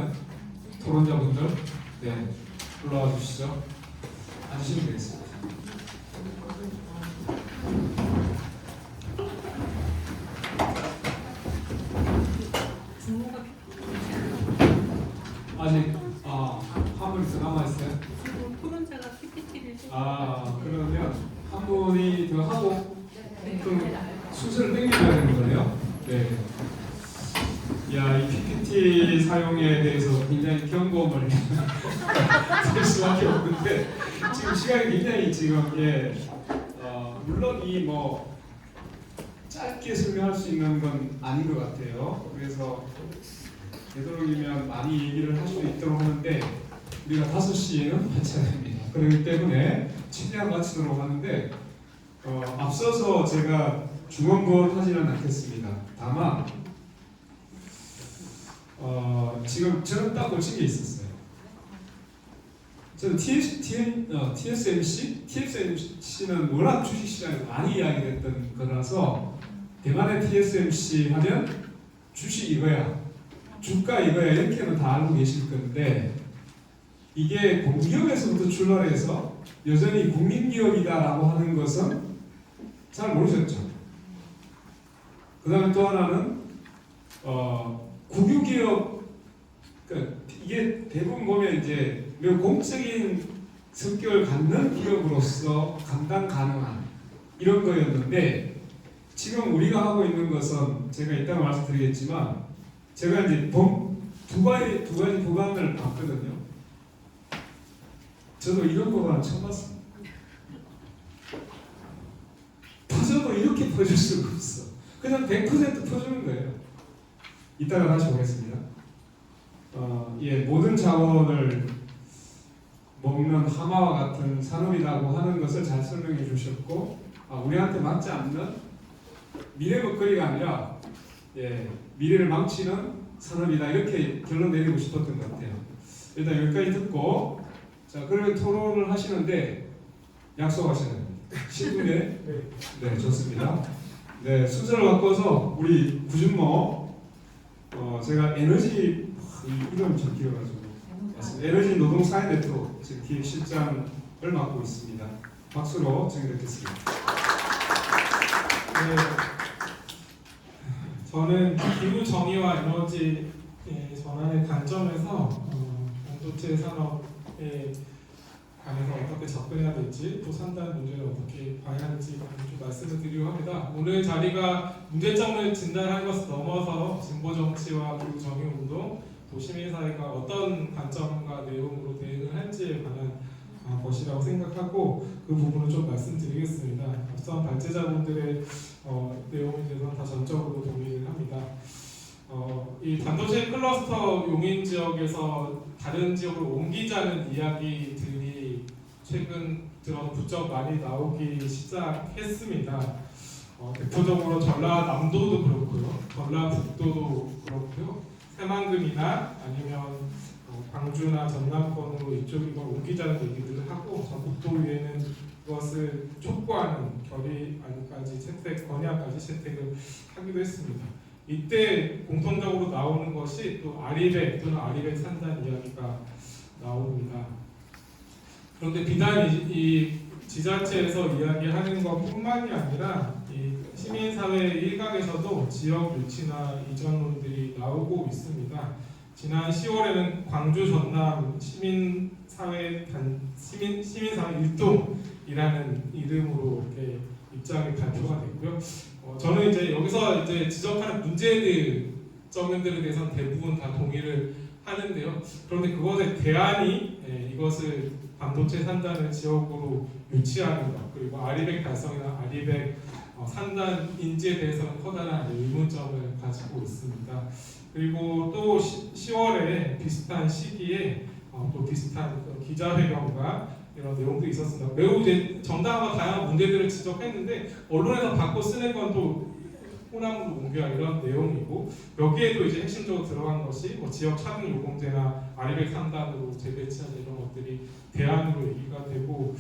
있는 토론자분들, 네, 올라와 주시죠. 앉으시면 되겠습니다. 아직 한 분이 더 남아있어요? 토론자가 PPT를 그러면 한 분이 더 하고 네. 좀 순서를 땡겨줘야 되는 거네요. 네. 야, 이 PPT 사용에 대해서 굉장히 경고를 할 수밖에 없는데 지금 시간이 굉장히 지금 물론 이 뭐 짧게 설명할 수 있는 건 아닌 것 같아요. 그래서 되도록이면 많이 얘기를 할 수 있도록 하는데 우리가 5시에는 마쳐야 됩니다. 그렇기 때문에 최대한 마치도록 하는데 앞서서 제가 중언부언하지는 않겠습니다. 다만 지금 저는 딱 놓친 게 있었어요. 저는 TSMC는 워낙 주식시장에 많이 이야기됐던 거라서 대만의 TSMC 하면 주식 이거야, 주가 이거야 이렇게는 다 알고 계실 건데 이게 공기업에서부터 출발해서 여전히 국민기업이다라고 하는 것은 잘 모르셨죠. 그 다음에 또 하나는 국유기업, 그러니까 이게 대부분 보면 이제 매우 공적인 성격을 갖는 기업으로서 감당 가능한 이런 거였는데 지금 우리가 하고 있는 것은 제가 이따가 말씀드리겠지만 제가 이제 두 가지 법안을 봤거든요. 저도 이런 법안을 처음 봤습니다. 퍼져도 이렇게 퍼질 수가 없어. 그냥 100% 퍼주는 거예요. 이따가 다시 보겠습니다. 모든 자원을 먹는 하마와 같은 산업이라고 하는 것을 잘 설명해 주셨고 우리한테 맞지 않는 미래 먹거리가 아니라 미래를 망치는 산업이다 이렇게 결론 내리고 싶었던 것 같아요. 일단 여기까지 듣고 자 그러면 토론을 하시는데 약속하셔야 됩니다. 10분에 네 좋습니다. 네 순서를 바꿔서 우리 구준모 제가 에너지 이름 좀 길어가지고 에너지 노동 사회 네트워크 지금 기획실장을 맡고 있습니다. 박수로 정리하겠습니다. 네, 저는 기후 정의와 에너지 전환의 관점에서 반도체 산업에 관해서 어떻게 접근해야 될지 또 산단 문제를 어떻게 봐야 할지 좀 말씀을 드리려고 합니다. 오늘 자리가 문제점을 진단하는 것을 넘어서 진보 정치와 기후 정의 운동 또 시민사회가 어떤 관점과 내용으로 대응을 할지에 관한 것이라고 생각하고 그 부분을 좀 말씀드리겠습니다. 앞선 발제자분들의 내용에 대해서는 다 전적으로 동의를 합니다. 이 반도체 클러스터 용인 지역에서 다른 지역으로 옮기자는 이야기들이 최근 들어 부쩍 많이 나오기 시작했습니다. 대표적으로 전라남도도 그렇고요, 전라북도도 그렇고요, 새만금이나 아니면 광주나 전남권으로 이쪽으로 옮기자는 얘기들을 하고 전북도 위에는 그것을 촉구하는 결의안까지 채택, 건의안까지 채택을 하기도 했습니다. 이때 공통적으로 나오는 것이 또 아리백 또는 아리백 산단 이야기가 나옵니다. 그런데 비단 이 지자체에서 이야기하는 것뿐만이 아니라 이 시민사회 일각에서도 지역 유치나 이전론들이 나오고 있습니다. 지난 10월에는 광주 전남 시민사회 일동이라는 이름으로 이렇게 입장이 발표가 됐고요. 저는 이제 여기서 이제 지적하는 문제들 점들에 대해서는 대부분 다 동의를 하는데요. 그런데 그것의 대안이 이것을 반도체 산단을 지역으로 유치하는 것, 그리고 아리백 달성이나 아리백 산단 인지에 대해서는 커다란 의문점을 가지고 있습니다. 그리고 또 10월에 비슷한 시기에 또 비슷한 기자회견과 이런 내용도 있었습니다. 매우 이제 정당하고 다양한 문제들을 지적했는데 언론에서 받고 쓰는 건 또 호남으로 옮겨야 이런 내용이고 여기에도 이제 핵심적으로 들어간 것이 뭐 지역 차등 요금제나 아리백 상단으로 재배치하는 이런 것들이 대안으로 얘기가 되고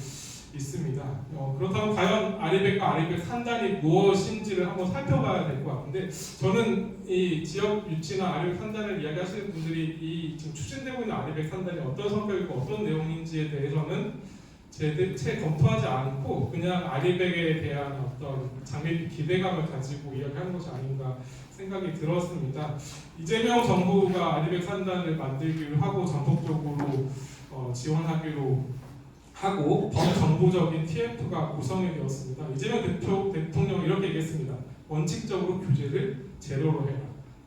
있습니다. 그렇다면 과연 아리백과 아리백 산단이 무엇인지를 한번 살펴봐야 될 것 같은데, 저는 이 지역 유치나 아리백 산단을 이야기하시는 분들이 이 지금 추진되고 있는 아리백 산단이 어떤 성격이고 어떤 내용인지에 대해서는 채 검토하지 않고 그냥 아리백에 대한 어떤 장밋빛 기대감을 가지고 이야기하는 것이 아닌가 생각이 들었습니다. 이재명 정부가 아리백 산단을 만들기로 하고 전폭적으로 지원하기로 하고 범정부적인 TF가 구성이 되었습니다. 이재명 대통령이 이렇게 얘기했습니다. 원칙적으로 규제를 제로로 해라.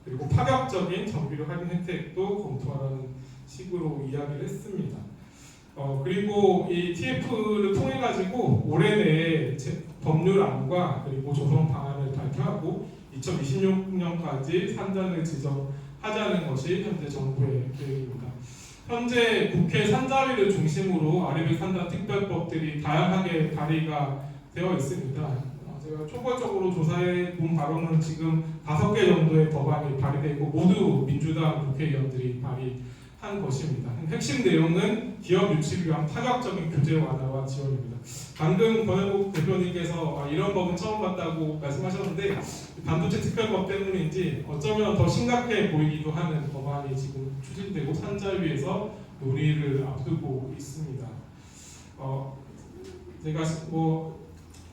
그리고 파격적인 정비료 할인 혜택도 검토하라는 식으로 이야기를 했습니다. 그리고 이 TF를 통해 가지고 올해 내에 법률안과 그리고 조성 방안을 발표하고 2026년까지 산단을 지정하자는 것이 현재 정부의 계획입니다. 현재 국회 산자위를 중심으로 아리백 산단 특별법들이 다양하게 발의가 되어 있습니다. 제가 초벌적으로 조사해 본 바로는 지금 5개 정도의 법안이 발의되고 모두 민주당 국회의원들이 발의한 것입니다. 핵심 내용은 기업 유치를 위한 파격적인 규제 완화와 지원입니다. 방금 권영국 대표님께서 이런 법은 처음 봤다고 말씀하셨는데 반도체 특별법 때문인지 어쩌면 더 심각해 보이기도 하는 법안이 지금 추진되고 산자위에서 논의를 앞두고 있습니다. 제가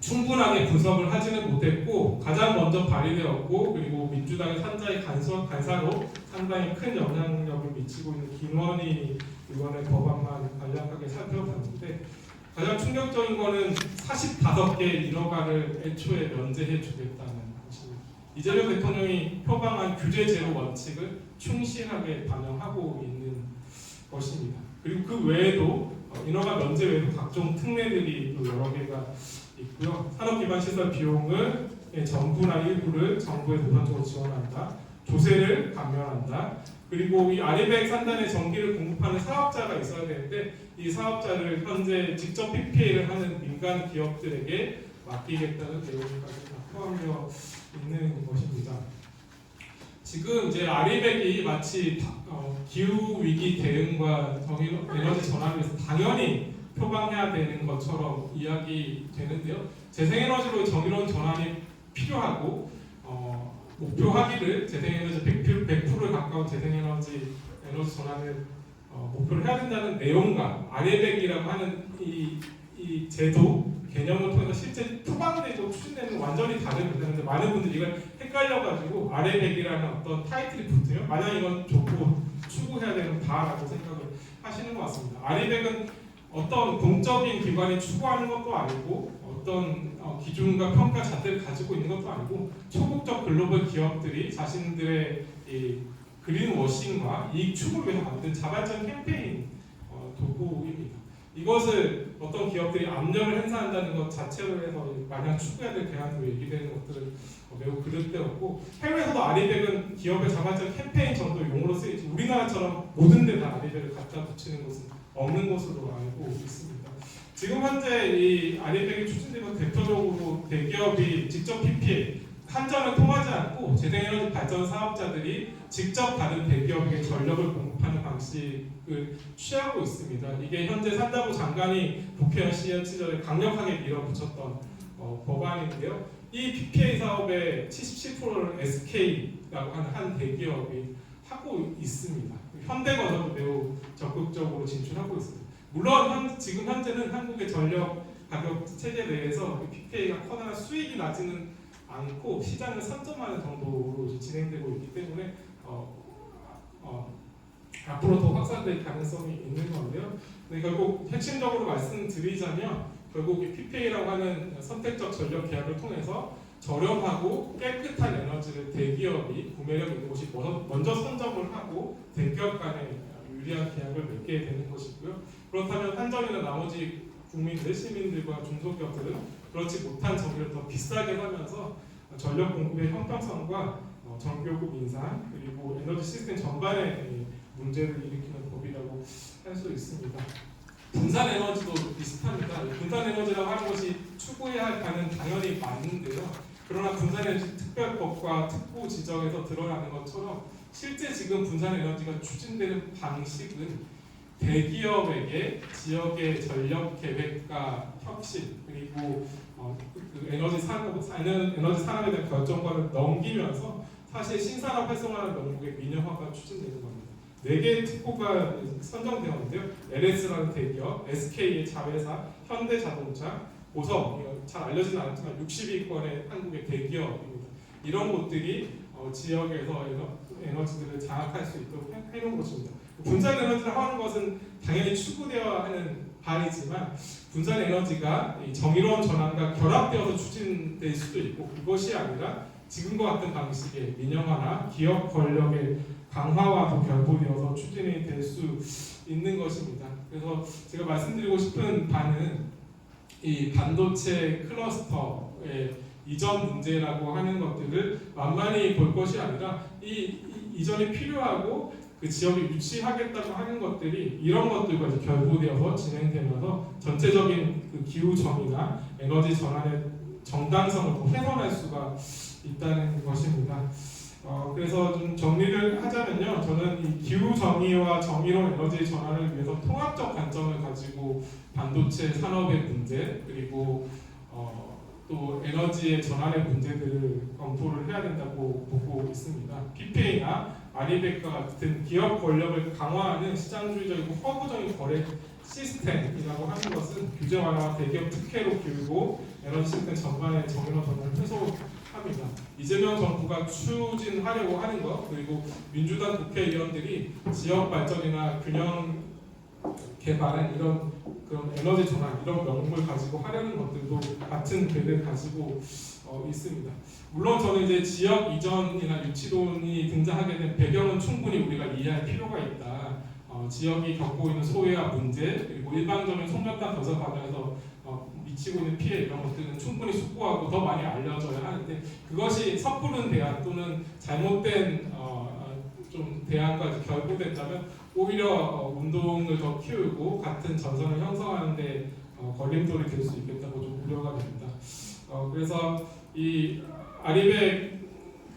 충분하게 분석을 하지는 못했고 가장 먼저 발의되었고 그리고 민주당의 산자의 간사로 상당히 큰 영향력을 미치고 있는 김원희 의원의 법안만 간략하게 살펴봤는데 가장 충격적인 거는 45개 일허가를 애초에 면제해 주겠다는 것입니다. 이재명 대통령이 표방한 규제 제로 원칙을 충실하게 반영하고 있는 것입니다. 그리고 그 외에도 인허가 면제 외에도 각종 특례들이 또 여러 개가 있고요. 산업기반시설 비용을 정부나 일부를 정부에 우선적으로 지원한다. 조세를 감면한다. 그리고 이 아리백 산단의 전기를 공급하는 사업자가 있어야 되는데 이 사업자를 현재 직접 PPA를 하는 민간 기업들에게 맡기겠다는 내용까지 포함되어 있는 것입니다. 지금 이제 아리백이 마치 기후 위기 대응과 에너지 전환을 위해서 당연히 표방해야 되는 것처럼 이야기되는데요. 재생에너지로 정의로운 전환이 필요하고 목표하기를 재생에너지 100%에 가까운 재생에너지 전환을 목표를 해야 된다는 내용과 아리백이라고 하는 이 제도 개념을 통해서 실제 표방되고 추진되는 건 완전히 다릅니다. 그런데 많은 분들이 이걸 헷갈려가지고 아리백이라는 어떤 타이틀이 붙으면 만약 이건 좋고 추구해야 되는 바라고 생각을 하시는 것 같습니다. 아리백은 어떤 공적인 기관이 추구하는 것도 아니고 어떤 기준과 평가 잣대를 가지고 있는 것도 아니고 초국적 글로벌 기업들이 자신들의 이 그린워싱과 이익 추구를 위해서 만든 자발적 캠페인 도구입니다. 이것을 어떤 기업들이 압력을 행사한다는 것 자체로 해서 마냥 추구해야 될 대안으로 얘기되는 것들은 매우 그릇되었고 해외에서도 아리백은 기업의 자발적 캠페인 정도 용어로 쓰이지 우리나라처럼 모든 데다 아리백을 갖다 붙이는 것은 없는 것으로 알고 있습니다. 지금 현재 이 아리백이 추진되면 대표적으로 대기업이 직접 PPA 한전을 통하지 않고 재생에너지 발전 사업자들이 직접 다른 대기업에게 전력을 공급하는 방식을 취하고 있습니다. 이게 현재 산자부 장관이 국회의원 시절 시절에 강력하게 밀어붙였던 법안인데요. 이 PPA 사업의 77%를 SK라고 하는 한 대기업이 하고 있습니다. 현대건설도 매우 적극적으로 진출하고 있습니다. 물론 지금 현재는 한국의 전력 가격 체계 내에서 PPA가 커다란 수익이 나지는 않고 시장을 선점하는 정도로 진행되고 있기 때문에 앞으로 더 확산될 가능성이 있는 건데요. 근데 결국 핵심적으로 말씀드리자면 결국 이 PPA라고 하는 선택적 전력 계약을 통해서 저렴하고 깨끗한 에너지를 대기업이 구매력 있는 곳이 먼저 선점을 하고 대기업 간에 유리한 계약을 맺게 되는 것이고요. 그렇다면 한전이나 나머지 국민들, 시민들과 중소기업들은 그렇지 못한 전기를 더 비싸게 하면서 전력 공급의 형평성과 전기요금 인상 그리고 에너지 시스템 전반에 문제를 일으키는 법이라고 할 수 있습니다. 분산 에너지도 비슷합니다. 분산 에너지라고 하는 것이 추구해야 할 바는 당연히 맞는데요. 그러나 분산 에너지 특별법과 특보 지정에서 드러나는 것처럼 실제 지금 분산 에너지가 추진되는 방식은 대기업에게 지역의 전력 계획과 혁신 그리고 그 에너지 산업에 대한 결정권을 넘기면서 사실 신산업 활성화를 명목의 민영화가 추진되는 겁니다. 4개의 특보가 선정되었는데요. LS라는 대기업, SK의 자회사, 현대자동차, 고성, 잘 알려지는 않았지만 60위권의 한국의 대기업입니다. 이런 곳들이 지역에서 에너지들을 장악할 수 있도록 해놓은 것입니다. 분산 에너지를 하는 것은 당연히 추구되어야 하는 바이지만 분산 에너지가 이 정의로운 전환과 결합되어서 추진될 수도 있고 그것이 아니라 지금과 같은 방식의 민영화나 기업 권력의 강화와도 결부되어서 추진이 될 수 있는 것입니다. 그래서 제가 말씀드리고 싶은 바는 이 반도체 클러스터의 이전 문제라고 하는 것들을 만만히 볼 것이 아니라 이 이전이 필요하고 그 지역에 유치하겠다고 하는 것들이 이런 것들과 이제 결부되어서 진행되면서 전체적인 그 기후 정의나 에너지 전환의 정당성을 더 훼손할 수가 있다는 것입니다. 그래서 좀 정리를 하자면요, 저는 이 기후 정의와 정의로운 에너지 전환을 위해서 통합적 관점을 가지고 반도체 산업의 문제 그리고 또 에너지의 전환의 문제들을 검토를 해야 된다고 보고 있습니다. PPA나 아리백과 같은 기업 권력을 강화하는 시장주의적이고 허구적인 거래 시스템이라고 하는 것은 규제 완화와 대기업 특혜로 기울고 에너지 시스템 전반의 정의로운 전환을 훼손합니다. 이재명 정부가 추진하려고 하는 것 그리고 민주당 국회의원들이 지역 발전이나 균형 개발은 이런 그런 에너지 전환 이런 명목을 가지고 하려는 것들도 같은 궤를 가지고 있습니다. 물론 저는 이제 지역 이전이나 유치론이 등장하게 된 배경은 충분히 우리가 이해할 필요가 있다. 지역이 겪고 있는 소외와 문제 그리고 일방적인 송전단 건설 과정에서 미치고 있는 피해 이런 것들은 충분히 숙고하고 더 많이 알려져야 하는데 그것이 섣부른 대안 또는 잘못된 좀 대안과 결부된다면 오히려 운동을 더 키우고 같은 전선을 형성하는 데 걸림돌이 될 수 있겠다고 좀 우려가 됩니다. 그래서 이 아리백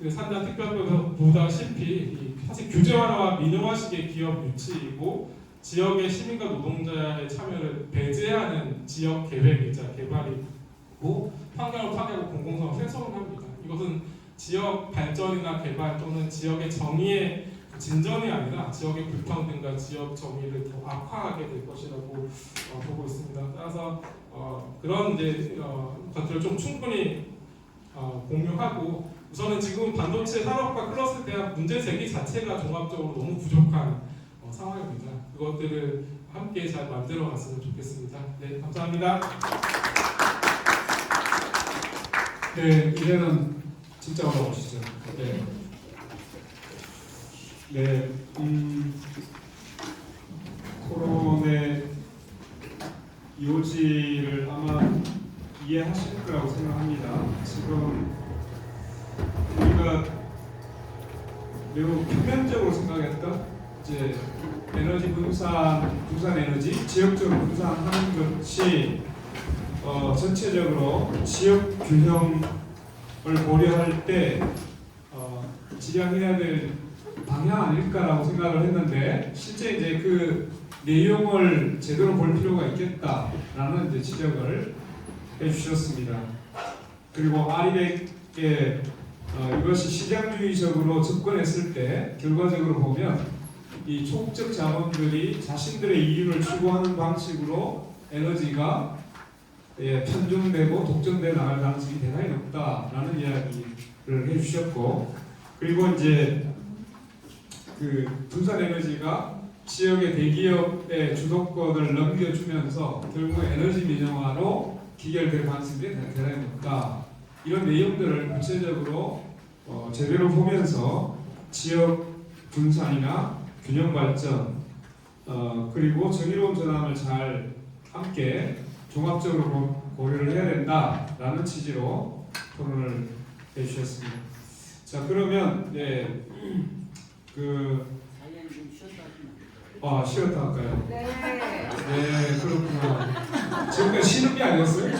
그 산단 특별법에서 보다시피 사실 규제 완화와 민영화식의 기업 유치이고 지역의 시민과 노동자의 참여를 배제하는 지역 계획이자 개발이고 환경을 파괴하고 공공성을 훼손합니다. 이것은 지역 발전이나 개발 또는 지역의 정의의 진전이 아니라 지역의 불평등과 지역 정의를 더 악화하게 될 것이라고 보고 있습니다. 따라서 그런 이제 것들을 좀 충분히 공유하고 우선은 지금 반도체 산업과 클러스터에 대한 문제 제기 자체가 종합적으로 너무 부족한 상황입니다. 그것들을 함께 잘 만들어 갔으면 좋겠습니다. 네, 감사합니다. 네, 이제는 진짜 올라오시죠. 네. 네, 토론의 요지를 아마 이해하실 거라고 생각합니다. 지금 우리가 매우 표면적으로 생각했던 이제 에너지 분산 에너지 지역적으로 분산하는 것이 전체적으로 지역 균형을 고려할 때 지향해야 될 방향 아닐까라고 생각을 했는데 실제 이제 그 내용을 제대로 볼 필요가 있겠다라는 이제 지적을 해주셨습니다. 그리고 아리백에 이것이 시장주의적으로 접근했을 때 결과적으로 보면 이 초국적 자본들이 자신들의 이윤을 추구하는 방식으로 에너지가 편중되고 독점돼 나갈 가능성이 대단히 높다라는 이야기를 해주셨고 그리고 이제 그 분산 에너지가 지역의 대기업의 주도권을 넘겨주면서 결국 에너지 민영화로 기결될 가능성이 대단히 높다. 이런 내용들을 구체적으로 제대로 보면서 지역 분산이나 균형 발전 그리고 정의로운 전환을 잘 함께 종합적으로 고려를 해야 된다라는 취지로 토론을 해주셨습니다. 자 그러면 쉬었다 할까요? 네, 그렇구나. 지금까지 쉬는 게 아니었어요?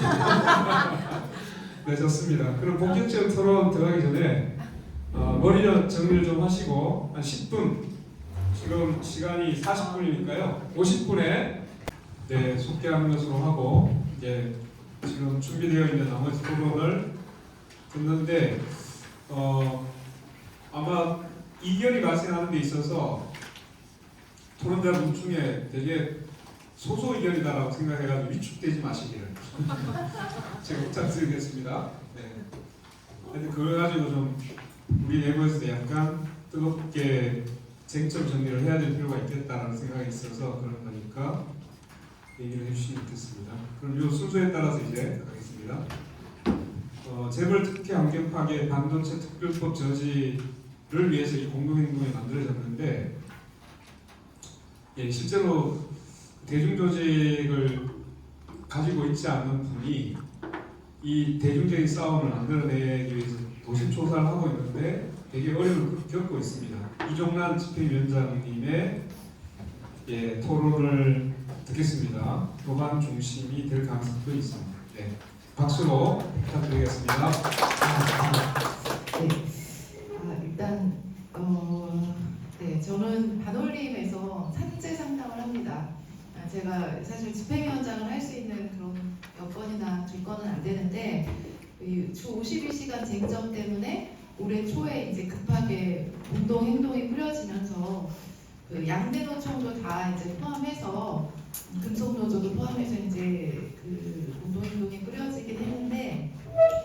네, 좋습니다. 그럼 본격적인 토론 들어가기 전에 머리 정리를 좀 하시고 한 10분 지금 시간이 40분이니까요. 50분에 네, 속개하는 것으로 하고 이제 지금 준비되어 있는 나머지 토론을 듣는데 아마 이견이 발생하는 데 있어서 토론자분 중에 되게 소소 의견이다라고 생각해가지고 위축되지 마시기를 제가 부탁드리겠습니다. 네. 근데 그걸 가지고 좀 우리 내부에서도 약간 뜨겁게 쟁점 정리를 해야 될 필요가 있겠다라는 생각이 있어서 그런 거니까 얘기를 해주시면 좋겠습니다. 그럼 이 순서에 따라서 이제 가겠습니다. 재벌 특혜 환경 파괴 반도체 특별법 저지를 위해서 이 공동행동이 만들어졌는데 예, 실제로 대중조직을 가지고 있지 않는 분이 이 대중적인 싸움을 만들어내기 위해서 도심조사를 하고 있는데 되게 어려움을 겪고 있습니다. 이종란 집행위원장님의 예, 토론을 듣겠습니다. 도반 중심이 될 가능성도 있습니다. 네, 박수로 부탁드리겠습니다. 네, 일단 네, 저는 반올림에서 산재 상담을 합니다. 제가 사실 집행위원장을 할 수 있는 그런 여건이나 조건은 안 되는데 주 52시간 쟁점 때문에 올해 초에 이제 급하게 운동 행동이 꾸려지면서 그 양대 노총도 다 이제 포함해서 금속노조도 포함해서 이제 그 운동 행동이 꾸려지긴 했는데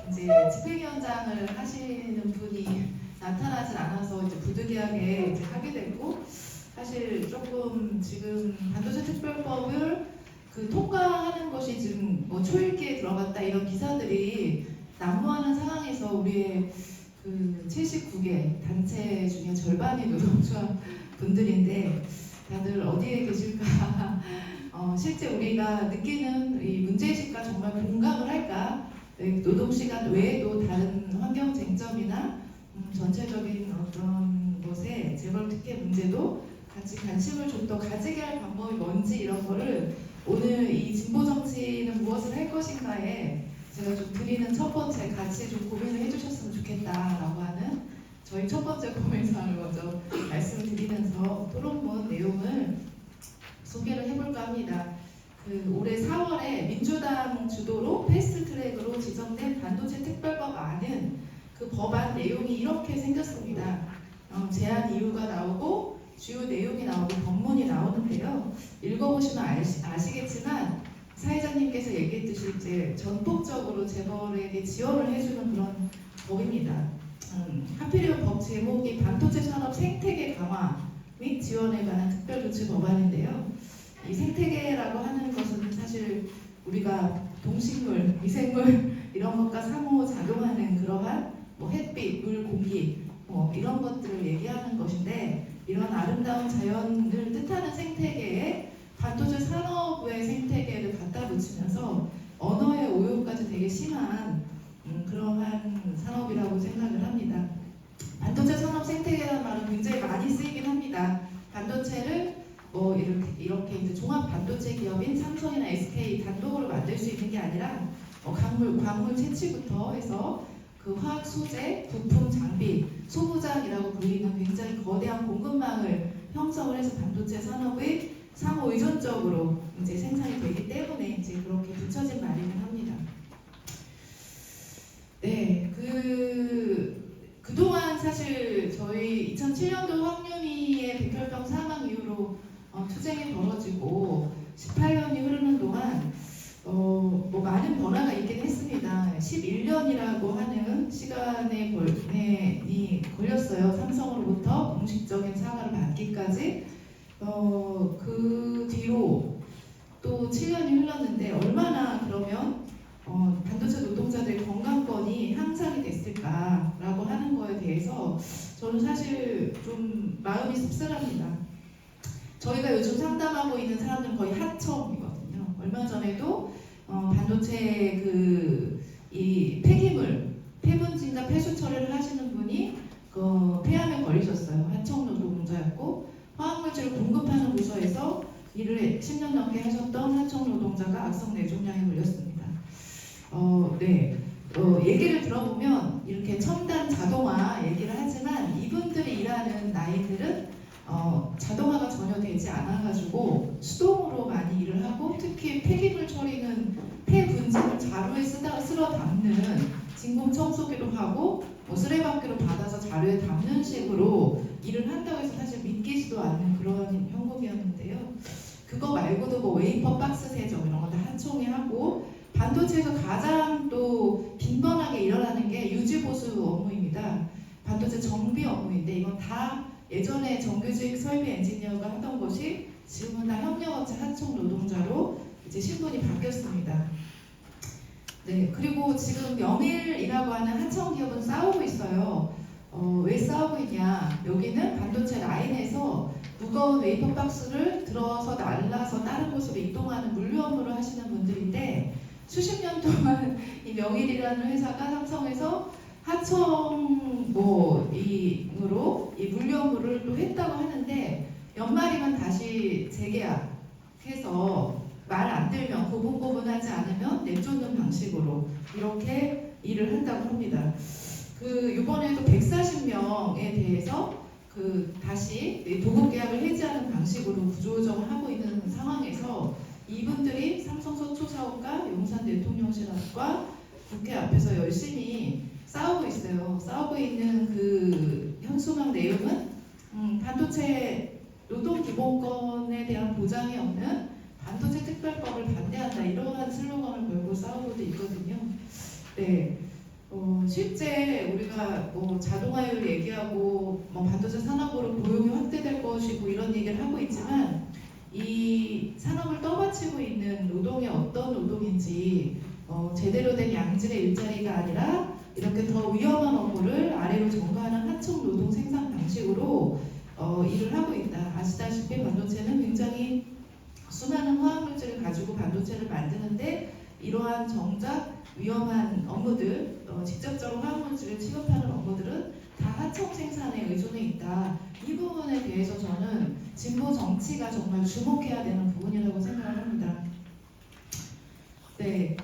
이제 집행위원장을 하시는 분이 나타나질 않아서 이제 부득이하게 이제 하게 되고 사실 조금 지금 반도체 특별법을 그 통과하는 것이 지금 뭐 초읽기에 들어갔다 이런 기사들이 난무하는 상황에서 우리의 그 79개 단체 중에 절반이 노동조합 분들인데 다들 어디에 계실까? 실제 우리가 느끼는 이 문제의식과 정말 공감을 할까? 노동시간 외에도 다른 환경 쟁점이나 전체적인 어떤 것에 재벌 특혜 문제도 같이 관심을 좀 더 가지게 할 방법이 뭔지 이런 거를 오늘 이 진보 정치는 무엇을 할 것인가에 제가 좀 드리는 첫 번째 같이 좀 고민을 해주셨으면 좋겠다라고 하는 저희 첫 번째 고민사항을 먼저 말씀을 드리면서 토론문 내용을 소개를 해볼까 합니다. 그 올해 4월에 민주당 주도로 패스트트랙으로 지정된 반도체 특별법안은 그 법안 내용이 이렇게 생겼습니다. 제안 이유가 나오고 주요 내용이 나오고 법문이 나오는데요. 읽어보시면 아시겠지만 사회자님께서 얘기했듯이 이제 전폭적으로 재벌에게 지원을 해주는 그런 법입니다. 하필이면 법 제목이 반도체 산업 생태계 강화 및 지원에 관한 특별조치 법안인데요. 이 생태계라고 하는 것은 사실 우리가 동식물, 미생물 이런 것과 상호작용하는 그러한 뭐 햇빛, 물, 공기 뭐 이런 것들을 얘기하는 것인데 이런 아름다운 자연을 뜻하는 생태계에 반도체 산업의 생태계를 갖다 붙이면서 언어의 오용까지 되게 심한 그러한 산업이라고 생각을 합니다. 반도체 산업 생태계라는 말은 굉장히 많이 쓰이긴 합니다. 반도체를 뭐 이렇게 이제 종합 반도체 기업인 삼성이나 SK 단독으로 만들 수 있는 게 아니라 광물 채취부터 해서 그 화학 소재, 부품, 장비, 소부장이라고 불리는 굉장히 거대한 공급망을 형성을 해서 반도체 산업의 상호 의존적으로 이제 생산이 되기 때문에 이제 그렇게 붙여진 말이긴 합니다. 네, 그동안 사실 저희 2007년도 황윤희의 백혈병 사망 이후로 투쟁이 벌어지고 18년이 흐르는 동안 뭐 많은 변화가 있긴 했습니다. 11년이라고 하는 시간이 걸렸어요. 삼성으로부터 공식적인 사과를 받기까지. 그 뒤로 또 7년이 흘렀는데 얼마나 그러면 반도체 노동자들의 건강권이 향상이 됐을까라고 하는 거에 대해서 저는 사실 좀 마음이 씁쓸합니다. 저희가 요즘 상담하고 있는 사람들은 거의 하청이거든요. 얼마 전에도 반도체 이 폐기물, 폐분진과 폐수 처리를 하시는 분이 폐암에 걸리셨어요. 하청 노동자였고 화학물질을 공급하는 부서에서 일을 10년 넘게 하셨던 하청 노동자가 악성 뇌종양에 걸렸습니다. 얘기를 들어보면 이렇게 첨단 자동화 얘기를 하지만 이분들이 일하는 나이들은 자동화가 전혀 되지 않아가지고 수동으로 많이 일을 하고 특히 폐기물 처리는 폐 분진을 자루에 쓸어 담는 진공 청소기로 하고 뭐 쓰레받기로 받아서 자루에 담는 식으로 일을 한다고 해서 사실 믿기지도 않는 그런 형국이었는데요. 그거 말고도 뭐 웨이퍼 박스 세정 이런 거 다 하청이 하고 반도체에서 가장 또 빈번하게 일어나는 게 유지보수 업무입니다. 반도체 정비 업무인데 이건 다 예전에 정규직 설비 엔지니어가 하던 것이 지금은 다 협력업체 하청 노동자로 이제 신분이 바뀌었습니다. 네, 그리고 지금 명일이라고 하는 하청 기업은 싸우고 있어요. 왜 싸우고 있냐? 여기는 반도체 라인에서 무거운 웨이퍼 박스를 들어서 날라서 다른 곳으로 이동하는 물류 업무를 하시는 분들인데 수십 년 동안 이 명일이라는 회사가 삼성에서 하청 이로 이 물류 업무를 또 했다고 하는데 연말이면 다시 재계약해서 말 안 들면 고분고분하지 않으면 내쫓는 방식으로 이렇게 일을 한다고 합니다. 이번에도 140명에 대해서 다시 도급 계약을 해지하는 방식으로 구조조정을 하고 있는 상황에서 이분들이 삼성 서초사업과 용산 대통령실 앞과 국회 앞에서 열심히 싸우고 있어요. 싸우고 있는 그 현수막 내용은 반도체 노동기본권에 대한 보장이 없는 반도체 특별법을 반대한다 이러한 슬로건을 걸고 싸우고도 있거든요. 네, 실제 우리가 뭐 자동화율 얘기하고 뭐 반도체 산업으로 고용이 확대될 것이고 이런 얘기를 하고 있지만 이 산업을 떠받치고 있는 노동이 어떤 노동인지 제대로 된 양질의 일자리가 아니라 이렇게 더 위험한 업무를 아래로 전가하는 하청 노동 생산 방식으로 일을 하고 있다. 아시다시피 반도체는 굉장히 수많은 화학물질을 가지고 반도체를 만드는데 이러한 정작 위험한 업무들, 직접적으로 화학물질을 취급하는 업무들은 다 하청 생산에 의존해 있다. 이 부분에 대해서 저는 진보 정치가 정말 주목해야 되는 부분이라고 생각을 합니다. 네.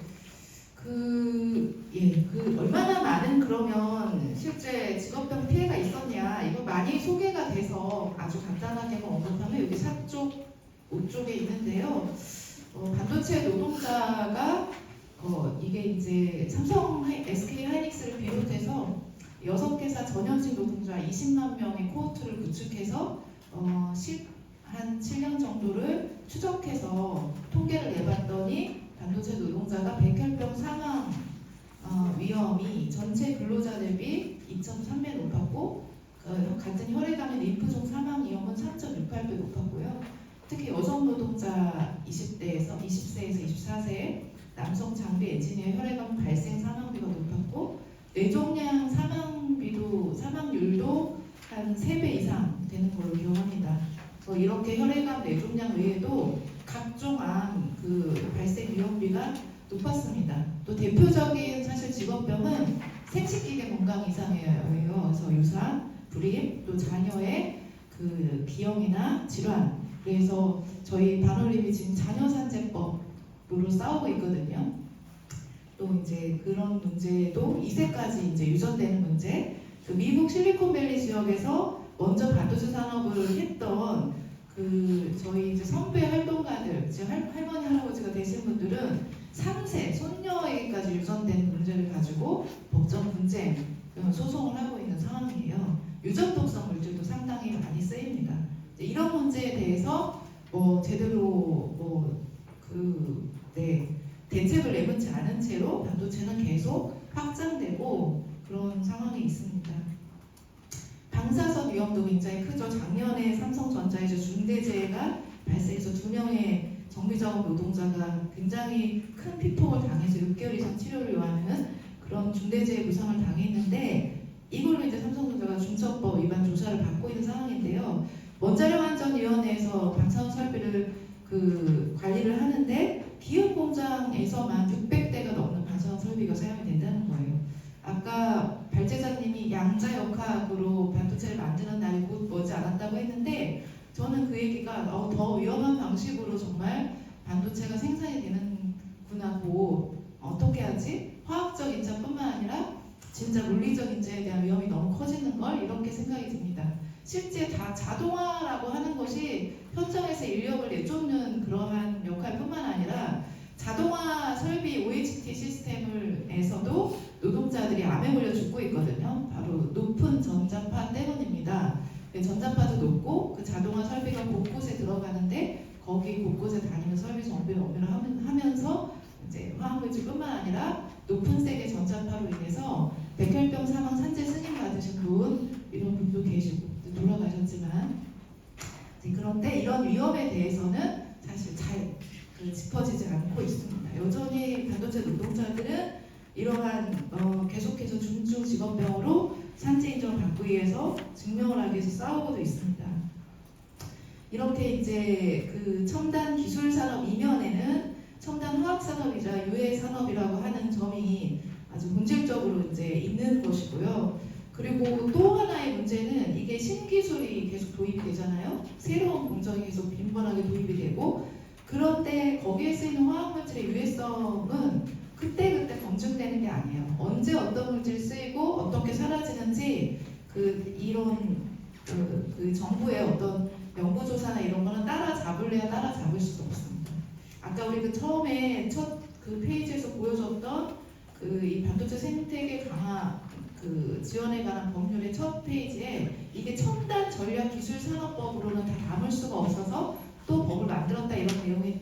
얼마나 많은 그러면 실제 직업병 피해가 있었냐 이거 많이 소개가 돼서 아주 간단하게만 언급하면 여기 4쪽, 5쪽에 있는데요. 반도체 노동자가 이게 이제 삼성, SK 하이닉스를 비롯해서 6개사 전현직 노동자 20만 명의 코호트를 구축해서 한 7년 정도를 추적해서 통계를 내봤더니 반도체 노동자가 백혈병 사망 위험이 전체 근로자 대비 2.3배 높았고 같은 혈액암의 림프종 사망 위험은 3.68배 높았고요. 특히 여성 노동자 20세에서 24세 남성 장비 엔지니어 혈액암 발생 사망비가 높았고 뇌종양 사망률도 한 3배 이상 되는 걸로 기억합니다. 이렇게 혈액암, 뇌종양 외에도 각종 암 발생 위험비가 높았습니다. 또 대표적인 사실 직업병은 생식기계 건강 이상이에요. 그래서 유산, 불임, 또 자녀의 기형이나 질환. 그래서 저희 반올림이 지금 자녀산재법으로 싸우고 있거든요. 또 이제 그런 문제도 2세까지 이제 유전되는 문제. 미국 실리콘밸리 지역에서 먼저 반도체 산업을 했던 저희 이제 선배 활동가들, 할머니 할아버지가 되신 분들은 3세 손녀에게까지 유전되는 문제를 가지고 법정 분쟁 소송을 하고 있는 상황이에요. 유전독성 물질도 상당히 많이 쓰입니다. 이런 문제에 대해서 제대로 대책을 내놓지 않은 채로 반도체는 계속 확장되고 그런 상황이 있습니다. 방사선 위험도 굉장히 크죠. 작년에 삼성전자에서 중대재해가 발생해서 2명의 정비작업 노동자가 굉장히 큰 피폭을 당해서 6개월 이상 치료를 요하는 그런 중대재해 부상을 당했는데 이걸로 이제 삼성전자가 중처법 위반 조사를 받고 있는 상황인데요. 원자력안전위원회에서 방사선 설비를 관리를 하는데 기흥공장에서만 600대가 넘는 방사선 설비가 사용이 된다는 거예요. 아까 발제자님이 양자역학으로 반도체를 만드는 날이 곧 머지 않았다고 했는데 저는 그 얘기가 더 위험한 방식으로 정말 반도체가 생산이 되는구나 고 어떻게 하지? 화학적 인자뿐만 아니라 진짜 물리적 인자에 대한 위험이 너무 커지는 걸 이렇게 생각이 듭니다. 실제 다 자동화라고 하는 것이 현장에서 인력을 내쫓는 그러한 역할뿐만 아니라 자동화 설비 OHT 시스템에서도 노동자들이 암에 걸려 죽고 있거든요. 바로 높은 전자파 때문입니다. 전자파도 높고 그 자동화 설비가 곳곳에 들어가는데 거기 곳곳에 다니면서 설비 정비 업무를 하면서 이제 화학물질뿐만 아니라 높은 세계 전자파로 인해서 백혈병 사망 산재 승인 받으신 분 이런 분도 계시고 돌아가셨지만 그런데 이런 위험에 대해서는 사실 잘 짚어지지 않고 있습니다. 여전히 반도체 노동자들은 이러한 계속해서 중증 직업병으로 산재 인정을 받기 위해서 증명을 하기 위해서 싸우고도 있습니다. 이렇게 이제 그 첨단 기술 산업 이면에는 첨단 화학 산업이자 유해 산업이라고 하는 점이 아주 본질적으로 이제 있는 것이고요. 그리고 또 하나의 문제는 이게 신기술이 계속 도입되잖아요. 새로운 공정이 계속 빈번하게 도입이 되고 그런데 거기에 쓰이는 화학물질의 유해성은 그때그때 검증되는 게 아니에요. 언제 어떤 물질이 쓰이고 어떻게 사라지는지 이런 정부의 어떤 연구조사나 이런 거는 따라잡을래야 따라잡을 수가 없습니다. 아까 우리 처음에 첫 페이지에서 보여줬던 이 반도체 생태계 강화 지원에 관한 법률의 첫 페이지에 이게 첨단 전략 기술 산업법으로는 다 담을 수가 없어서 또 법을 만들었다 이런 내용이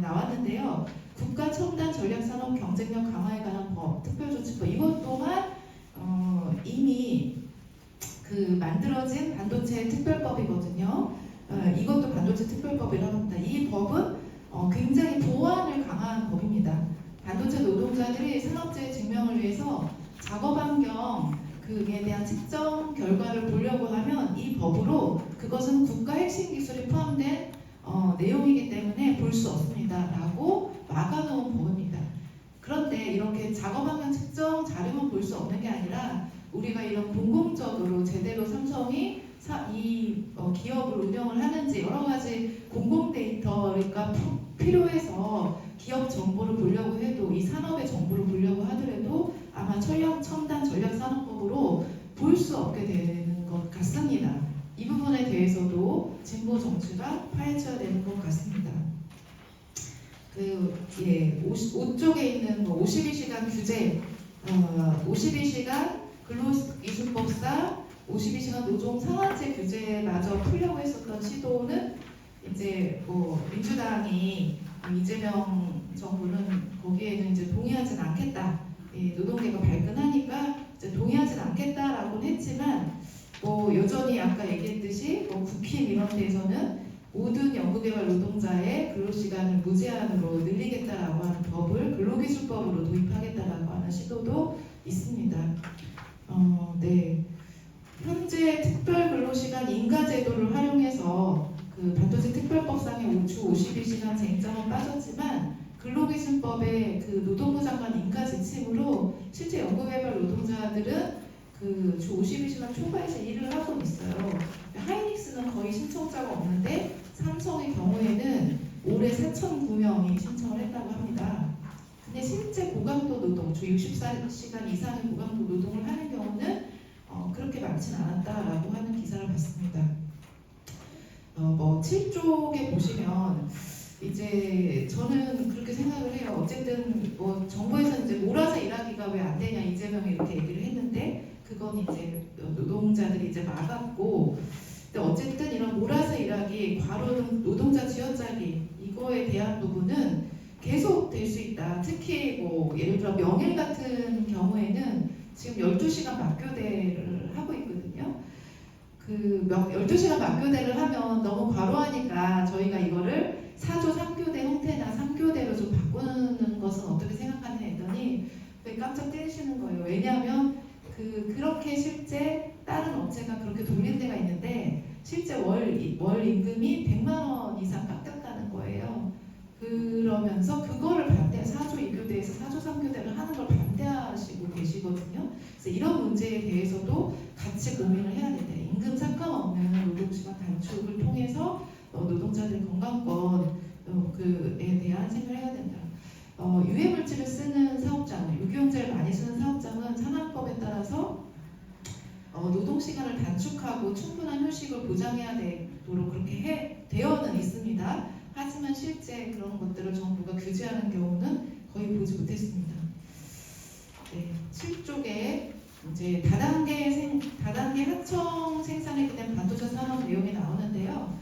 나왔는데요. 국가 첨단 전략 산업 경쟁력 강화에 관한 법, 특별조치법 이것 또한 이미 만들어진 반도체 특별법이거든요. 이것도 반도체 특별법이라고 합니다. 이 법은 굉장히 보안을 강화한 법입니다. 반도체 노동자들이 산업재해 증명을 위해서 작업 환경 그에 대한 측정 결과를 보려고 하면 이 법으로 그것은 국가 핵심 기술이 포함된 내용이기 때문에 볼 수 없습니다. 라고 막아놓은 법입니다. 그런데 이렇게 작업 환경 측정 자료만 볼 수 없는 게 아니라 우리가 이런 공공적으로 제대로 삼성이 이 기업을 운영을 하는지 여러 가지 공공 데이터가 필요해서 기업 정보를 보려고 해도 이 산업의 정보를 보려고 하더라도 아마 첨단 전략산업법으로 볼 수 없게 되는 것 같습니다. 이 부분에 대해서도 진보 정치가 파헤쳐야 되는 것 같습니다. 5쪽에 있는 52시간 규제, 52시간 근로기준법상 52시간 노동 상한제 규제마저 풀려고 했었던 시도는 이제 민주당이 이재명 정부는 거기에는 이제 동의하진 않겠다. 노동계가 발끈하니까 이제 동의하진 않겠다라고는 했지만 여전히 아까 얘기했듯이 국힘 이런 데서는 모든 연구개발 노동자의 근로시간을 무제한으로 늘리겠다라고 하는 법을 근로기준법으로 도입하겠다라고 하는 시도도 있습니다. 네. 현재 특별근로시간 인가제도를 활용해서 반도체 특별법상의 주 52시간 쟁점은 빠졌지만 근로기준법의 노동부 장관 인가 지침으로 실제 연구개발 노동자들은 주 52시간 초과해서 일을 하고 있어요. 하이닉스는 거의 신청자가 없는데 삼성의 경우에는 올해 4,009명이 신청을 했다고 합니다. 근데 실제 고강도 노동, 주 64시간 이상의 고강도 노동을 하는 경우는 그렇게 많지는 않았다라고 하는 기사를 봤습니다. 7쪽에 보시면 이제 저는 그렇게 생각을 해요. 어쨌든 정부에서는 이제 몰아서 일하기가 왜 안 되냐 이재명이 이렇게 얘기를 했는데 그건 이제 노동자들이 이제 막았고 근데 어쨌든 이런 몰아서 일하기, 과로는 노동자 쥐어짜기 이거에 대한 부분은 계속 될 수 있다. 특히 예를 들어 명일 같은 경우에는 지금 12시간 맞교대를 하고 있거든요. 12시간 맞교대를 하면 너무 과로하니까 저희가 이거를 4조 3교대 형태나 3교대로 좀 바꾸는 것은 어떻게 생각하느냐 했더니 깜짝 뛰시는 거예요. 왜냐하면 그렇게 실제 다른 업체가 그렇게 돌린 데가 있는데 실제 월 임금이 100만 원 이상 깎였다는 거예요. 그러면서 그거를 4조 2교대에서 4조 3교대를 하는 걸 반대하시고 계시거든요. 그래서 이런 문제에 대해서도 같이 고민을 해야 된다. 임금 상관없는 노동시간 단축을 통해서 노동자들 건강권에 대한 생각을 해야 된다. 유해물질을 쓰는 사업장, 유기용제를 많이 쓰는 사업장은 산업법에 따라서 노동 시간을 단축하고 충분한 휴식을 보장해야 되도록 그렇게 되어는 있습니다. 하지만 실제 그런 것들을 정부가 규제하는 경우는 거의 보지 못했습니다. 네, 7쪽에 이제 다단계 하청 생산에 기댄 반도체 산업 내용이 나오는데요.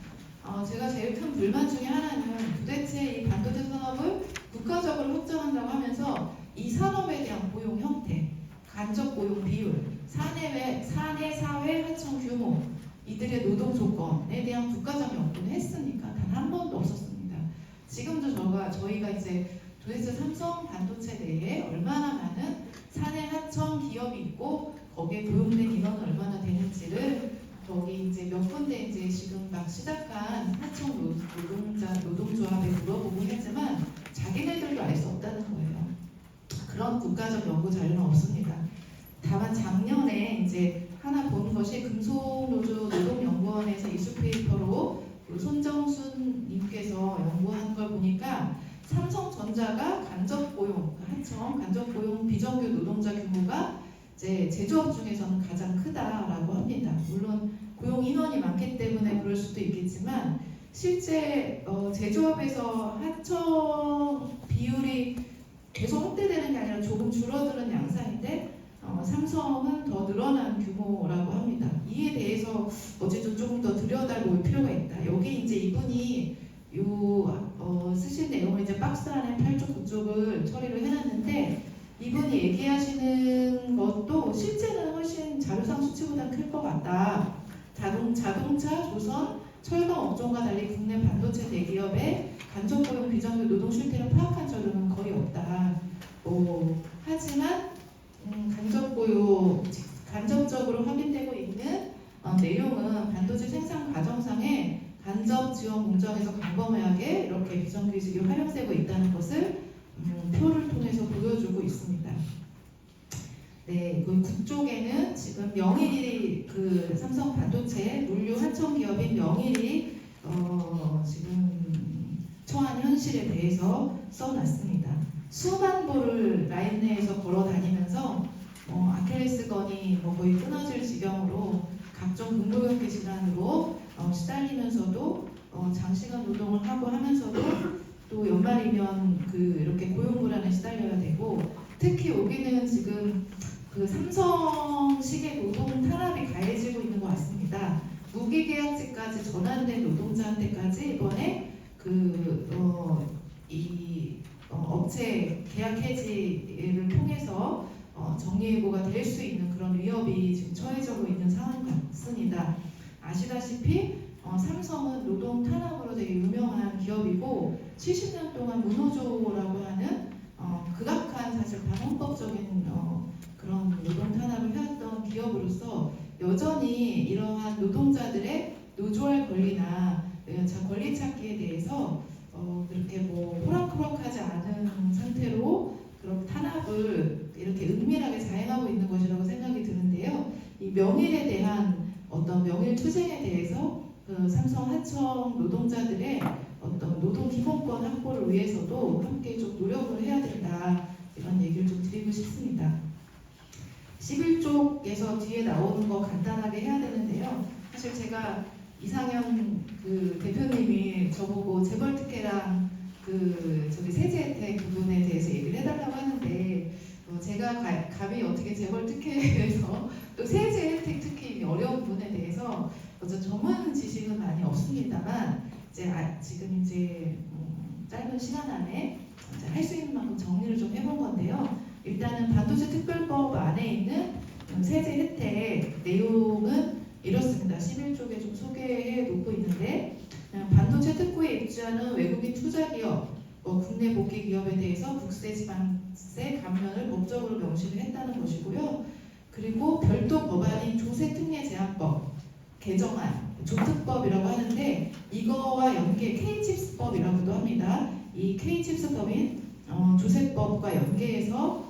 제가 제일 큰 불만 중에 하나는 도대체 이 반도체 산업을 국가적으로 확장한다고 하면서 이 산업에 대한 고용 형태, 간접 고용 비율, 사내 사회 하청 규모, 이들의 노동 조건에 대한 국가적 연구는 했습니까? 단 한 번도 없었습니다. 지금도 저희가 이제 도대체 삼성 반도체 내에 얼마나 많은 사내 하청 기업이 있고 거기에 고용된 인원은 얼마나 되는지를 거기 이제 몇 군데 이제 지금 막 시작한 하청 노동조합에 물어보긴 했지만 자기네들도 알 수 없다는 거예요. 그런 국가적 연구 자료는 없습니다. 다만 작년에 이제 하나 본 것이 금속노조 노동연구원에서 이슈 페이퍼로 손정순 님께서 연구한 걸 보니까 삼성전자가 간접고용, 간접고용 비정규 노동자 규모가 이제 제조업 중에서는 가장 크다라고 합니다. 물론 고용 인원이 많기 때문에 그럴 수도 있겠지만 실제 제조업에서 하청 비율이 계속 확대되는 게 아니라 조금 줄어드는 양상인데 삼성은 더 늘어난 규모라고 합니다. 이에 대해서 어쨌든 조금 더 들여다볼 필요가 있다. 여기 이제 이분이 쓰신 내용을 이제 박스 안에 8쪽, 9쪽을 처리를 해놨는데 이분이 얘기하시는 것도 실제는 훨씬 자료상 수치보다 클 것 같다. 자동차, 조선, 철강 업종과 달리 국내 반도체 대기업의 간접고용 비정규 노동 실태를 파악한 자료는 거의 없다. 하지만 간접적으로 확인되고 있는 내용은 반도체 생산 과정상에 간접 지원 공정에서 광범위하게 이렇게 비정규직이 활용되고 있다는 것을 표를 통해서 보여주고 있습니다. 네, 그 국쪽에는 지금 명일이 그 삼성 반도체 물류 하청 기업인 명일이 지금 처한 현실에 대해서 써놨습니다. 수만 보를 라인 내에서 걸어 다니면서 아킬레스건이 거의 끊어질 지경으로 각종 근무경계 질환으로 시달리면서도 장시간 노동을 하고 하면서도 또 연말이면 이렇게 고용 불안에 시달려야 되고 특히 여기는 지금 그 삼성식의 노동 탄압이 가해지고 있는 것 같습니다. 무기계약직까지 전환된 노동자한테까지 이번에 업체 계약 해지를 통해서 정리해고가 될 수 있는 그런 위협이 지금 처해지고 있는 상황 같습니다. 아시다시피 삼성은 노동 탄압으로 되게 유명한 기업이고 70년 동안 문호조라고 하는 극악한 사실 반헌법적인 그런 노동 탄압을 해왔던 기업으로서 여전히 이러한 노동자들의 노조할 권리나 권리 찾기에 대해서 그렇게 호락호락하지 않은 상태로 그런 탄압을 이렇게 은밀하게 자행하고 있는 것이라고 생각이 드는데요. 이 명일에 대한 어떤 명일 투쟁에 대해서 그 삼성 하청 노동자들의 어떤 노동 기본권 확보를 위해서도 함께 좀 노력을 해야 된다 이런 얘기를 좀 드리고 싶습니다. 11쪽에서 뒤에 나오는 거 간단하게 해야 되는데요. 사실 제가 이상현 그 대표님이 저보고 재벌특혜랑 세제 혜택 부분에 대해서 얘기를 해달라고 하는데 제가 감히 어떻게 재벌특혜에 대해서 또 세제 혜택 특히 어려운 부분에 대해서 전문 지식은 많이 없습니다만 지금 이제 짧은 시간 안에 할 수 있는 만큼 정리를 좀 해본 건데요. 일단은 반도체 특별법 안에 있는 세제 혜택 내용은 이렇습니다. 11쪽에 좀 소개해 놓고 있는데 반도체 특구에 입주하는 외국인 투자기업, 국내 복귀 기업에 대해서 국세, 지방세 감면을 법적으로 명시를 했다는 것이고요. 그리고 별도 법안인 조세특례제한법 개정안, 조특법이라고 하는데 이거와 연계 K칩스법이라고도 합니다. 이 K칩스법인 조세법과 연계해서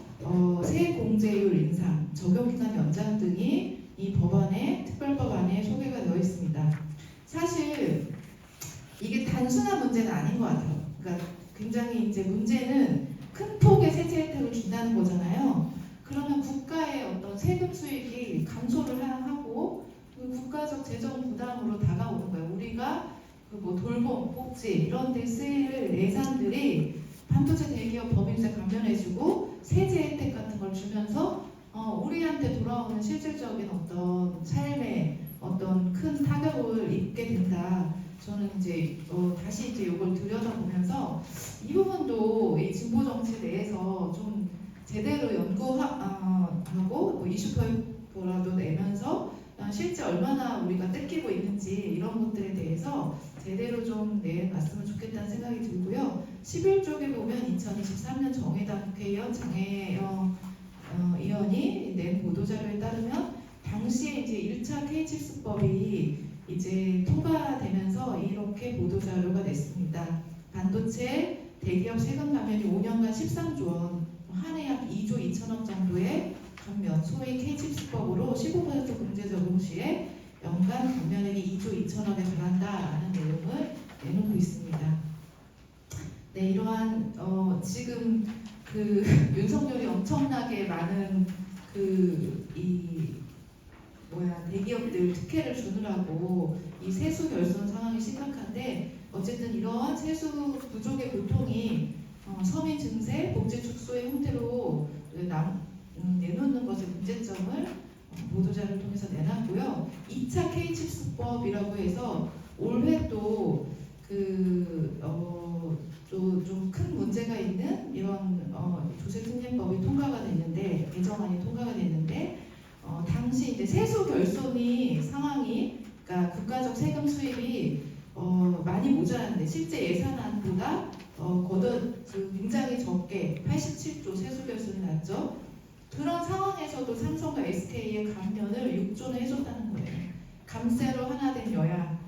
세공제율 인상, 적용기간 연장 등이 이 법안에 특별법 안에 소개가 되어 있습니다. 사실 이게 단순한 문제는 아닌 것 같아요. 그러니까 굉장히 이제 문제는 큰 폭의 세제 혜택을 준다는 거잖아요. 그러면 국가의 어떤 세금 수익이 감소를 하고 그 국가적 재정 부담으로 다가오는 거예요. 우리가 그 뭐 돌봄, 복지 이런 데 쓰일 예산들이 반도체 대기업 법인세 감면해주고 세제 혜택 같은 걸 주면서 우리한테 돌아오는 실질적인 어떤 삶에 어떤 큰 타격을 입게 된다. 저는 이제 다시 이제 이걸 들여다보면서 이 부분도 이 진보 정치 내에서 좀 제대로 연구하고 뭐 이슈표라도 내면서 실제 얼마나 우리가 뜯기고 있는지 이런 것들에 대해서 제대로 좀 내놨으면 좋겠다는 생각이 들고요. 11쪽에 보면 2023년 정의당 국회의원 장혜영 의원이 낸 보도자료에 따르면 당시에 이제 1차 K칩스법이 이제 통과되면서 이렇게 보도자료가 냈습니다. 반도체 대기업 세금 감면이 5년간 13조 원, 한 해 약 2조 2천억 정도의 감면, 소위 K칩스법으로 15% 공제 적용 시에 연간 감면액이 2조 2천억에 달한다라는 내용을 내놓고 있습니다. 네, 이러한 지금 그 윤석열이 엄청나게 많은 대기업들 특혜를 주느라고 이 세수 결손 상황이 심각한데 어쨌든 이러한 세수 부족의 고통이 서민 증세, 복지 축소의 형태로 내놓는 것의 문제점을 보도자료를 통해서 내놨고요. 2차 K칩스법이라고 해서 올해 또 좀 큰 문제가 있는 이런 조세특례법이 통과가 됐는데 개정안이 통과가 됐는데 당시 이제 세수 결손이 상황이 그러니까 국가적 세금 수입이 많이 모자랐는데 실제 예산안보다 굉장히 적게 87조 세수 결손이 났죠. 그런 상황에서도 삼성과 SK의 감면을 6조는 해줬다는 거예요. 감세로 하나 된 여야,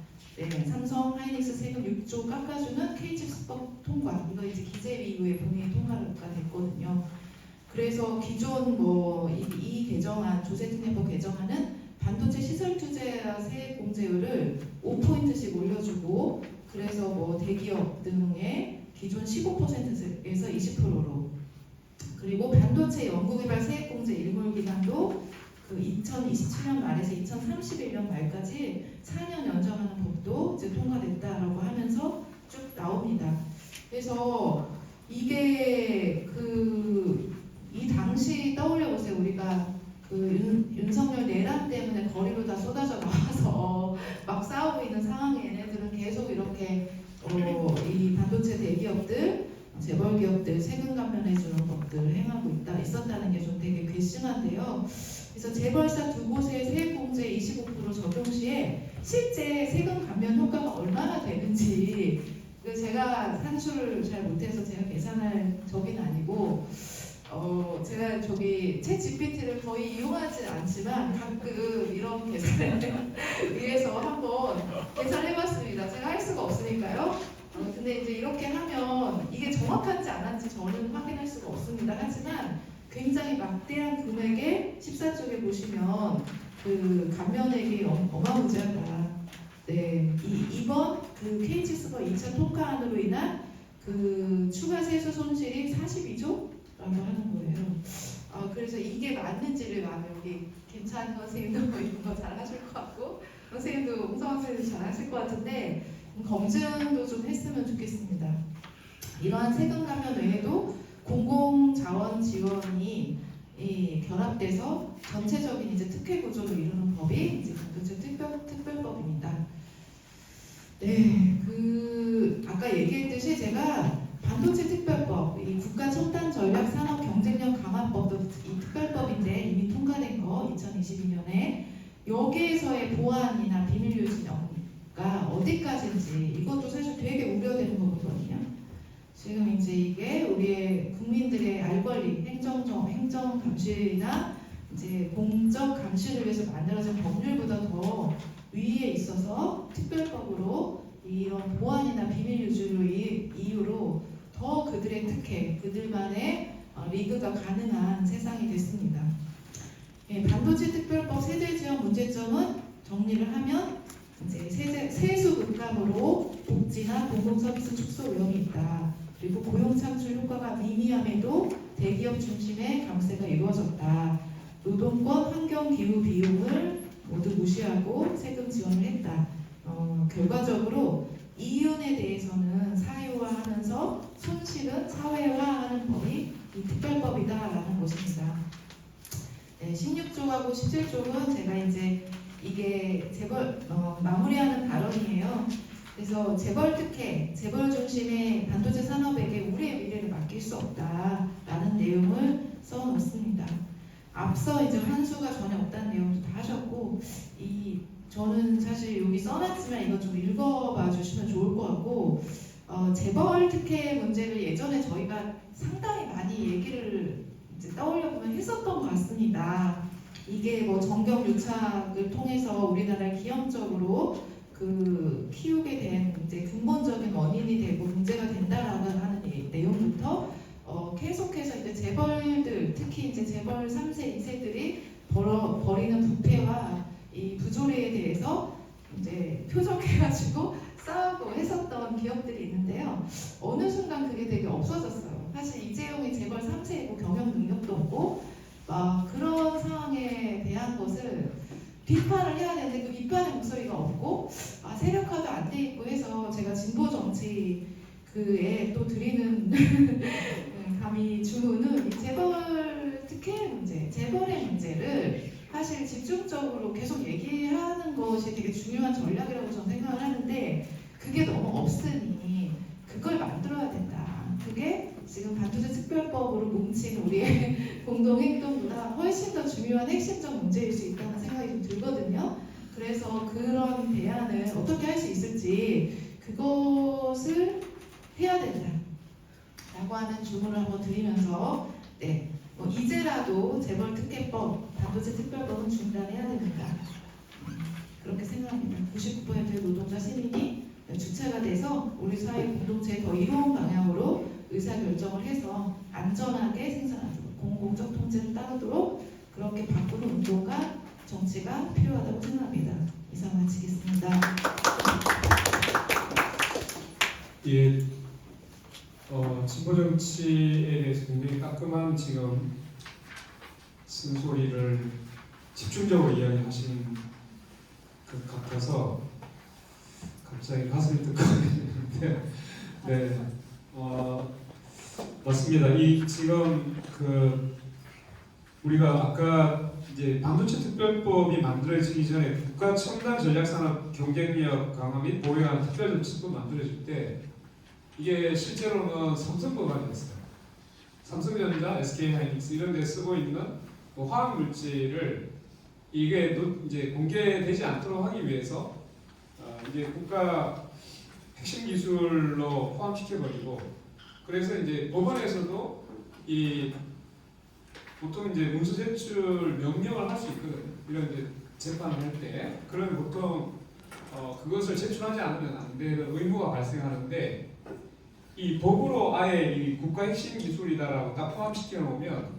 삼성 하이닉스 세금 6조 깎아주는 K칩스법 통과, 이거 이제 기재위 이후에 본회의 통과가 됐거든요. 그래서 기존 이 개정안, 조세특례법 개정안은 반도체 시설 투자 세액 공제율을 5포인트씩 올려주고, 그래서 대기업 등의 기존 15%에서 20%로, 그리고 반도체 연구개발 세액공제 일몰기간도 2027년 말에서 2031년 말까지 4년 연장하는 법도 이제 통과됐다라고 하면서 쭉 나옵니다. 그래서 이게 이 당시 떠올려 보세요. 우리가 윤석열 내란 때문에 거리로 다 쏟아져 나와서 막 싸우고 있는 상황에 얘네들은 계속 이렇게 이 반도체 대기업들, 재벌 기업들 세금 감면해주는 법들을 행하고 있었다는 게 좀 되게 괘씸한데요. 그래서 재벌사 두 곳의 세액공제 25% 적용 시에 실제 세금 감면 효과가 얼마나 되는지 제가 산수를 잘 못해서 제가 계산할 적인 아니고 제가 챗 GPT를 거의 이용하지 않지만 가끔 이런 계산을 위해서 한번 계산해봤습니다. 제가 할 수가 없으니까요. 근데 이제 이렇게 하면 이게 정확한지 안 한지 저는 확인할 수가 없습니다. 하지만 굉장히 막대한 금액에 14쪽에 보시면 감면액이 어마무지하다. 네, 이번 K칩스법 2차 통과안으로 인한 추가 세수 손실이 42조라고 하는 거예요. 그래서 이게 맞는지를 여기 김찬 선생님도 이런 거 잘 하실 것 같고, 선생님도 홍성환 선생님도 잘 하실 것 같은데 검증도 좀 했으면 좋겠습니다. 이러한 세금 감면 외에도 공공자원 지원이 결합돼서 전체적인 이제 특혜 구조를 이루는 법이 이제 반도체 특별법입니다. 네, 아까 얘기했듯이 제가 반도체 특별법, 이 국가 첨단 전략 산업 경쟁력 강화법도 이 특별법인데 이미 통과된 거 2022년에 여기에서의 보안이나 비밀 유지가 어디까지인지 이것도 사실 되게 우려되는 거거든요. 지금 이제 이게 우리의 국민들의 알 권리, 행정 감시나 이제 공적 감시를 위해서 만들어진 법률보다 더 위에 있어서 특별법으로 이런 보안이나 비밀 유지로 이유로 더 그들의 특혜, 그들만의 리그가 가능한 세상이 됐습니다. 반도체 특별법 세제 지원 문제점은 정리를 하면 이제 세수 급감으로 복지나 공공 서비스 축소 위험이 있다. 그리고 고용 창출 효과가 미미함에도 대기업 중심의 감세가 이루어졌다. 노동권, 환경, 기후 비용을 모두 무시하고 세금 지원을 했다. 결과적으로 이윤에 대해서는 사유화하면서 손실은 사회화하는 법이 이 특별법이다라는 것입니다. 네, 16쪽하고 17쪽은 제가 이제 이게 재벌 마무리하는 발언이에요. 그래서 재벌 특혜, 재벌 중심의 반도체 산업에게 우리의 미래를 맡길 수 없다라는 내용을 써놓습니다. 앞서 이제 한수가 전혀 없다는 내용도 다 하셨고, 저는 사실 여기 써놨지만 이거 좀 읽어봐 주시면 좋을 것 같고, 재벌 특혜 문제를 예전에 저희가 상당히 많이 얘기를 이제 떠올려보면 했었던 것 같습니다. 이게 뭐 정경유착을 통해서 우리나라를 기형적으로 키우게 된 이제 근본적인 원인이 되고 문제가 된다라고 하는 내용부터 계속해서 이제 재벌들, 특히 이제 재벌 3세, 2세들이 벌이는 부패와 이 부조리에 대해서 이제 표적해가지고 싸우고 했었던 기업들이 있는데요. 어느 순간 그게 되게 없어졌어요. 사실 이재용이 재벌 3세이고 경영 능력도 없고 그런 상황에 대한 것을 비판을 해야 되는데 그 비판의 목소리가 없고 세력화도 안 돼 있고 해서 제가 진보 정치 그에 또 드리는 감히 주문은 이 재벌 특혜 문제, 재벌의 문제를 사실 집중적으로 계속 얘기하는 것이 되게 중요한 전략이라고 저는 생각을 하는데 그게 너무 없으니 그걸 만들어야 된다. 그게 지금 반도체 특별법으로 뭉친 우리의 공동행동보다 훨씬 더 중요한 핵심적 문제일 수 있다는 생각이 좀 들거든요. 그래서 그런 대안을 어떻게 할 수 있을지 그것을 해야 된다 라고 하는 주문을 한번 드리면서 이제라도 재벌 특혜법, 반도체 특별법은 중단해야 됩니다. 그렇게 생각합니다. 99%의 노동자 시민이 주체가 돼서 우리 사회 공동체에 더 이로운 방향으로 의사결정을 해서 안전하게 생산하도록 공공적 통제를 따르도록 그렇게 바꾸는 운동과 정치가 필요하다고 생각합니다. 이상 마치겠습니다. 예, 진보 정치에 대해서 굉장히 깔끔한 지금 쓴소리를 집중적으로 이야기하시는 것 같아서 갑자기 가슴이 뜨거워지는데, 네, 맞습니다. 지금 우리가 아까 이제 반도체 특별법이 만들어지기 전에 국가 첨단 전략산업 경쟁력 강화 및 보호에 특별정책법 만들어질 때 이게 실제로는 삼성 법안이었어요. 삼성전자, SK하이닉스 이런 데 쓰고 있는 화학 물질을 이게 이제 공개되지 않도록 하기 위해서 이게 국가 핵심 기술로 포함시켜버리고, 그래서 이제 법원에서도 보통 이제 문서 제출 명령을 할 수 있거든요. 이런 이제 재판을 할 때, 그러면 보통 그것을 제출하지 않으면 안 되는 의무가 발생하는데, 이 법으로 아예 이 국가 핵심 기술이다라고 딱 포함시켜 놓으면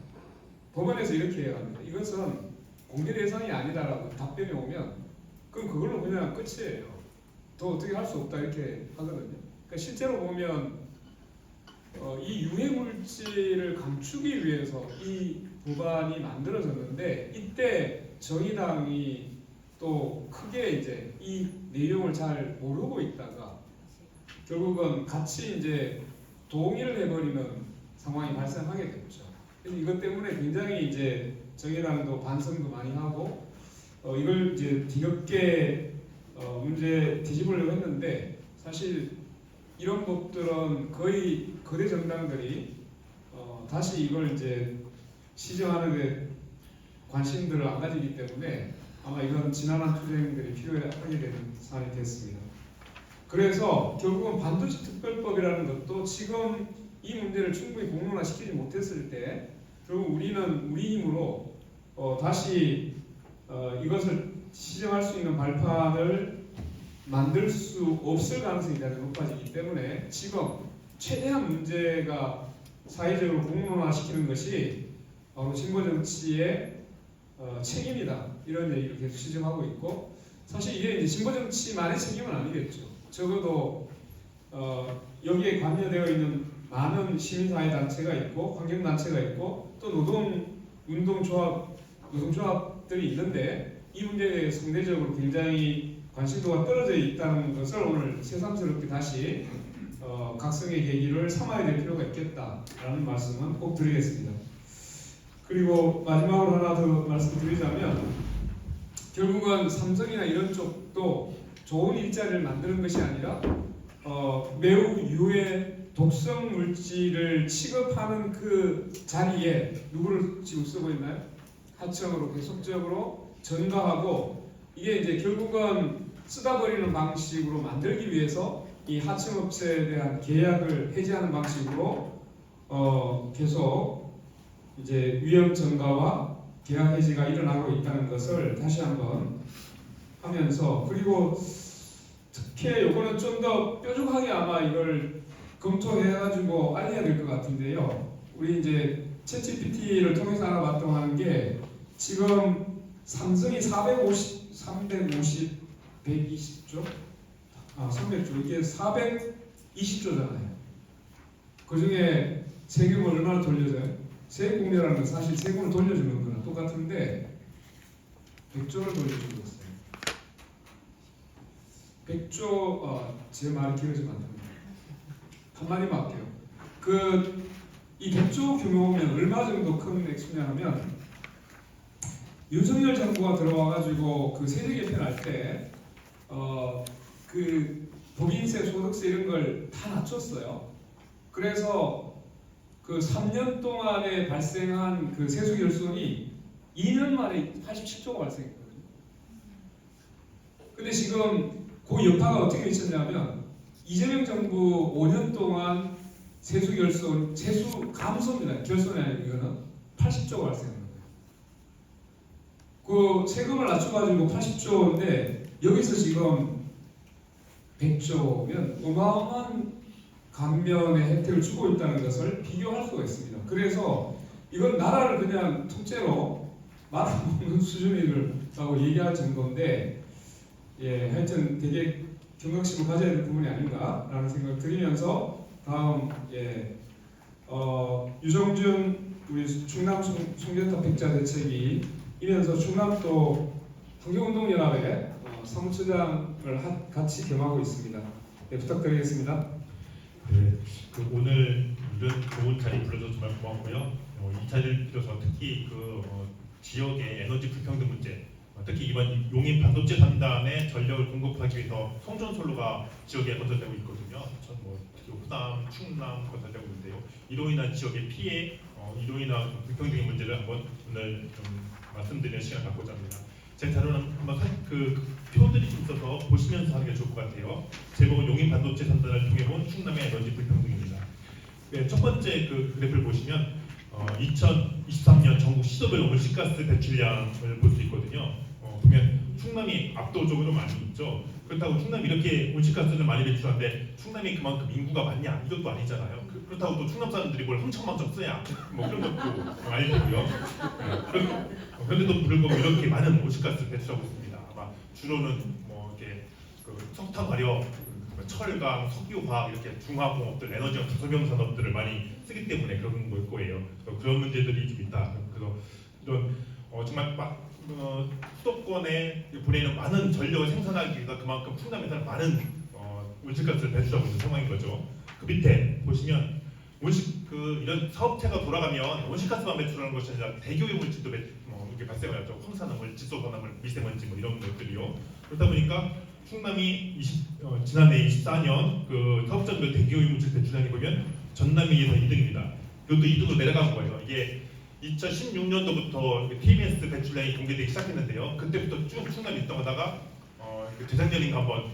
법원에서 이렇게 해야 합니다. 이것은 공개 대상이 아니다라고 답변이 오면 그럼 그걸로 그냥 끝이에요. 더 어떻게 할 수 없다 이렇게 하거든요. 그러니까 실제로 보면 이 유해 물질을 감추기 위해서 이 법안이 만들어졌는데, 이때 정의당이 또 크게 이제 이 내용을 잘 모르고 있다가 결국은 같이 이제 동의를 해버리는 상황이 발생하게 됐죠. 그래서 이것 때문에 굉장히 이제 정의당도 반성도 많이 하고 이걸 이제 뒤늦게 문제 뒤집으려고 했는데, 사실 이런 법들은 거의 거대 정당들이 다시 이걸 이제 시정하는 데 관심들을 안 가지기 때문에 아마 이런 지난한 투쟁들이 필요하게 되는 사안이 됐습니다. 그래서 결국은 반도체 특별법이라는 것도 지금 이 문제를 충분히 공론화시키지 못했을 때 결국 우리는 우리 힘으로 다시 이것을 시정할 수 있는 발판을 만들 수 없을 가능성이 대단히 높아지기 때문에 지금 최대한 문제가 사회적으로 공론화시키는 것이 바로 진보 정치의 책임이다, 이런 얘기를 계속 시정하고 있고, 사실 이게 이제 진보 정치만의 책임은 아니겠죠. 적어도 여기에 관여되어 있는 많은 시민사회 단체가 있고 환경단체가 있고 또 노동조합들이 있는데, 이 문제에 대해 상대적으로 굉장히 관심도가 떨어져 있다는 것을 오늘 새삼스럽게 다시 각성의 계기를 삼아야 될 필요가 있겠다라는 말씀은 꼭 드리겠습니다. 그리고 마지막으로 하나 더 말씀드리자면 결국은 삼성이나 이런 쪽도 좋은 일자리를 만드는 것이 아니라 매우 유해 독성 물질을 취급하는 그 자리에 누구를 지금 쓰고 있나요? 하청으로 계속적으로 전가하고 이게 이제 결국은 쓰다 버리는 방식으로 만들기 위해서 이 하청업체에 대한 계약을 해지하는 방식으로 계속 이제 위험 전가와 계약 해지가 일어나고 있다는 것을 다시 한번 하면서 그리고 특히 요거는 좀 더 뾰족하게 아마 이걸 검토해가지고 알려야 될 것 같은데요. 우리 이제 챗GPT를 통해서 알아봤던 하는 게 지금 삼성이 350, 120조? 300조. 이게 420조잖아요. 그 중에 세금을 얼마나 돌려줘요? 세액공제라는 건 사실 세금을 돌려주는 거랑 똑같은데 100조를 돌려주고 있어요. 100조, 제 말이 길어지면 안 됩니다. 한마디만 할게요. 이 100조 규모면 얼마 정도 큰 액수냐면 윤석열 정부가 들어와가지고 그 세제 개편할 때 그 법인세, 소득세 이런 걸 다 낮췄어요. 그래서 그 3년 동안에 발생한 그 세수 결손이 2년 만에 87조가 발생했거든요. 근데 지금 그 여파가 어떻게 미쳤냐면 이재명 정부 5년 동안 세수 결손, 세수 감소입니다. 결손이 아니고 이거는 80조가 발생한 거예요. 그 세금을 낮춰가지고 80조인데 여기서 지금 100조면 어마어마한 감면의 혜택을 주고 있다는 것을 비교할 수가 있습니다. 그래서 이건 나라를 그냥 통째로 말아먹는 수준이라고 얘기할 정도인데 하여튼 되게 경각심을 가져야 될 부분이 아닌가라는 생각을 드리면서 다음 유정준 우리 충남 송전탑 백자 대책이 이면서 충남도 환경운동연합의 사무처장을 같이 겸하고 있습니다. 네, 부탁드리겠습니다. 네, 오늘 이런 좋은 자리 불러줘서 정말 고맙고요. 이 자리를 빌어서 특히 지역의 에너지 불평등 문제, 특히 이번 용인 반도체 3단에 전력을 공급하기 위해서 송전솔로가 지역에 건설되고 있거든요. 특히 호남, 충남 건설되고 있는데요. 이로 인한 지역의 피해, 이로 인한 불평등의 문제를 한번 오늘 좀 말씀드리는 시간 갖고자 합니다. 제 자료는 한번 그 표들이 좀 있어서 보시면서 하는 게 좋을 것 같아요. 제목은 용인 반도체 3단을 통해 본 충남의 에너지 불평등입니다. 네, 첫 번째 그 그래프를 보시면 2023년 전국 시도별 온실가스 배출량을 볼 수 있거든요. 보면 충남이 압도적으로 많이 있죠. 그렇다고 충남이 이렇게 온실가스를 많이 배출하는데 충남이 그만큼 인구가 많냐? 이것도 아니잖아요. 그렇다고 또 충남 사람들이 뭘 흥청망청 써야 그런 것도 아니고요. 그런데도 불구하고 이렇게 많은 온실가스를 배출하고 있습니다. 아마 주로는 이렇게 석탄 발효, 철강, 석유화학 이렇게 중화공업들, 에너지형 다소명 산업들을 많이 쓰기 때문에 그런 걸 거예요. 그런 문제들이 좀 있다. 그래서 이런 정말 수도권에 보내는 많은 전력을 생산하기 위해서 그만큼 충남에서는 많은 온실가스를 배출하고 있는 상황인 거죠. 그 밑에 보시면 이런 사업체가 돌아가면 온실가스만 배출하는 것이 아니라 대기오염 물질도 이게 발생을 하죠. 황산화물, 질소산화물, 미세먼지 이런 것들이요. 그렇다 보니까 충남이 지난해 24년 그 사업장별 대기오염 물질 배출량이 보면 전남이에서 2등입니다. 이것도 2등으로 내려간 거예요. 이게 2016년도부터 TBS 배출량이 공개되기 시작했는데요. 그때부터 쭉 충남이 있던 거다가 재작년인가 한번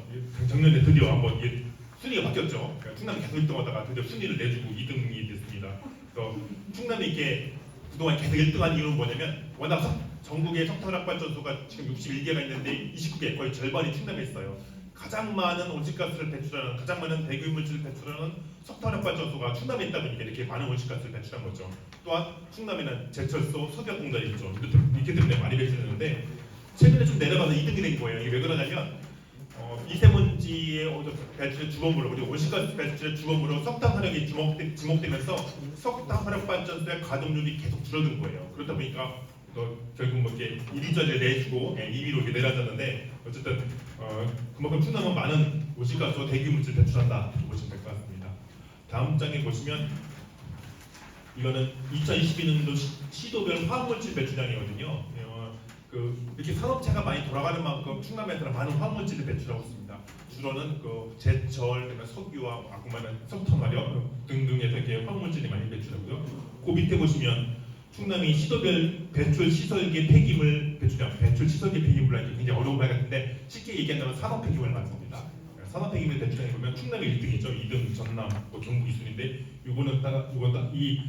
작년에 드디어 한번 이게 순위가 바뀌었죠. 충남이 계속 1등 하다가 드디어 순위를 내주고 2등이 됐습니다. 그래서 충남이 이렇게 그동안 계속 1등한 이유는 뭐냐면 워낙 전국의 석탄화발전소가 지금 61개가 있는데 29개, 거의 절반이 충남에 있어요. 가장 많은 온실가스를 배출하는, 가장 많은 대기오염 물질을 배출하는 석탄화발전소가 충남에 있다 보니까 이렇게 많은 온실가스를 배출한 거죠. 또한 충남에는 제철소, 석유공단이 있죠. 이렇기 때문에 많이 배출했는데 최근에 좀 내려가서 2등이 된 거예요. 이게 왜 그러냐면 미세먼지의 배출의 주범으로, 우리 온실가스 배출의 주범으로 석탄 화력이 지목되면서 석탄 화력 발전소의 가동률이 계속 줄어든 거예요. 그러다 보니까 결국 뭐 이렇게 이리저리 내주고 임의로 이렇게 내려졌는데 어쨌든 그만큼 충남은 많은 오시가수 대규물질 배출한다 이렇게 보시면 될 것 같습니다. 다음 장에 보시면 이거는 2022년도 시도별 화학물질 배출량이거든요. 이렇게 산업체가 많이 돌아가는 만큼 충남에서는 많은 화학물질을 배출하고 있습니다. 주로는 그 제철, 그다음에 석유와 아까 말한 석탄 화력 등등에서 이렇게 화학물질이 많이 배출하고요. 그 밑에 보시면 충남이 시도별 배출 시설계 폐기물 배출량, 배출 시설계 폐기물이라는 게 굉장히 어려운 말 같은데 쉽게 얘기한다면 산업 폐기물 말하는 겁니다. 산업 폐기물 배출량에 보면 충남이 1등이죠. 2등 전남, 경북 2순인데 이거는 이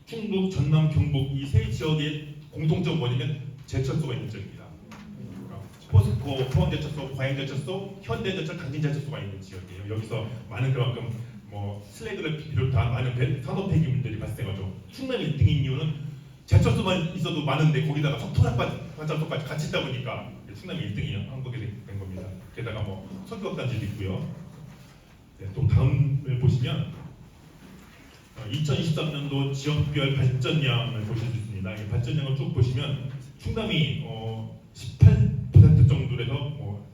충북, 전남, 경북 이 세 지역의 공통적 원인은 제철소가 있는 지역입니다. 포스코, 포항제철소, 과양제철소, 현대제철, 당진제철소가 있는 지역이에요. 여기서 많은 그만큼 뭐 슬래그를 비롯한 많은 산업 폐기물들이 발생하죠. 충남이 1등인 이유는 제철소만 있어도 많은데 거기다가 석탄 발전소까지 같이 있다 보니까 충남이 1등이 한 거게 된 겁니다. 게다가 뭐 석유업단지도 있고요. 네, 또 다음을 보시면 2023년도 지역별 발전량을 보실 수 있습니다. 이 발전량을 쭉 보시면 충남이 18% 정도에서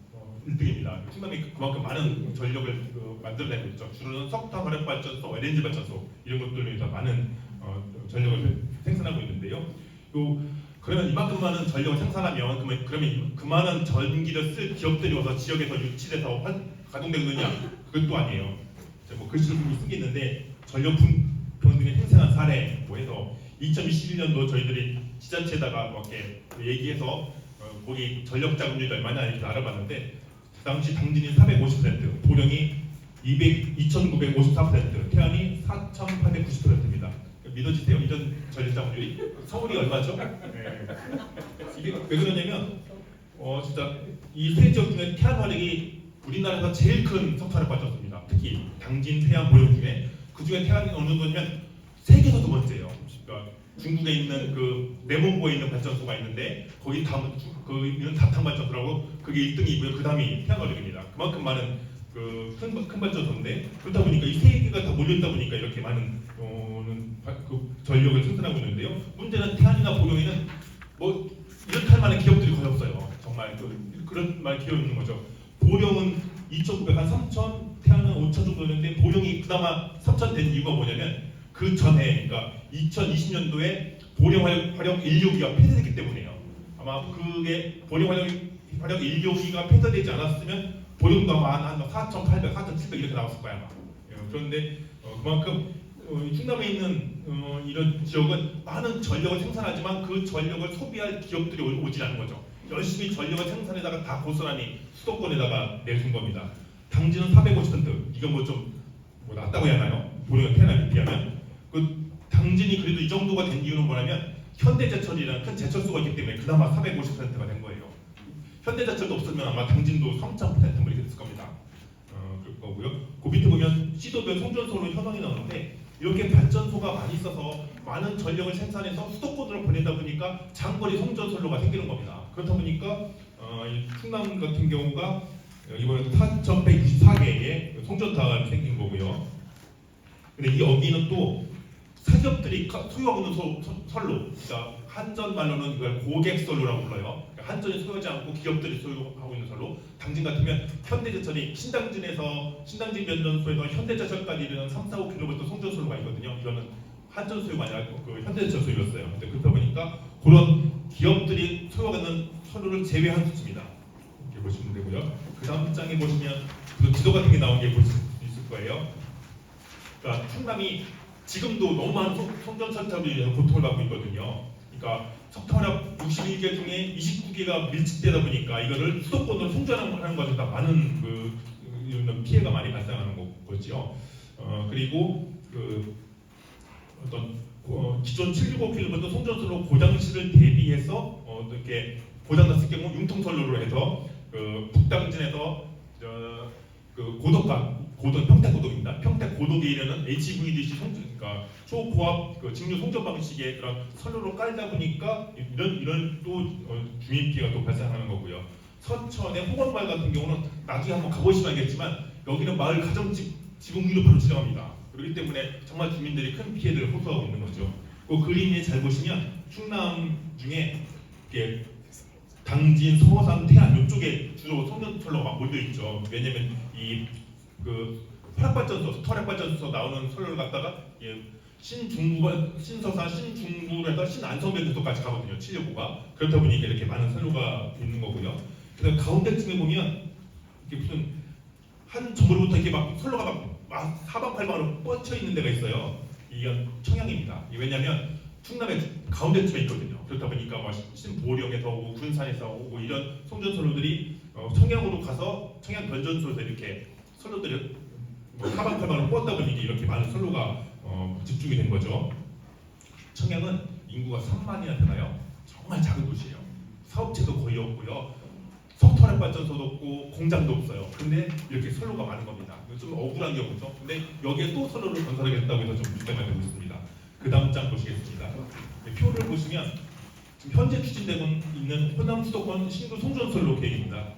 1등입니다. 충남이 그만큼 많은 전력을 만들어내고 있죠. 주로는 석탄 화력 발전소, LNG 발전소 이런 것들로 인해서 많은 전력을 생산하고 있는데요. 그러면 이만큼 많은 전력을 생산하면 그러면 그 많은 전기를 쓸 기업들이 와서 지역에서 유치돼서 가동되느냐? 그것도 아니에요. 뭐 글씨를 쓴 게 있는데 전력 불평등이 생산한 사례 뭐 해서 2021년도 저희들이 지자체에다가 이렇게 얘기해서 거기 전력 자금률이 얼마냐 이렇게 알아봤는데 그 당시 당진이 450%, 보령이 2,954%, 태안이 4,890%입니다. 믿어지세요? 이런 전력 자금률이? 서울이 얼마죠? 네. 이게 왜 그러냐면 진짜 이 세 지역 중에 태안 화력이 우리나라에서 제일 큰 석탄을 발전소입니다. 특히 당진, 태안, 보령 중에 그 중에 태안이 어느 정도냐면 세계에서 두 번째예요. 그러니까 중국에 있는 그 내몽고에 있는 발전소가 있는데 거기 다음 있는 다탕 발전소라고 그게 1등이고요. 그 다음이 태안 화력입니다. 그만큼 많은 큰 발전소인데 그렇다 보니까 이 세 개가 다 몰려있다 보니까 이렇게 많은 그 전력을 생산하고 있는데요. 문제는 태안이나 보령에는 뭐 이렇게 할 만한 기업들이 거의 없어요. 정말 그런 말 기업이 있는 거죠. 보령은 2,900, 한 3,000, 태안은 5,000 정도 되는데 보령이 그나마 3,000 된 이유가 뭐냐면 그 전에 그러니까 2020년도에 보령 화력 1호기가 폐쇄됐기 때문이에요. 아마 그게 보령 화력 1호기가 폐쇄되지 않았으면 보령도 아마 한 4,800, 4,700 이렇게 나왔을 거야 아마. 그런데 그만큼 충남에 있는 이런 지역은 많은 전력을 생산하지만 그 전력을 소비할 기업들이 오지 않는 거죠. 열심히 전력을 생산에다가 다 고스란히 수도권에다가 내준 겁니다. 당진은 450%. 이건 뭐 좀 낮다고 해야 하나요? 보령과 태안에 비하면. 그 당진이 그래도 이 정도가 된 이유는 뭐냐면 현대제철이라는 큰 제철소가 있기 때문에 그나마 450%가 된 거예요. 현대제철도 없으면 아마 당진도 3,000% 이렇게 됐을 겁니다. 그럴 거고요. 그 밑에 보면 시도별 송전소로 현황이 나오는데 이렇게 발전소가 많이 있어서 많은 전력을 생산해서 수도권으로 보내다 보니까 장거리 송전선로가 생기는 겁니다. 그렇다 보니까 이 충남 같은 경우가 이번에 4,164개의 송전탑이 생긴 거고요. 근데 여기는 또 사기업들이 소유하고 있는 선로, 그러니까 한전 말로는 이걸 고객선로라고 불러요. 그러니까 한전이 소유하지 않고 기업들이 소유하고 있는 선로. 당진 같으면 현대제철이 신당진 변전소에서 현대제철까지 이르는 3, 4, 5km 송전선로가 있거든요. 이거는 한전 소유가 아니라 그 현대제철 소유였어요. 근데 그렇다 보니까 그런 기업들이 소유하고 있는 선로를 제외한 수치입니다. 이렇게 보시면 되고요. 그 다음 장에 보시면 그 지도 같은 게 나온 게 보실 수 있을 거예요. 그러니까 충남이 지금도 너무 많은 송전선탑에 의해서 고통을 받고 있거든요. 그러니까 석탄화력 61개 중에 29개가 밀집되다 보니까 이거를 수도권으로 송전하는 과정에서 많은 이런 피해가 많이 발생하는 거죠. 그리고 어떤 기존 765km 송전선로 고장시를 대비해서 이렇게 고장났을 경우 융통선로로 해서 북당진에서 평택고독입니다. 평택고독에 이르는 HVDC 그러니까 초고압 직류 송전 방식의 그런 선로로 깔다 보니까 이런 또 주민 피해가 또 발생하는 거고요. 서천의 호건마을 같은 경우는 나중에 한번 가보시면 알겠지만 여기는 마을 가정집 지붕 위로 바로 지나갑니다. 그렇기 때문에 정말 주민들이 큰 피해를 호소하고 있는 거죠. 그 그림에 잘 보시면 충남 중에 이게 당진, 서산, 태안 이쪽에 주로 송전솔로가 막 몰려 있죠. 왜냐면 이 그 화력발전소, 터력발전소 나오는 솔로를 갖다가 신중부가 신서산, 신중부에서 신안성변전소까지 가거든요. 769가. 그렇다 보니까 이렇게 많은 선로가 있는 거고요. 그다음 가운데쯤에 보면 이게 무슨 한 점으로부터 이렇게 막 선로가 막 사방팔방으로 뻗쳐 있는 데가 있어요. 이건 청양입니다. 왜냐하면 충남의 가운데쯤에 있거든요. 그렇다 보니까 뭐 신보령에서 오고 군산에서 오고 이런 송전선로들이 청양으로 가서 청양 변전소에서 이렇게 선로들이 사방팔방으로 뻗다 보니까 이렇게 많은 선로가 집중이 된 거죠. 청양은 인구가 3만이나 되나요? 정말 작은 도시예요. 사업체도 거의 없고요. 석탄발전소도 없고 공장도 없어요. 근데 이렇게 선로가 많은 겁니다. 좀 억울한 경우죠. 근데 여기에 또 선로를 건설하겠다고 해서 좀 문제가 되고 있습니다. 그 다음 장 보시겠습니다. 표를 보시면 지금 현재 추진되고 있는 호남 수도권 신구 송전선로 계획입니다.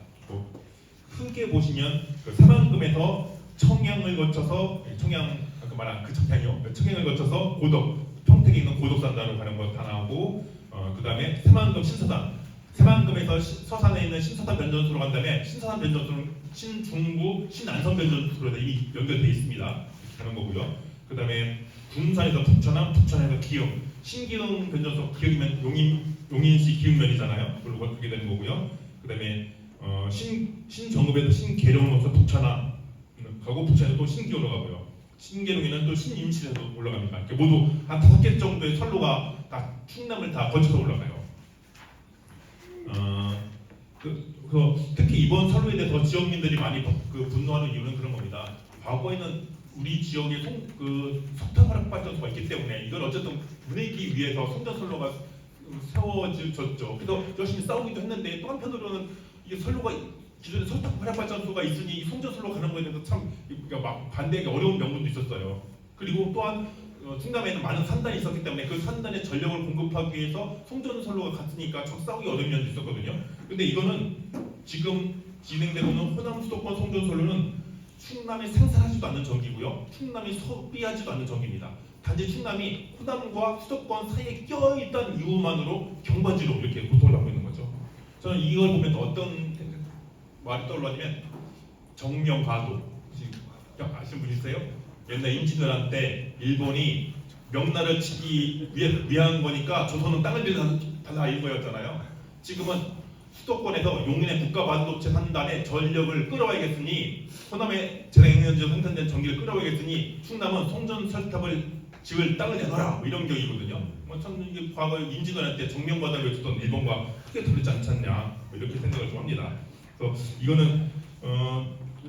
크게 보시면 그 사만금에서 청양을 거쳐서 청양 아까 말한 그 청양이요. 청양을 거쳐서 고덕 평택에 있는 고덕산단으로 가는 거 다 나오고 그 다음에 새만금 신서산 새만금에서 서산에 있는 신서산 변전소로 간 다음에 신서산 변전소는 신중부 신안성 변전소로 이미 연결되어 있습니다. 가는 거고요. 그 다음에 군산에서 북천암, 북천에서 기흥, 신기흥 변전소 기흥이면 용인시 기흥면이잖아요. 그걸로 가게 되는 거고요. 그 다음에 신정읍에서 신계룡에서 북천암 가고 북천에서 또 신기흥으로 가고요. 신계룡에는 또 신임실에서 올라갑니다. 이렇게 모두 한 5개 정도의 선로가 다 충남을 다 거쳐서 올라가요. 특히 이번 선로에 대해서 지역민들이 많이 분노하는 이유는 그런 겁니다. 과거에는 우리 지역에 석탄화력발전소가 있기 때문에 이걸 어쨌든 보내기 위해서 송전선로가 세워졌죠. 그래서 열심히 싸우기도 했는데 또 한편으로는 이게 선로가 기존에 석탄화력발전소가 있으니 이 송전선로 가는 거에 대해서 참 막 반대하기 어려운 명분도 있었어요. 그리고 또한 충남에는 많은 산단이 있었기 때문에 그 산단에 전력을 공급하기 위해서 송전선로가 같으니까 좀 싸우기 어려운 면도 있었거든요. 근데 이거는 지금 진행되고는 호남 수도권 송전선로는 충남이 생산하지도 않는 전기고요. 충남이 소비하지도 않는 전기입니다. 단지 충남이 호남과 수도권 사이에 껴있던 이유만으로 경과지로 이렇게 고통을 받고 있는 거죠. 저는 이걸 보면 어떤 말이 떠올랐냐면 정명과도 아시는 분 있어요? 옛날 임진왜란 때 일본이 명나라를 치기 위한 거니까 조선은 땅을 빌려달라 이거였잖아요. 지금은 수도권에서 용인의 국가반도체 산단에 전력을 끌어와야겠으니 호남에 재생에너지로 생산된 전기를 끌어와야겠으니 충남은 송전설탑을 지을 땅을 내놔라 뭐 이런 격이거든요. 참 이게 과거 임진왜란 때 정명과다를 외쳤던 일본과 크게 다르지 않잖냐 뭐 이렇게 생각을 좀 합니다. 그래서 이거는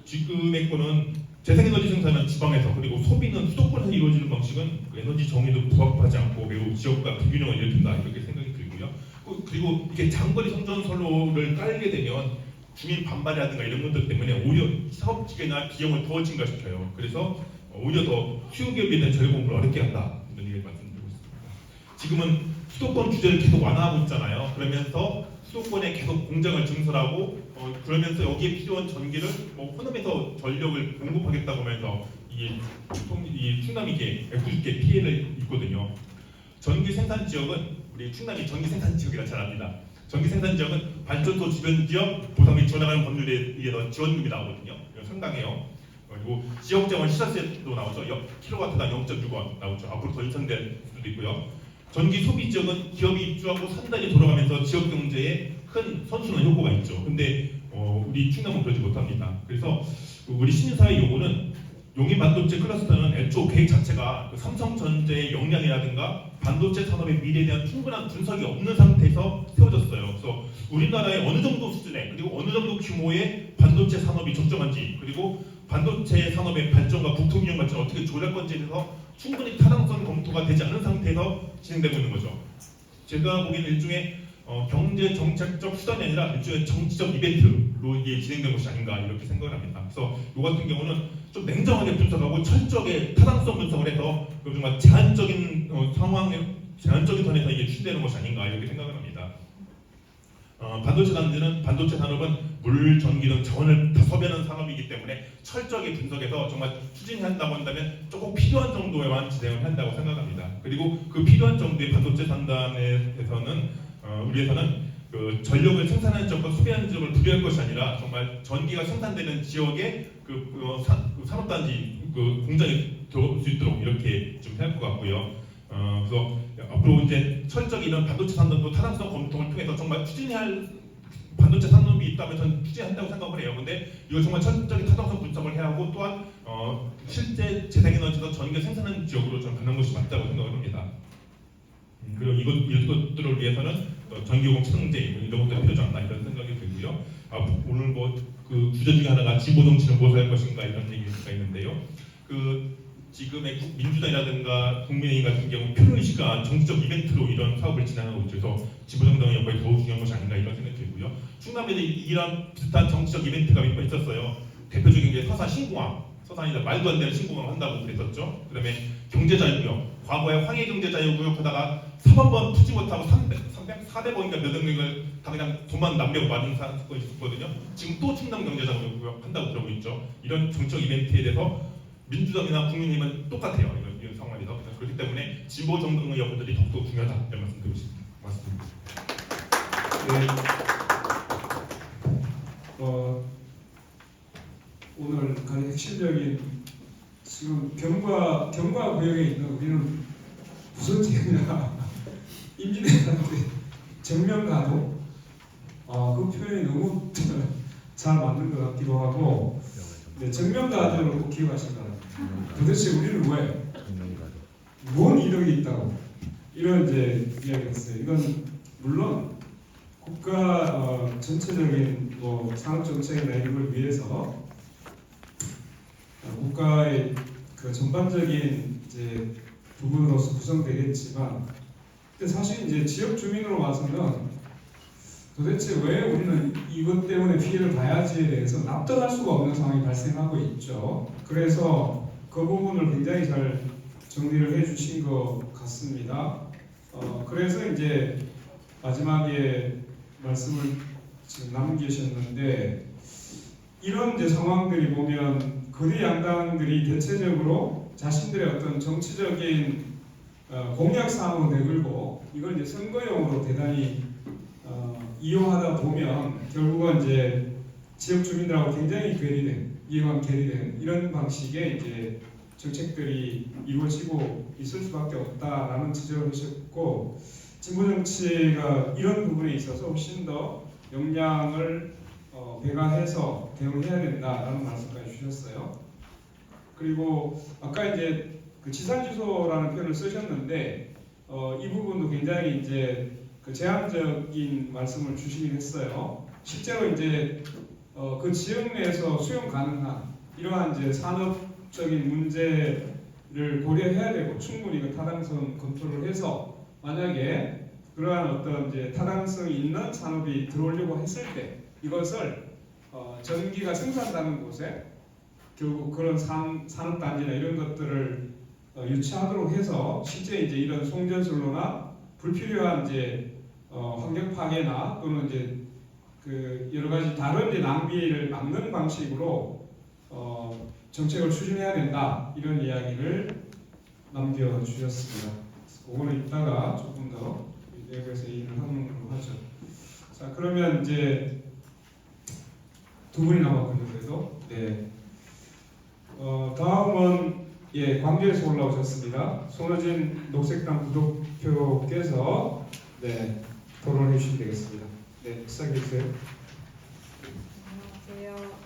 지금의 거는 재생에너지 생산은 지방에서 그리고 소비는 수도권에서 이루어지는 방식은 에너지 정의도 부합하지 않고 매우 지역과 불균형을 일으킨다 이렇게 생각이 들고요. 그리고 이렇게 장거리 송전선로를 깔게 되면 주민 반발이라든가 이런 것들 때문에 오히려 사업 기계나 비용을 더 증가시켜요. 그래서 오히려 더 수요기업에 대한 전력 공급을 어렵게 한다 이런 얘기를 말씀드리고 있습니다. 지금은 수도권 규제를 계속 완화하고 있잖아요. 그러면서 수도권에 계속 공장을 증설하고 그러면서 여기에 필요한 전기를 호남에서 전력을 공급하겠다고 하면서 이게 충남이 이게 F6개 피해를 입거든요. 전기 생산 지역은 우리 충남이 전기 생산 지역이라 잘 압니다. 전기 생산 지역은 발전소 주변 지역 보상 및 지원하는 법률에 의해서 지원금이 나오거든요. 이거 상당해요. 그리고 지역정원 시설세도 나오죠. 킬로와트당 0.6원 나오죠. 앞으로 더 인상될 수도 있고요. 전기 소비 지역은 기업이 입주하고 산단이 돌아가면서 지역 경제에 큰 선순환 효과가 있죠. 근데 우리 충남은 그러지 못합니다. 그래서 우리 시민사회 요구는 용인 반도체 클러스터는 애초 계획 자체가 삼성전자의 역량이라든가 반도체 산업의 미래에 대한 충분한 분석이 없는 상태에서 세워졌어요. 그래서 우리나라의 어느 정도 수준의 그리고 어느 정도 규모의 반도체 산업이 적정한지 그리고 반도체 산업의 발전과 국토균형 발전을 어떻게 조절할 건지에 대해서 충분히 타당성 검토가 되지 않은 상태에서 진행되고 있는 거죠. 제가 보기에는 일종의 경제 정책적 수단이 아니라 일종의 정치적 이벤트로 이게 진행된 것이 아닌가 이렇게 생각을 합니다. 그래서 이 같은 경우는 좀 냉정하게 분석하고 철저하게 타당성 분석을 해서 정말 제한적인 상황에 제한적인 선에서 이게 추진되는 것이 아닌가 이렇게 생각을 합니다. 반도체 산업은 물, 전기 등 자원을 다 소비하는 산업이기 때문에 철저하게 분석해서 정말 추진한다고 한다면 조금 필요한 정도에만 진행을 한다고 생각합니다. 그리고 그 필요한 정도의 반도체 산단에서는 우리에서는 그 전력을 생산하는 지역과 소비하는 지역을 분리할 것이 아니라 정말 전기가 생산되는 지역에 그 산업단지 그 공장이 들어올 수 있도록 이렇게 좀 할 것 같고요. 그래서 앞으로 이제 철저히 이런 반도체 산업도 타당성 검토를 통해서 정말 추진해야 할 반도체 산업이 있다면 저는 추진한다고 생각을 해요. 근데 이거 정말 철저히 타당성 분석을 해야 하고 또한 실제 재생에너지도 전기가 생산하는 지역으로 저는 가는 것이 맞다고 생각을 합니다. 그리고 이것들을 위해서는 전기요금 차등제 이런 것도 필요하지 않나 이런 생각이 들고요. 오늘 뭐 그 주제 중에 하나가 진보 정치는 무엇을 할 것인가 이런 얘기가 있는데요. 그 지금의 민주당이라든가 국민의힘 같은 경우 표현의식과 정치적 이벤트로 이런 사업을 진행하고 있죠. 그래서 진보정당의 역할이 더욱 중요한 것이 아닌가 이런 생각이 들고요. 충남에도 이런 비슷한 정치적 이벤트가 몇 번 있었어요. 대표적인 게 서산 신공항, 서산이다 말도 안 되는 신공항 한다고 그랬었죠. 그다음에 경제자유구역, 과거에 황해경제자유구역 하다가 사업번 푸지 못하고 400억인가 몇 억을 다 그냥 돈만 남겨고 맞은 사건이 있었거든요. 지금 또 충남 경제자유구역 한다고 그러고 있죠. 이런 정치적 이벤트에 대해서 민주당이나 국민의힘은 똑같아요. 이런 상황에서 그렇기 때문에 진보 정당의 역할들이 더욱더 중요하다 이런 말씀 드리고 싶습니다. 고맙습니다. 네. 오늘 가장 핵심적인 지금 경과 구역에 있는 우리는 무슨 지역이냐 임진왜란때 정면가도 그 표현이 너무 잘 맞는 것 같기도 하고 네, 정면가도를 꼭 기억하시기 바랍니다. 도대체 우리는 왜 뭔 이득이 있다고 이런 이제 이야기했어요. 이건 물론 국가 전체적인 뭐 산업 정책이나 이런 걸 위해서 국가의 그 전반적인 이제 부분으로서 구성되겠지만, 근데 사실 이제 지역 주민으로 봐서는 도대체 왜 우리는 이것 때문에 피해를 봐야지에 대해서 납득할 수가 없는 상황이 발생하고 있죠. 그래서 그 부분을 굉장히 잘 정리를 해주신 것 같습니다. 그래서 이제 마지막에 말씀을 지금 남기셨는데 이런 이제 상황들이 보면 거대 양당들이 대체적으로 자신들의 어떤 정치적인 공약 사항으로 내걸고 이걸 이제 선거용으로 대단히 이용하다 보면 결국은 이제 지역 주민들하고 굉장히 괴리된 이런 방식의 이제 정책들이 이루어지고 있을 수밖에 없다라는 지적을 하셨고, 진보 정치가 이런 부분에 있어서 훨씬 더 역량을 배가해서 대응해야 된다라는 말씀까지 주셨어요. 그리고 아까 이제 그 지산지소라는 표현을 쓰셨는데 이 부분도 굉장히 이제 그 제한적인 말씀을 주시긴 했어요. 실제로 이제 그 지역 내에서 수용 가능한 이러한 이제 산업적인 문제를 고려해야 되고 충분히 그 타당성 검토를 해서 만약에 그러한 어떤 이제 타당성이 있는 산업이 들어오려고 했을 때 이것을 전기가 생산되는 곳에 결국 그런 산업단지나 이런 것들을 유치하도록 해서 실제 이제 이런 송전술로나 불필요한 이제 환경 파괴나 또는 이제 그 여러 가지 다른 이제 낭비를 막는 방식으로 정책을 추진해야 된다 이런 이야기를 남겨주셨습니다. 그거는 이따가 조금 더 여기서 얘기를 하는 걸로 하죠. 자, 그러면 이제 두 분이 남았군요. 그래도 네. 다음은 광주에서 올라오셨습니다. 손호진 녹색당 부독표께서 네, 토론해 주시면 되겠습니다. 네, 시작해 주세요. 안녕하세요.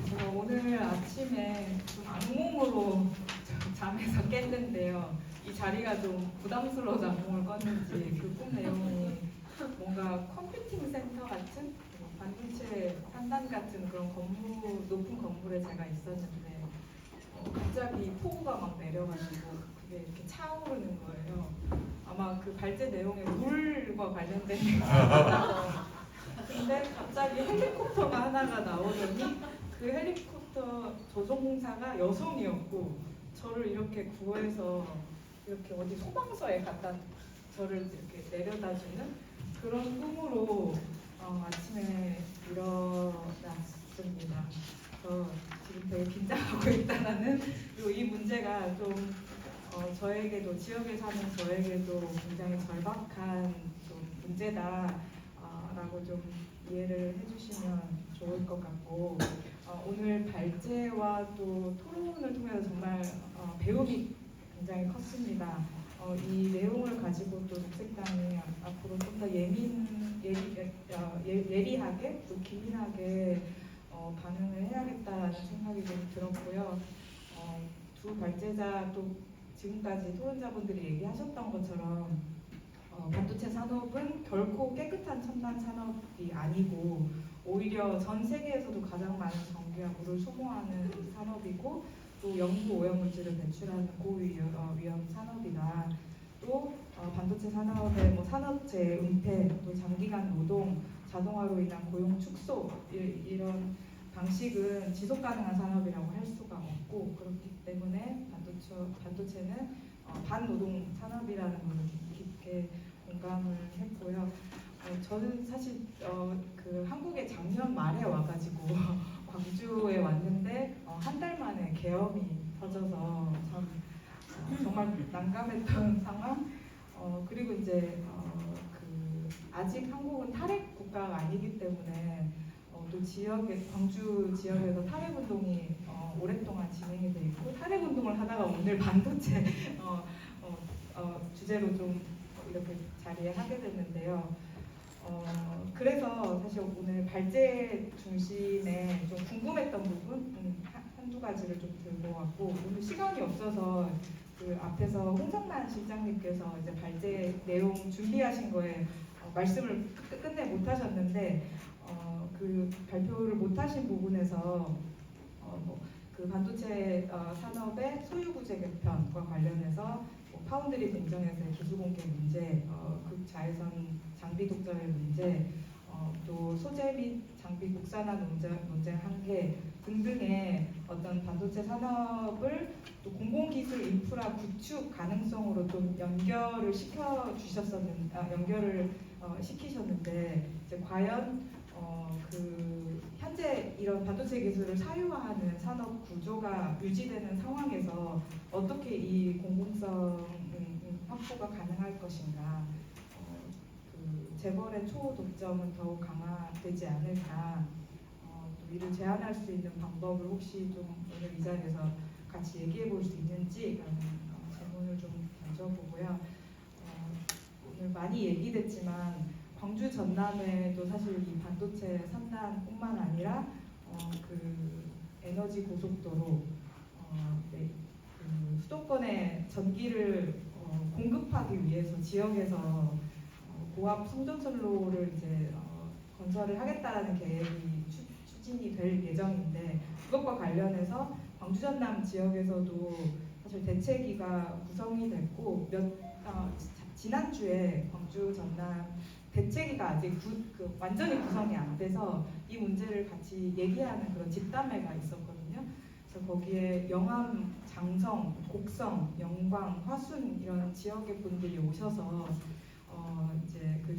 제가 오늘 아침에 좀 악몽으로 잠에서 깼는데요. 이 자리가 좀 부담스러워서 악몽을 꿨는지 그 꿈 내용이 뭔가 컴퓨팅 센터 같은 반도체 산단 같은 그런 건물, 높은 건물에 제가 있었는데 갑자기 폭우가 막 내려가지고 그게 이렇게 차오르는 거예요. 아마 그 발제 내용에 물과 관련된 내용이라서 근데 갑자기 헬리콥터가 하나가 나오더니 그 헬리콥터 조종사가 여성이었고 저를 이렇게 구해서 이렇게 어디 소방서에 갖다 저를 이렇게 내려다주는 그런 꿈으로 아침에 일어났습니다. 지금 되게 긴장하고 있다라는 그리고 이 문제가 좀 저에게도 지역에 사는 저에게도 굉장히 절박한 좀 문제다. 있다라고 좀 이해를 해주시면 좋을 것 같고 오늘 발제와 또 토론을 통해서 정말 배움이 굉장히 컸습니다. 이 내용을 가지고 또 녹색당이 앞으로 좀 더 예리하게 또 기민하게 반응을 해야겠다는 생각이 좀 들었고요. 두 발제자 또 지금까지 토론자분들이 얘기하셨던 것처럼 반도체 산업은 결코 깨끗한 첨단 산업이 아니고 오히려 전 세계에서도 가장 많은 전기와 물을 소모하는 산업이고 또 연구 오염물질을 배출하는 고위험 산업이다. 또 반도체 산업의 산업재해 은폐, 또 장기간 노동, 자동화로 인한 고용 축소 이런 방식은 지속 가능한 산업이라고 할 수가 없고 그렇기 때문에 반도체는 반노동 산업이라는 것을 깊게 공감을 했고요. 저는 사실 그 한국에 작년 말에 와가지고 광주에 왔는데 한 달 만에 계엄이 터져서 참 정말 난감했던 상황. 그리고 이제 아직 한국은 탈핵 국가가 아니기 때문에 또 광주 지역에서 탈핵 운동이 오랫동안 진행이 돼 있고 탈핵 운동을 하다가 오늘 반도체 주제로 좀 이렇게 자리에 하게 됐는데요. 그래서 사실 오늘 발제 중심에 좀 궁금했던 부분 한두 가지를 좀 들고 왔고 오늘 시간이 없어서 그 앞에서 홍성만 실장님께서 이제 발제 내용 준비하신 거에 말씀을 끝내 못 하셨는데 그 발표를 못 하신 부분에서 그 반도체 산업의 소유구제 개편과 관련해서 파운드리 공정에서의 기술 공개 문제, 극자외선 장비 독점의 문제, 또 소재 및 장비 국산화 논쟁 한계 등등의 어떤 반도체 산업을 또 공공기술 인프라 구축 가능성으로 좀 연결을 시키셨는데 이제 과연 그 현재 이런 반도체 기술을 사유화하는 산업 구조가 유지되는 상황에서 어떻게 이 공공성 확보가 가능할 것인가? 그 재벌의 초독점은 더욱 강화되지 않을까? 또 이를 제한할 수 있는 방법을 혹시 좀 오늘 이 자리에서 같이 얘기해 볼 수 있는지라는 질문을 좀 던져보고요. 오늘 많이 얘기됐지만 광주 전남에도 사실 이 반도체 3단뿐만 아니라 그 에너지 고속도로, 그 수도권에 전기를 공급하기 위해서 지역에서 고압 송전선로를 이제 건설을 하겠다라는 계획이 추진이 될 예정인데 그것과 관련해서 광주 전남 지역에서도 사실 대책위가 구성이 됐고 지난주에 광주 전남 대책위가 아직 완전히 구성이 안 돼서 이 문제를 같이 얘기하는 그런 집담회가 있었거든요. 그래서 거기에 영암, 장성, 곡성, 영광, 화순 이런 지역의 분들이 오셔서 이제 그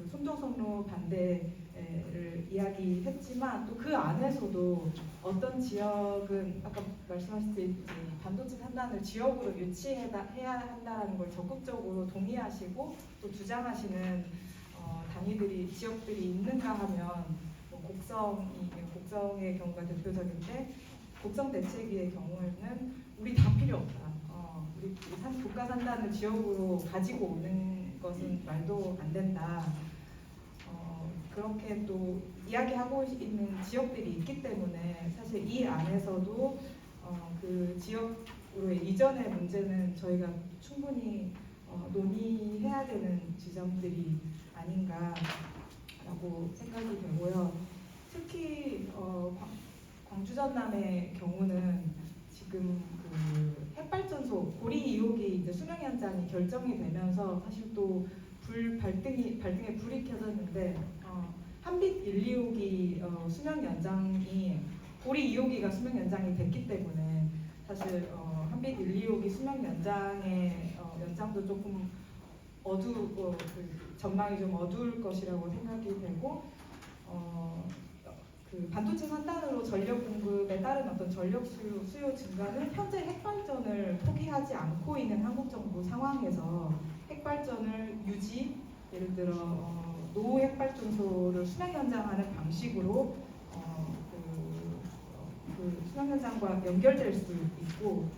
송전선로 반대를 이야기했지만 또 그 안에서도 어떤 지역은 아까 말씀하셨듯이 반도체 산단을 지역으로 유치해야 한다는 걸 적극적으로 동의하시고 또 주장하시는 지역들이 있는가 하면 곡성의 경우가 대표적인데 곡성 대책위의 경우에는 우리 다 필요 없다. 우리 국가 산단을 지역으로 가지고 오는 것은 말도 안 된다. 그렇게 또 이야기하고 있는 지역들이 있기 때문에 사실 이 안에서도 그 지역으로의 이전의 문제는 저희가 충분히 논의해야 되는 지점들이 아닌가라고 생각이 되고요. 특히 광주 전남의 경우는 지금 그 핵발전소 고리 2호기 이제 수명 연장이 결정이 되면서 사실 또 발등에 불이 켜졌는데 한빛 1, 2호기 수명 연장이 고리 2호기가 수명 연장이 됐기 때문에 사실 한빛 1, 2호기 수명 연장의 연장도 조금 그 전망이 좀 어두울 것이라고 생각이 되고 그 반도체 산단으로 전력 공급에 따른 어떤 전력 수요 증가는 현재 핵발전을 포기하지 않고 있는 한국 정부 상황에서 핵발전을 예를 들어 노핵발전소를 수명 연장하는 방식으로 그 수명 연장과 연결될 수 있고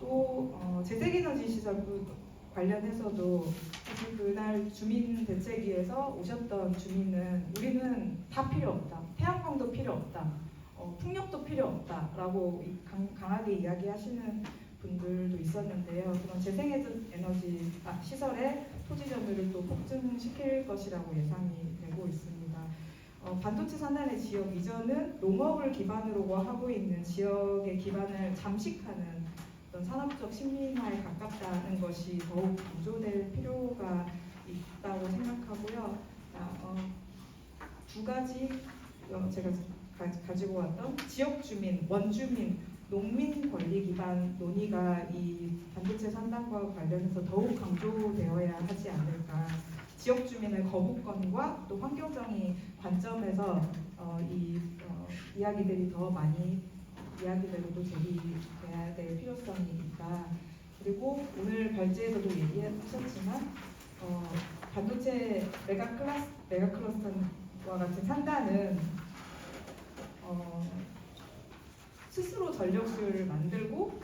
또 재생에너지 시설 관련해서도 사실 그날 주민 대책위에서 오셨던 주민은 우리는 다 필요 없다, 태양광도 필요 없다, 풍력도 필요 없다라고 강하게 이야기하시는 분들도 있었는데요. 그런 재생에너지 시설의 토지 점유율을 또 폭증시킬 것이라고 예상이 되고 있습니다. 반도체 산단의 지역 이전은 농업을 기반으로 하고 있는 지역의 기반을 잠식하는 어떤 산업적 식민화에 가깝다는 것이 더욱 강조될 필요가 있다고 생각하고요. 두 가지 제가 가지고 왔던 지역 주민, 원주민, 농민 권리 기반 논의가 이 반도체 산단과 관련해서 더욱 강조되어야 하지 않을까. 지역 주민의 거부권과 또 환경정의 관점에서 이야기들이 더 많이 이야기대로도 제기돼야 될 필요성이 있다. 그리고 오늘 발제에서도 얘기하셨지만 반도체 메가클러스터와 같은 산단은 스스로 전력 수요를 만들고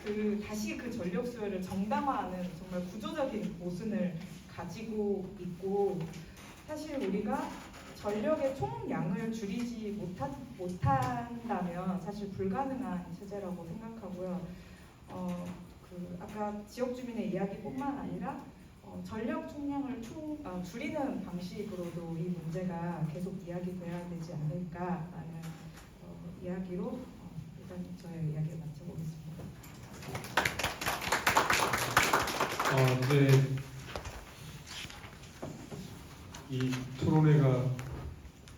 다시 그 전력 수요를 정당화하는 정말 구조적인 모순을 가지고 있고 사실 우리가 전력의 총량을 줄이지 못한다면 사실 불가능한 체제라고 생각하고요. 아까 지역 주민의 이야기뿐만 아니라 전력 총량을 줄이는 방식으로도 이 문제가 계속 이야기돼야 되지 않을까라는 이야기로 일단 저의 이야기를 마쳐보겠습니다. 네. 이 토론회가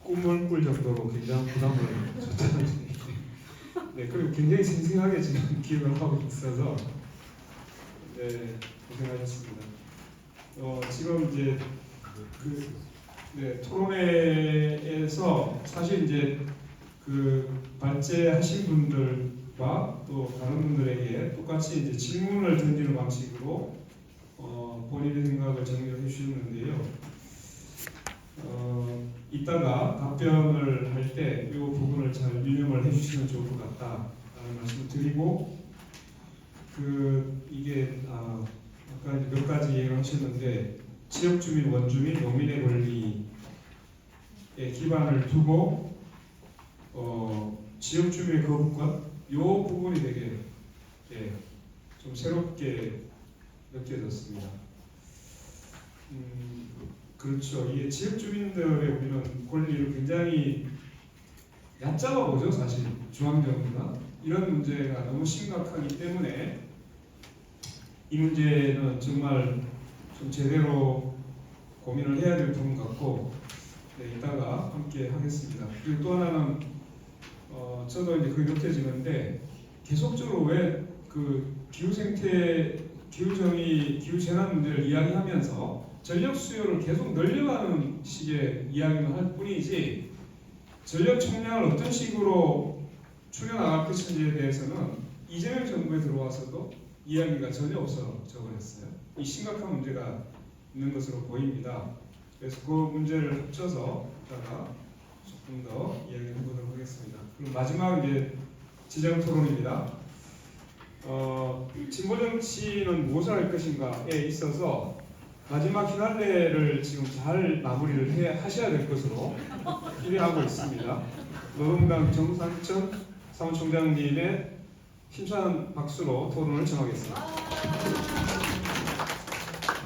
꿈을 꿀 정도로 굉장한 부담을 줬다는 네, 그리고 굉장히 생생하게 지금 기억을 하고 있어서 네, 고생하셨습니다. 지금 이제 토론회에서 사실 이제 발제하신 분들과 또 다른 분들에게 똑같이 이제 질문을 던지는 방식으로 본인의 생각을 정리해 주셨는데요. 이따가 답변을 할 때 이 부분을 잘 유념을 해주시면 좋을 것 같다라는 말씀을 드리고 이게 아까 몇 가지 얘기를 하셨는데 지역 주민, 원주민, 농민의 권리에 기반을 두고 지역 주민의 거부권 이 부분이 되게 좀 새롭게 느껴졌습니다. 그렇죠. 이게 지역 주민들의 우리는 권리를 굉장히 얕잡아 보죠, 사실 중앙정부가 이런 문제가 너무 심각하기 때문에 이 문제는 정말 좀 제대로 고민을 해야 될 부분 같고, 네, 이따가 함께 하겠습니다. 그리고 또 하나는 저도 이제 그게 느껴지는데 계속적으로 왜 기후 생태, 기후 정의, 기후 재난 문제를 이야기하면서 전력 수요를 계속 늘려가는 식의 이야기만 할 뿐이지 전력 총량을 어떤 식으로 줄여나갈 것인지에 대해서는 이재명 정부에 들어와서도 이야기가 전혀 없어져 버렸어요. 이 심각한 문제가 있는 것으로 보입니다. 그래서 그 문제를 합쳐서 이따가 조금 더 이야기해 보도록 하겠습니다. 그럼 마지막 이제 지정 토론입니다. 진보 정치는 무엇을 할 것인가에 있어서 마지막 피날레를 지금 잘 마무리를 하셔야 될 것으로 기대하고 있습니다. 노동당 정상천 사무총장님의 힘찬 박수로 토론을 정하겠습니다.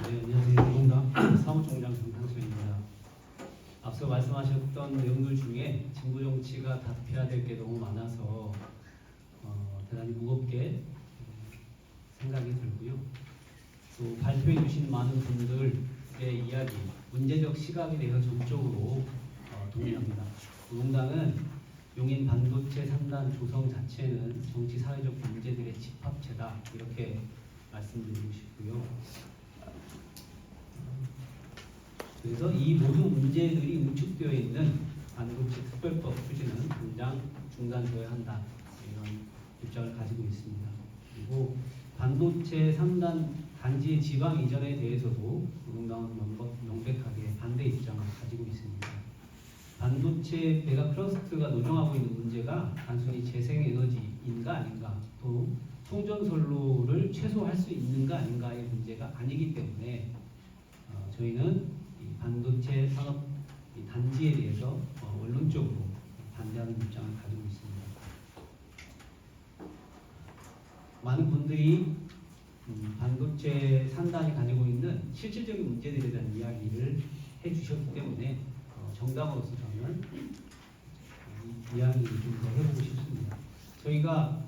네, 안녕하세요. 노동당 사무총장 정상천입니다. 앞서 말씀하셨던 내용들 중에 진보 정치가 답해야 될 게 너무 많아서 대단히 무겁게 생각이 들고요. 또 발표해 주신 많은 분들의 이야기, 문제적 시각에 대해서 전적으로 동의합니다. 노동당은 용인 반도체 3단 조성 자체는 정치 사회적 문제들의 집합체다 이렇게 말씀드리고 싶고요. 그래서 이 모든 문제들이 응축되어 있는 반도체 특별법 추진은 당장 중단되어야 한다 이런 입장을 가지고 있습니다. 그리고 반도체 3단 단지의 지방 이전에 대해서도 노동당은 명백하게 반대 입장을 가지고 있습니다. 반도체 메가 클러스터가 노정하고 있는 문제가 단순히 재생에너지인가 아닌가, 또 송전선로를 최소화할 수 있는가 아닌가의 문제가 아니기 때문에 저희는 이 반도체 산업 이 단지에 대해서 원론적으로 반대하는 입장을 가지고 있습니다. 많은 분들이 반도체 산단이 가지고 있는 실질적인 문제들에 대한 이야기를 해주셨기 때문에 정당으로서 저는 이 이야기를 좀 더 해보고 싶습니다. 저희가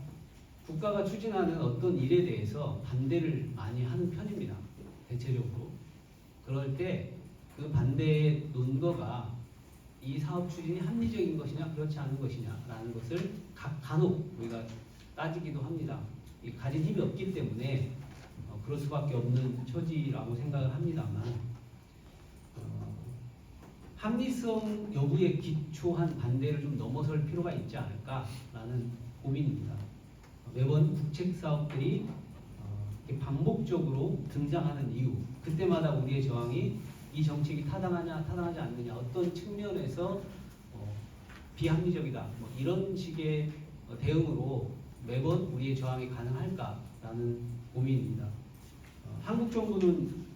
국가가 추진하는 어떤 일에 대해서 반대를 많이 하는 편입니다. 대체적으로. 그럴 때 그 반대의 논거가 이 사업 추진이 합리적인 것이냐 그렇지 않은 것이냐라는 것을 간혹 우리가 따지기도 합니다. 가진 힘이 없기 때문에 그럴 수밖에 없는 처지라고 생각을 합니다만 합리성 여부에 기초한 반대를 좀 넘어설 필요가 있지 않을까라는 고민입니다. 매번 국책 사업들이 반복적으로 등장하는 이유, 그때마다 우리의 저항이 이 정책이 타당하냐 타당하지 않느냐, 어떤 측면에서 비합리적이다, 뭐 이런 식의 대응으로 매번 우리의 저항이 가능할까라는 고민입니다. 한국 정부는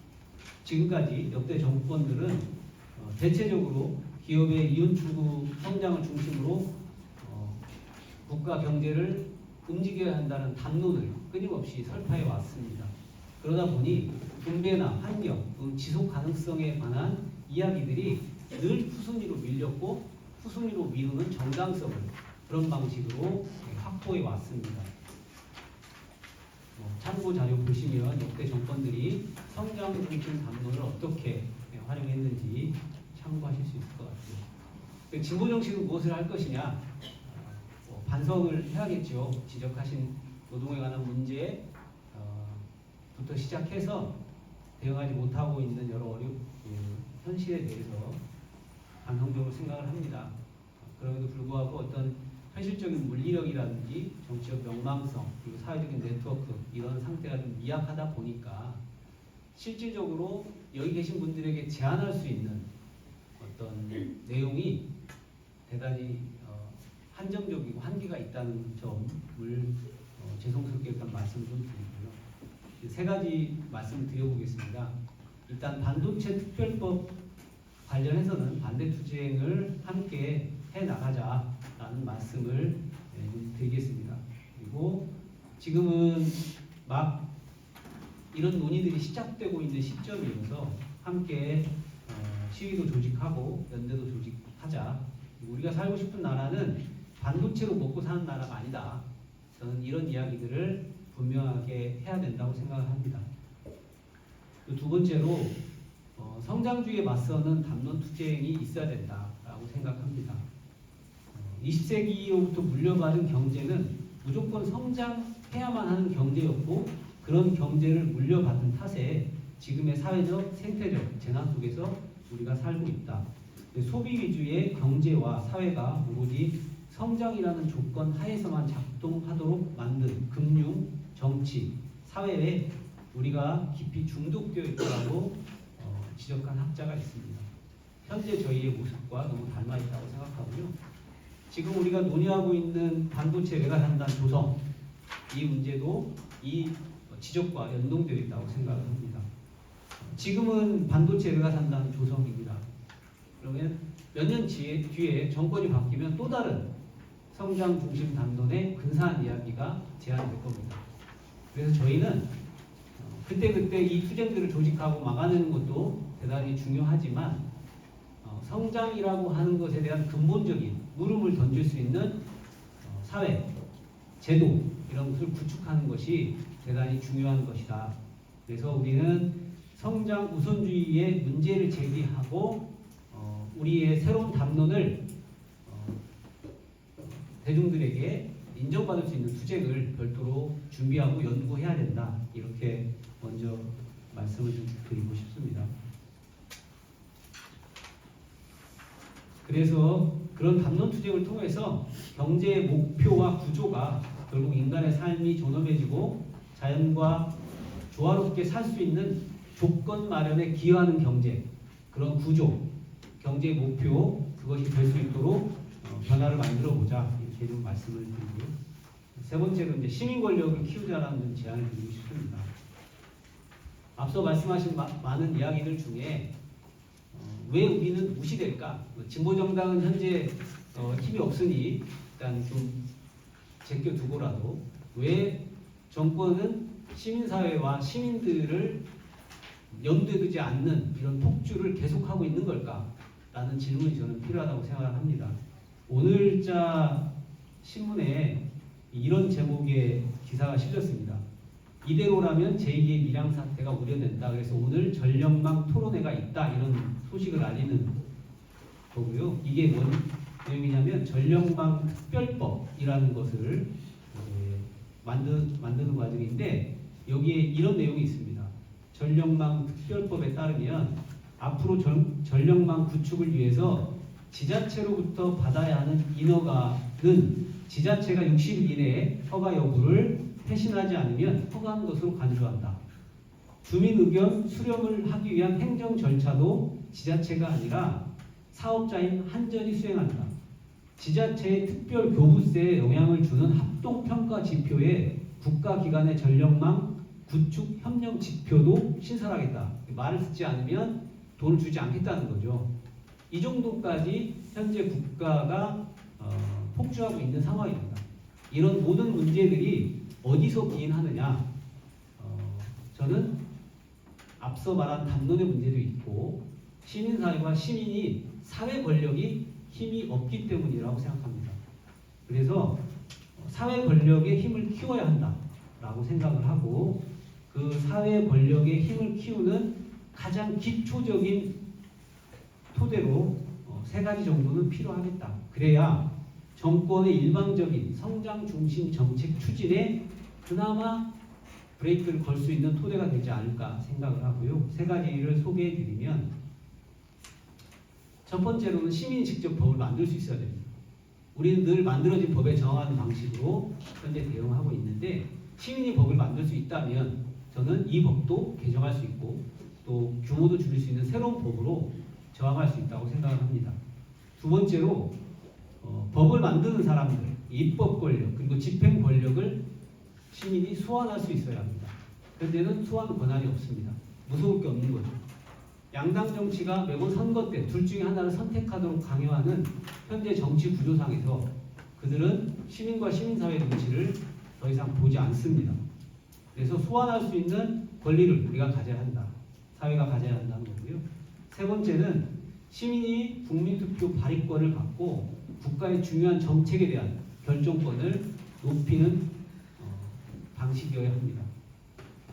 지금까지 역대 정권들은 대체적으로 기업의 이윤 추구 성장을 중심으로 국가 경제를 움직여야 한다는 담론을 끊임없이 설파해 왔습니다. 그러다 보니 분배나 환경, 지속 가능성에 관한 이야기들이 늘 후순위로 밀렸고 후순위로 미루는 정당성을 그런 방식으로 확보해 왔습니다. 참고 자료 보시면 역대 정권들이 성장 중심 담론을 어떻게 활용했는지 참고하실 수 있을 것 같아요. 진보 정치는 무엇을 할 것이냐? 반성을 해야겠죠. 지적하신 노동에 관한 문제부터 시작해서 대응하지 못하고 있는 여러 현실에 대해서 반성적으로 생각을 합니다. 그럼에도 불구하고 어떤 현실적인 물리력이라든지 정치적 명망성 그리고 사회적인 네트워크 이런 상태가 좀 미약하다 보니까 실질적으로 여기 계신 분들에게 제안할 수 있는 어떤 내용이 대단히 한정적이고 한계가 있다는 점을 죄송스럽게 일단 말씀 좀 드리고요. 세 가지 말씀 드려보겠습니다. 일단 반도체 특별법 관련해서는 반대 투쟁을 함께 해나가자라는 말씀을 드리겠습니다. 그리고 지금은 막 이런 논의들이 시작되고 있는 시점이어서 함께 시위도 조직하고 연대도 조직하자. 우리가 살고 싶은 나라는 반도체로 먹고 사는 나라가 아니다. 저는 이런 이야기들을 분명하게 해야 된다고 생각을 합니다. 두 번째로 성장주의에 맞서는 담론 투쟁이 있어야 된다라고 생각합니다. 20세기로부터 물려받은 경제는 무조건 성장해야만 하는 경제였고 그런 경제를 물려받은 탓에 지금의 사회적, 생태적 재난 속에서 우리가 살고 있다. 소비 위주의 경제와 사회가 오로지 성장이라는 조건 하에서만 작동하도록 만든 금융, 정치, 사회에 우리가 깊이 중독되어 있다고 지적한 학자가 있습니다. 현재 저희의 모습과 너무 닮아 있다고 생각하고요. 지금 우리가 논의하고 있는 반도체 메가산단 조성 이 문제도 이 지적과 연동되어 있다고 생각을 합니다. 지금은 반도체 메가산단 조성입니다. 그러면 몇 년 뒤에 정권이 바뀌면 또 다른 성장 중심 담론의 근사한 이야기가 제안될 겁니다. 그래서 저희는 그때그때 이 투쟁들을 조직하고 막아내는 것도 대단히 중요하지만 성장이라고 하는 것에 대한 근본적인 물음을 던질 수 있는 사회, 제도 이런 것을 구축하는 것이 대단히 중요한 것이다. 그래서 우리는 성장 우선주의의 문제를 제기하고 우리의 새로운 담론을 대중들에게 인정받을 수 있는 투쟁을 별도로 준비하고 연구해야 된다. 이렇게 먼저 말씀을 좀 드리고 싶습니다. 그래서 그런 담론 투쟁을 통해서 경제의 목표와 구조가 결국 인간의 삶이 존엄해지고 자연과 조화롭게 살 수 있는 조건 마련에 기여하는 경제, 그런 구조, 경제 목표 그것이 될 수 있도록 변화를 만들어 보자 이렇게 좀 말씀을 드리고요. 세 번째로 이제 시민 권력을 키우자라는 좀 제안을 드리고 싶습니다. 앞서 말씀하신 많은 이야기들 중에 왜 우리는 무시될까? 진보 정당은 현재 힘이 없으니 일단 좀 제껴두고라도 왜 정권은 시민사회와 시민들을 염두에 두지 않는 이런 폭주를 계속하고 있는 걸까? 라는 질문이 저는 필요하다고 생각을 합니다. 오늘자 신문에 이런 제목의 기사가 실렸습니다. 이대로라면 제2의 밀양 사태가 우려된다. 그래서 오늘 전력망 토론회가 있다. 이런 소식을 알리는 거고요. 이게 뭔 내용이냐면 전력망 특별법이라는 것을 만드는 과정인데 여기에 이런 내용이 있습니다. 전력망 특별법에 따르면 앞으로 전력망 구축을 위해서 지자체로부터 받아야 하는 인허가는 지자체가 60일 이내에 허가 여부를 회신하지 않으면 허가한 것으로 간주한다. 주민 의견 수렴을 하기 위한 행정 절차도 지자체가 아니라 사업자인 한전이 수행한다. 지자체의 특별 교부세에 영향을 주는 합동평가 지표에 국가기관의 전력망 구축 협력 지표도 신설하겠다. 말을 듣지 않으면 돈을 주지 않겠다는 거죠. 이 정도까지 현재 국가가 폭주하고 있는 상황입니다. 이런 모든 문제들이 어디서 기인하느냐? 저는 앞서 말한 담론의 문제도 있고 시민사회와 시민이 사회 권력이 힘이 없기 때문이라고 생각합니다. 그래서 사회 권력의 힘을 키워야 한다라고 생각을 하고 그 사회 권력의 힘을 키우는 가장 기초적인 토대로 세 가지 정도는 필요하겠다. 그래야 정권의 일방적인 성장 중심 정책 추진에 그나마 브레이크를 걸 수 있는 토대가 되지 않을까 생각을 하고요. 세 가지를 소개해 드리면 첫 번째로는 시민이 직접 법을 만들 수 있어야 됩니다. 우리는 늘 만들어진 법에 정하는 방식으로 현재 대응하고 있는데 시민이 법을 만들 수 있다면 저는 이 법도 개정할 수 있고 또 규모도 줄일 수 있는 새로운 법으로 저항할 수 있다고 생각을 합니다. 두 번째로 법을 만드는 사람들, 입법 권력 그리고 집행 권력을 시민이 소환할 수 있어야 합니다. 현재는 소환 권한이 없습니다. 무서울 게 없는 거죠. 양당 정치가 매번 선거 때 둘 중에 하나를 선택하도록 강요하는 현재 정치 구조상에서 그들은 시민과 시민사회 눈치를 더 이상 보지 않습니다. 그래서 소환할 수 있는 권리를 우리가 가져야 한다. 사회가 가져야 한다는 거고요. 세 번째는 시민이 국민투표 발의권을 갖고 국가의 중요한 정책에 대한 결정권을 높이는 방식이어야 합니다.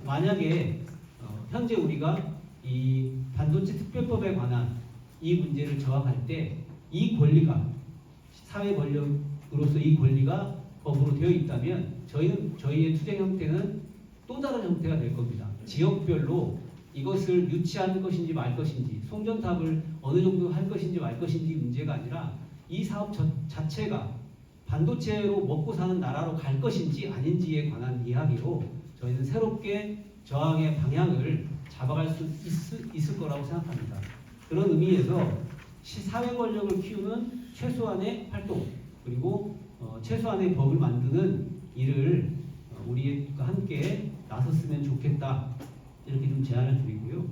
만약에 현재 우리가 이 반도체 특별법에 관한 이 문제를 저항할 때 이 권리가 사회 권력으로서 이 권리가 법으로 되어 있다면 저희의 투쟁 형태는 또 다른 형태가 될 겁니다. 지역별로 이것을 유치할 것인지 말 것인지 송전탑을 어느 정도 할 것인지 말 것인지 문제가 아니라 이 사업 자체가 반도체로 먹고 사는 나라로 갈 것인지 아닌지에 관한 이야기로 저희는 새롭게 저항의 방향을 잡아갈 수 있을 거라고 생각합니다. 그런 의미에서 사회 권력을 키우는 최소한의 활동 그리고 최소한의 법을 만드는 일을 우리가 함께 나섰으면 좋겠다 이렇게 좀 제안을 드리고요.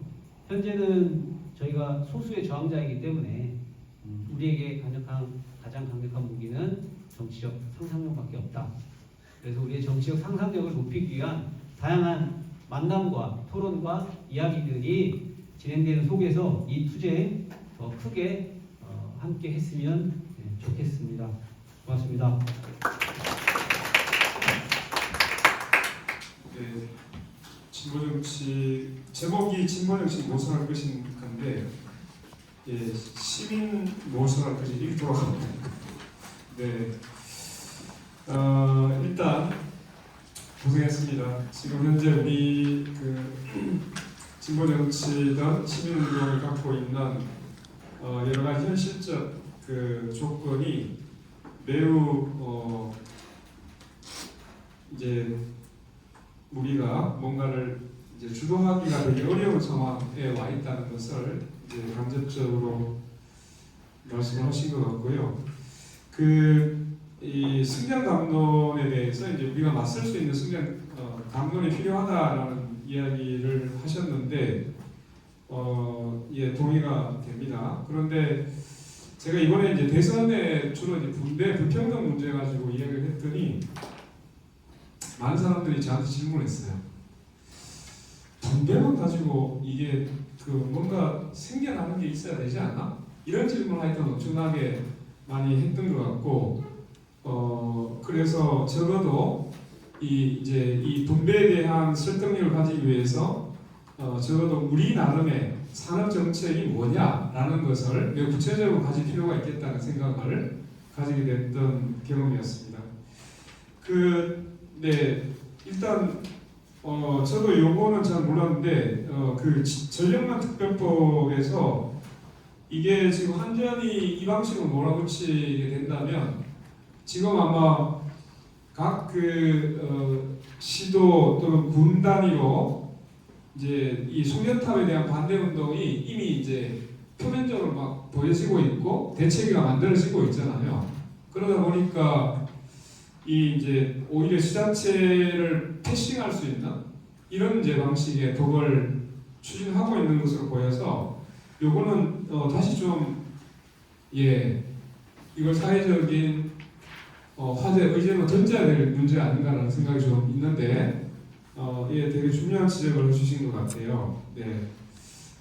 현재는 저희가 소수의 저항자이기 때문에 우리에게 가장 강력한 무기는 정치적 상상력밖에 없다. 그래서 우리의 정치적 상상력을 높이기 위한 다양한 만남과 토론과 이야기들이 진행되는 속에서 이 투쟁 더 크게 함께 했으면 좋겠습니다. 고맙습니다. 네, 진보정치 제목이 진보정치 모선할 것인 건데 시민 모선할 것이 이렇게 돌아갑니다. 네, 일단 고생했습니다. 지금 현재 우리 진보정치든 시민운동을 갖고 있는 여러 가지 현실적 조건이 매우 이제 우리가 뭔가를 이제 주도하기가 되게 어려운 상황에 와 있다는 것을 이제 간접적으로 말씀하신 것 같고요. 이 승전 담론에 대해서 이제 우리가 맞설 수 있는 승전 담론이 필요하다라는 이야기를 하셨는데, 예, 동의가 됩니다. 그런데 제가 이번에 이제 대선에 주로 이제 분배 불평등 문제 가지고 이야기를 했더니 많은 사람들이 저한테 질문했어요. 분배만 가지고 이게 뭔가 생겨나는 게 있어야 되지 않나? 이런 질문을 하여튼 엄청나게 많이 했던 것 같고, 그래서 적어도 이 분배에 대한 설득력을 가지기 위해서 적어도 우리 나름의 산업 정책이 뭐냐라는 것을 매우 구체적으로 가질 필요가 있겠다는 생각을 가지게 됐던 경험이었습니다. 네, 일단 저도 요거는 잘 몰랐는데 전력만 특별법에서 이게 지금 완전히 이 방식으로 몰아붙이게 된다면 지금 아마 각 시도 또는 군 단위로 이제 이 송전탑에 대한 반대 운동이 이미 이제 표면적으로 막 보여지고 있고 대책이 만들어지고 있잖아요. 그러다 보니까 이제 오히려 지자체를 패싱할 수 있는 이런 이제 방식의 독을 추진하고 있는 것으로 보여서 요거는 다시 좀 이걸 사회적인 화제 의제로 던져야 될 문제 아닌가라는 생각이 좀 있는데 되게 중요한 지적을 해주신 것 같아요. 네.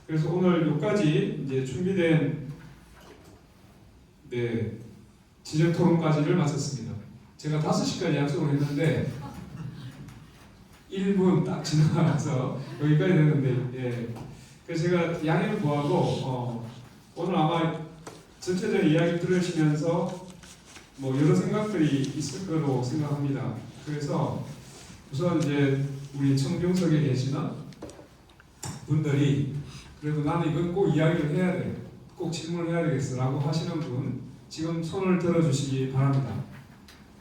그래서 오늘 여기까지 이제 준비된 지적 토론까지를 마쳤습니다. 제가 5시까지 약속을 했는데 1분 딱 지나가서 여기까지 됐는데 그래서 제가 양해를 구하고 오늘 아마 전체적인 이야기 들으시면서 여러 생각들이 있을 거로 생각합니다. 그래서 우선 이제 우리 청중석에 계시는 분들이 그래도 나는 이건 꼭 이야기를 해야 돼, 꼭 질문을 해야 되겠어라고 하시는 분 지금 손을 들어주시기 바랍니다.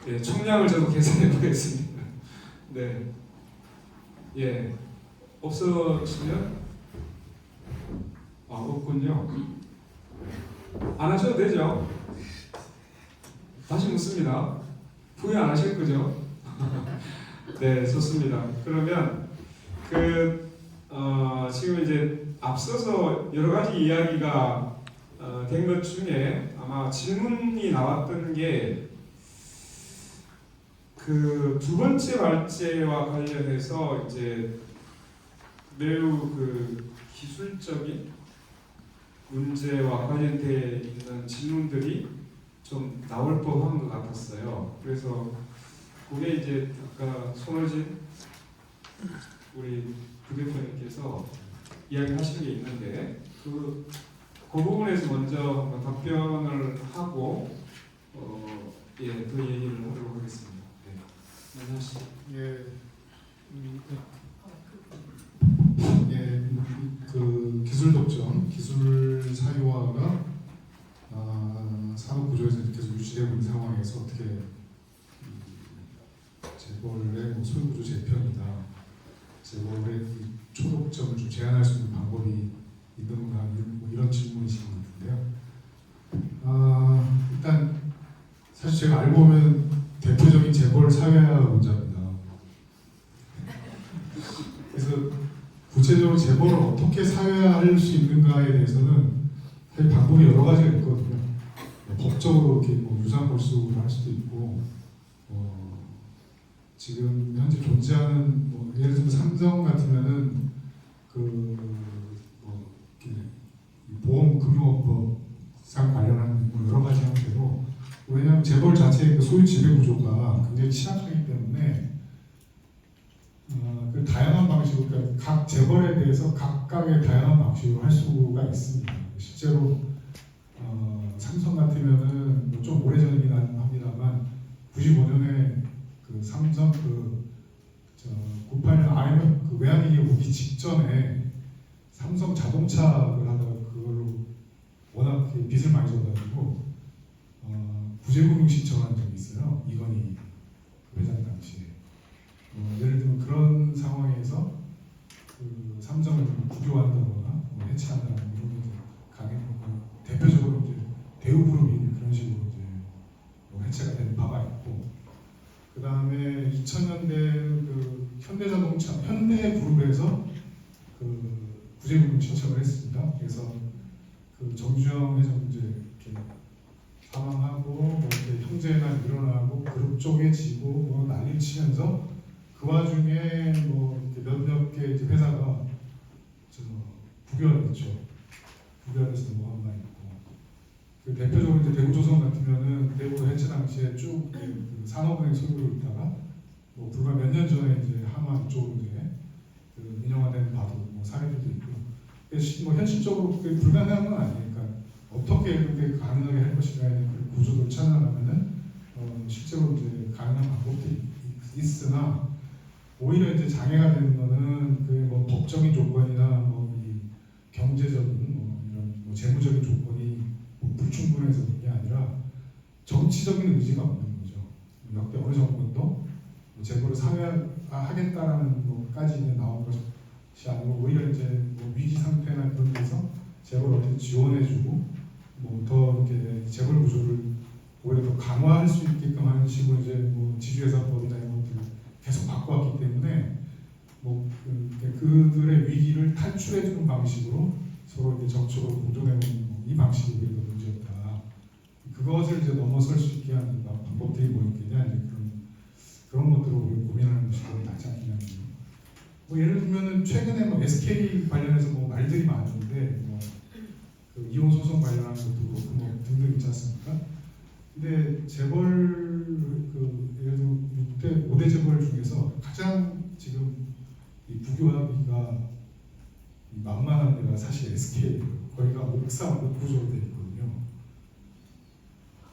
네, 총량을 저도 계산해 보겠습니다. 네, 없으시면 없군요. 안 하셔도 되죠. 다시 묻습니다. 후회 안 하실 거죠? 네, 좋습니다. 그러면 지금 이제 앞서서 여러 가지 이야기가 된 것 중에 아마 질문이 나왔던 게 두 번째 발제와 관련해서 이제 매우 기술적인 문제와 관련되어 있는 질문들이 좀 나올 법한 것 같았어요. 그래서 그게 이제 아까 손호진 우리 부대표님께서 이야기하신 게 있는데 그 부분에서 먼저 한번 답변을 하고 더 얘기를 하도록 하겠습니다. 네, 하시죠. 기술 독점, 기술 사유화가 산업 구조에서 계속 유지되고 있는 상황에서 어떻게 재벌의 소유 구조 재편이다, 재벌의 초독점을 좀 제한할 수 있는 방법이 있는가, 이런 질문이신 것 같은데요. 일단 사실 제가 알고 보면 대표적인 재벌 사회화론자입니다. 그래서 구체적으로 재벌을 어떻게 사회화할 수 있는가에 대해서는 사실 방법이 여러 가지가 있거든요. 법적으로 이렇게 유상 벌수를 할 수도 있고, 지금 현재 존재하는 예를 들면 삼성 같으면은 보험금융업법상 관련한 여러 가지 형태로, 왜냐하면 재벌 자체의 소유 지배 구조가 굉장히 취약하기 때문에 다양한 방식으로, 그러니까 각 재벌에 대해서 각각의 다양한 방식으로 할 수가 있습니다. 실제로 삼성 같으면은 좀 오래전이긴 합니다만 95년에 삼성 98년 IMF 외환위기 오기 직전에 삼성 자동차를 하다가 그걸로 워낙 빚을 많이 져가지고 구제금융 신청한 적이 있어요. 이건희 회장 당시에. 예를 들면 그런 상황에서 2000년대 그 현대자동차 현대그룹에서 그 구제금을 신청을 했습니다. 그래서 그 정주영 회장 이제 이렇게 사망하고 뭐 이렇게 형제난 일어나고 그룹 쪼개지고 뭐 난리를 치면서 그 와중에 뭐 몇몇 개 이제 회사가 부결됐죠. 부결돼서 뭐한 바 있고 그 대표적으로 이제 대구조선 같으면은 대구 해체 당시에 쭉 그 산업은행 소유로 있다가 뭐 불과 몇 년 전에 이제 한화 쪽으로 이제 그 민영화된 바도 뭐 사례들도 있고 뭐 현실적으로 그게 불가능한 건 아니니까 어떻게 그렇게 가능하게 할 것인가에 대한 그 구조를 찾아가면은 실제로 이제 가능한 방법도 있으나 오히려 이제 장애가 되는 거는 그 뭐 법적인 조건이나 뭐 이 경제적인 뭐 이런 뭐 재무적인 조건이 뭐 불충분해서 그런 게 아니라 정치적인 의지가 없는 거죠. 역대 어느 정권도 뭐 재벌을 사회하겠다라는 것까지 이제 나온 것이 아니고 오히려 이제 뭐 위기 상태나 그런 데서 재벌을 어떻게 지원해주고 뭐 더 이렇게 재벌 구조를 오히려 더 강화할 수 있게끔 하는 식으로 이제 뭐 지주회사법이나 이런 것들을 계속 바꿔왔기 때문에 뭐 그들의 위기를 탈출해주는 방식으로 서로 이제 정책으로 공존해오는 이 방식이 오히려 문제였다. 그것을 이제 넘어설 수 있게 하는 방법들이 뭐 있겠냐 이제 그런 것들을 우리 고민하는 것이 더 낫지 않겠냐. 뭐 예를 들면은 최근에 뭐 SK 관련해서 뭐 말들이 많은데 그 이혼 소송 관련한 것도 그렇고 뭐 등등 있지 않습니까? 근데 재벌 그 예를 들어 6대 5대 재벌 중에서 가장 지금 이 부교합의가 만만한 데가 사실 SK예요. 거기가 옥구조로 되어 있거든요.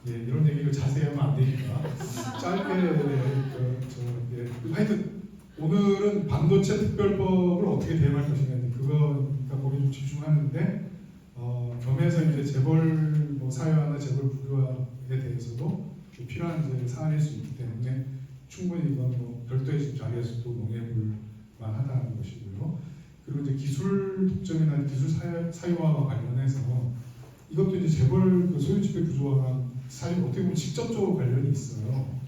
예, 이런 얘기를 자세히 하면 안 되니까 짧게 하여튼 오늘은 반도체 특별법을 어떻게 대응할 것인가 그거니까 거기 좀 집중하는데 겸해서 이제 재벌 뭐 사회화나 재벌 부교화에 대해서도 필요한 이제 사안일 수 있기 때문에 충분히 이건 뭐 별도의 지금 자리에서 또 논해볼 만하다는 것이고요. 그리고 이제 기술 독점이나 기술 사유화와 관련해서 이것도 이제 재벌 그 소유주택 구조화랑 사실 어떻게 보면 직접적으로 관련이 있어요.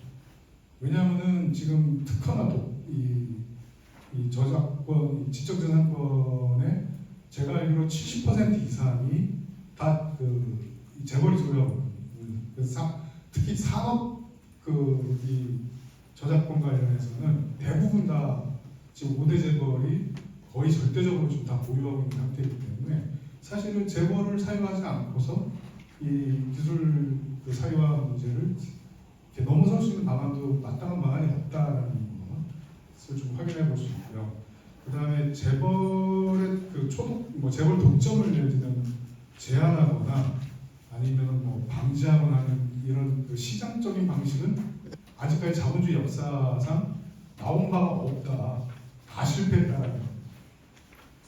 왜냐하면은 지금 특허나 이 저작권, 지적재산권의 제가 알기로 70% 이상이 다 그 재벌이 소유하고 그래서 특히 산업 이 저작권 관련해서는 대부분 다 지금 5대 재벌이 거의 절대적으로 지금 다 보유하고 있는 상태이기 때문에 사실은 재벌을 사유하지 않고서 이 기술 그 사유화 문제를 이렇게 넘어설 수 있는 방안도 마땅한 방안이 없다라는 것을 좀 확인해 볼 수 있고요. 그 다음에 재벌의 그 뭐 재벌 독점을 예를 들면 제한하거나 아니면 뭐 방지하거나 하는 이런 그 시장적인 방식은 아직까지 자본주의 역사상 나온 바가 없다. 다 실패했다라는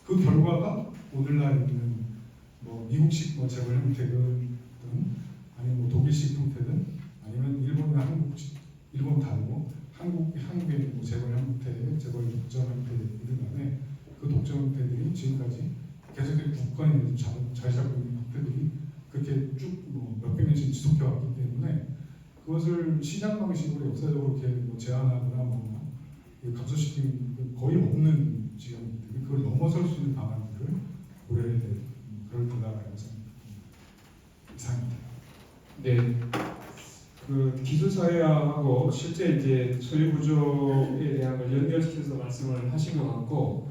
그 결과가 오늘날 있는 뭐 미국식 뭐 재벌 형태든 아니면 뭐 독일식 형태든 아니면 일본이나 한국식 일본 다르고 한국의 뭐 재벌 형태, 재벌 독점 형태이든 간에 그 독점 형태들이 지금까지 계속해서 국가의 자리 잡고 있는 형태들이 그렇게 쭉 뭐 몇백 년씩 지속해 왔기 때문에 그것을 시장 방식으로 역사적으로 이렇게 뭐 제한하거나 뭐 감소시키는 거의 없는 지형이기 때문에 그걸 넘어설 수 있는 방안들을 고려해야 될 그럴 때다라고 생각합니다. 이상입니다. 네. 그 기술 사회화하고 실제 이제 소유 구조에 대한 걸 연결시켜서 말씀을 하신 것 같고,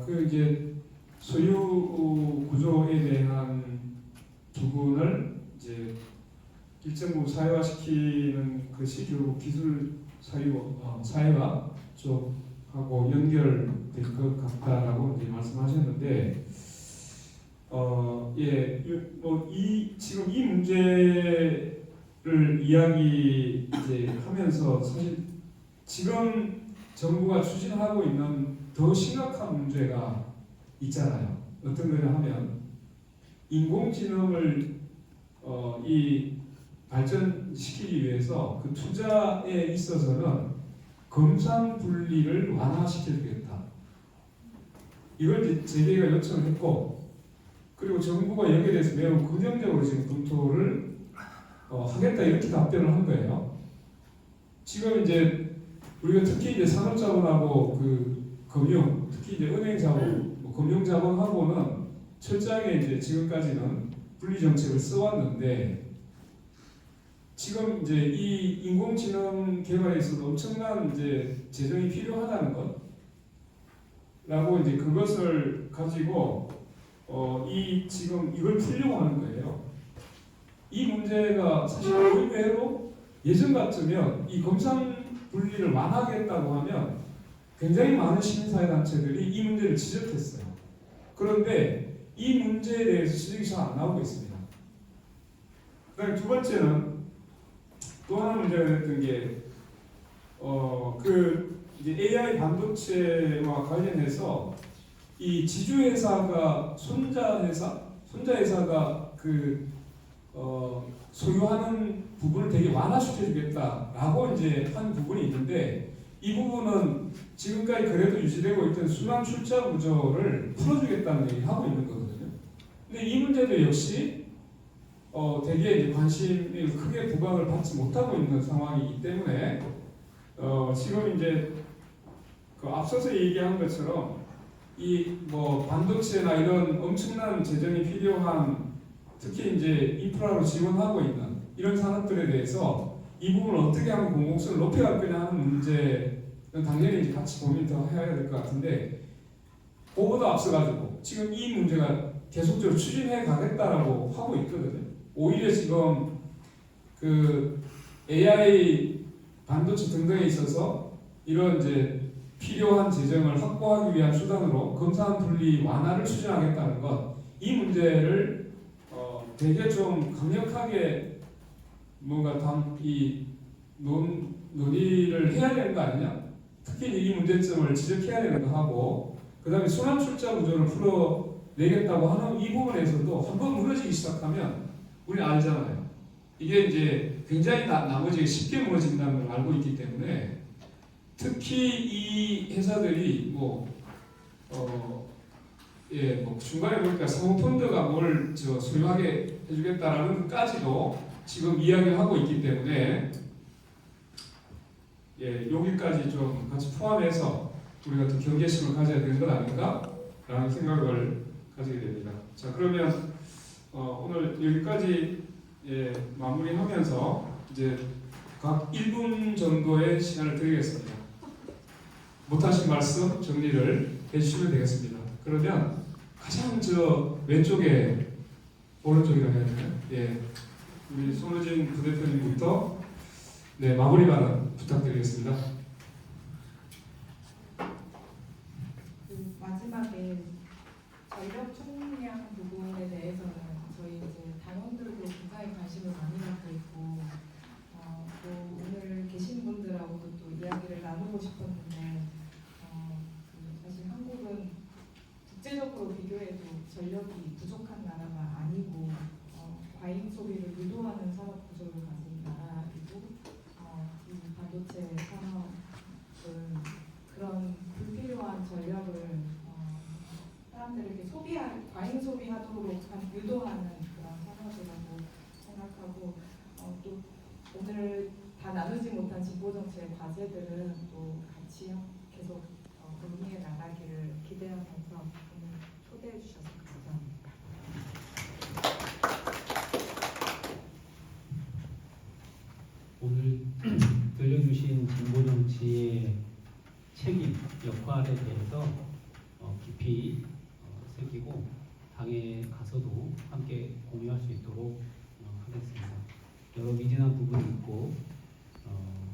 그 이제 소유 구조에 대한 부분을 이제 일정 부분 사회화시키는 것이 결국 기술 사회화 쪽하고 연결될 것 같다라고 이제 말씀하셨는데, 지금 이 문제를 이야기 이제 하면서 사실 지금 정부가 추진하고 있는 더 심각한 문제가 있잖아요. 어떤 거냐 하면 인공지능을 발전시키기 위해서 그 투자에 있어서는 검산 분리를 완화시켜주겠다. 이걸 이제 재계가 요청을 했고, 그리고 정부가 여기에 대해서 매우 긍정적으로 지금 검토를 하겠다 이렇게 답변을 한 거예요. 지금 이제 우리가 특히 이제 산업자본하고 그 금융, 특히 이제 은행자본, 뭐 금융자본하고는 철저하게 이제 지금까지는 분리 정책을 써왔는데 지금 이제 이 인공지능 개발에 있어서 엄청난 이제 재정이 필요하다는 것라고 이제 그것을 가지고 이 지금 이걸 풀려고 하는 거예요. 이 문제가 사실 의외로 예전 같으면 이 검상 분리를 완화하겠다고 하면 굉장히 많은 시민사회 단체들이 이 문제를 지적했어요. 그런데 이 문제에 대해서 지적이 잘 안 나오고 있습니다. 그다음에 두 번째는 또 하나 문제가 됐던 게 그 이제 AI 반도체와 관련해서 이 지주회사가 손자회사가 그 소유하는 부분을 되게 완화시켜주겠다라고 이제 한 부분이 있는데 이 부분은 지금까지 그래도 유지되고 있던 순환 출자 구조를 풀어주겠다는 얘기를 하고 있는 거거든요. 근데 이 문제도 역시 되게 이제 관심이 크게 부각을 받지 못하고 있는 상황이기 때문에 지금 이제 그 앞서서 얘기한 것처럼 이 뭐 반도체나 이런 엄청난 재정이 필요한 특히 이제 인프라로 지원하고 있는 이런 산업들에 대해서 이 부분을 어떻게 하면 공공성을 높여갈 거냐 하는 문제는 당연히 이제 같이 고민 더 해야 될 것 같은데 그거보다 앞서가지고 지금 이 문제가 계속적으로 추진해 가겠다라고 하고 있거든요. 오히려 지금 그 AI 반도체 등등에 있어서 이런 이제 필요한 재정을 확보하기 위한 수단으로 검사한 분리 완화를 추진하겠다는 것, 이 문제를 되게 좀 강력하게 뭔가 논의를 해야 되는 거 아니냐? 특히 이 문제점을 지적해야 되는 거 하고, 그 다음에 순환 출자 구조를 풀어내겠다고 하는 이 부분에서도 한번 무너지기 시작하면 우리 알잖아요. 이게 이제 굉장히 나머지 쉽게 무너진다는 걸 알고 있기 때문에 특히 이 회사들이 뭐 중간에 보니까 사모펀드가 뭘 소유하게 해주겠다라는 것까지도 지금 이야기하고 있기 때문에 여기까지 좀 같이 포함해서 우리가 더 경계심을 가져야 되는 것 아닌가라는 생각을 가지게 됩니다. 자, 그러면 오늘 여기까지 마무리하면서 이제 각 1분 정도의 시간을 드리겠습니다. 못하신 말씀 정리를 해주시면 되겠습니다. 그러면 가장 왼쪽에 오른쪽이라 해야 되나요? 우리 손호진 부대표님부터 마무리 발언 부탁드리겠습니다. 마지막에 전력 총량 부분에 대해서는 저희 이제 당원들도 굉장히 관심을 많이 갖고 있고 또 오늘 계신 분들하고도 또 이야기를 나누고 싶었는데 사실 한국은 국제적으로 비교해도 전력이 부족한 나라가 아니고 과잉 소비를 유도하는 산업 구조를 가진 나라이고 이 반도체 산업은 그런 불필요한 전력을 사람들에게 과잉 소비하도록 유도하는 그런 산업이라고 생각하고 또 오늘 다 나누지 못한 진보 정치의 과제들은 또 같이 계속 논의해 나가기를 기대하면서 오늘 초대해 주셔서 감사합니다. 오늘 들려주신 진보 정치의 책임, 역할에 대해서 깊이 새기고 당에 가서도 함께 공유할 수 있도록 하겠습니다. 여러 미진한 부분이 있고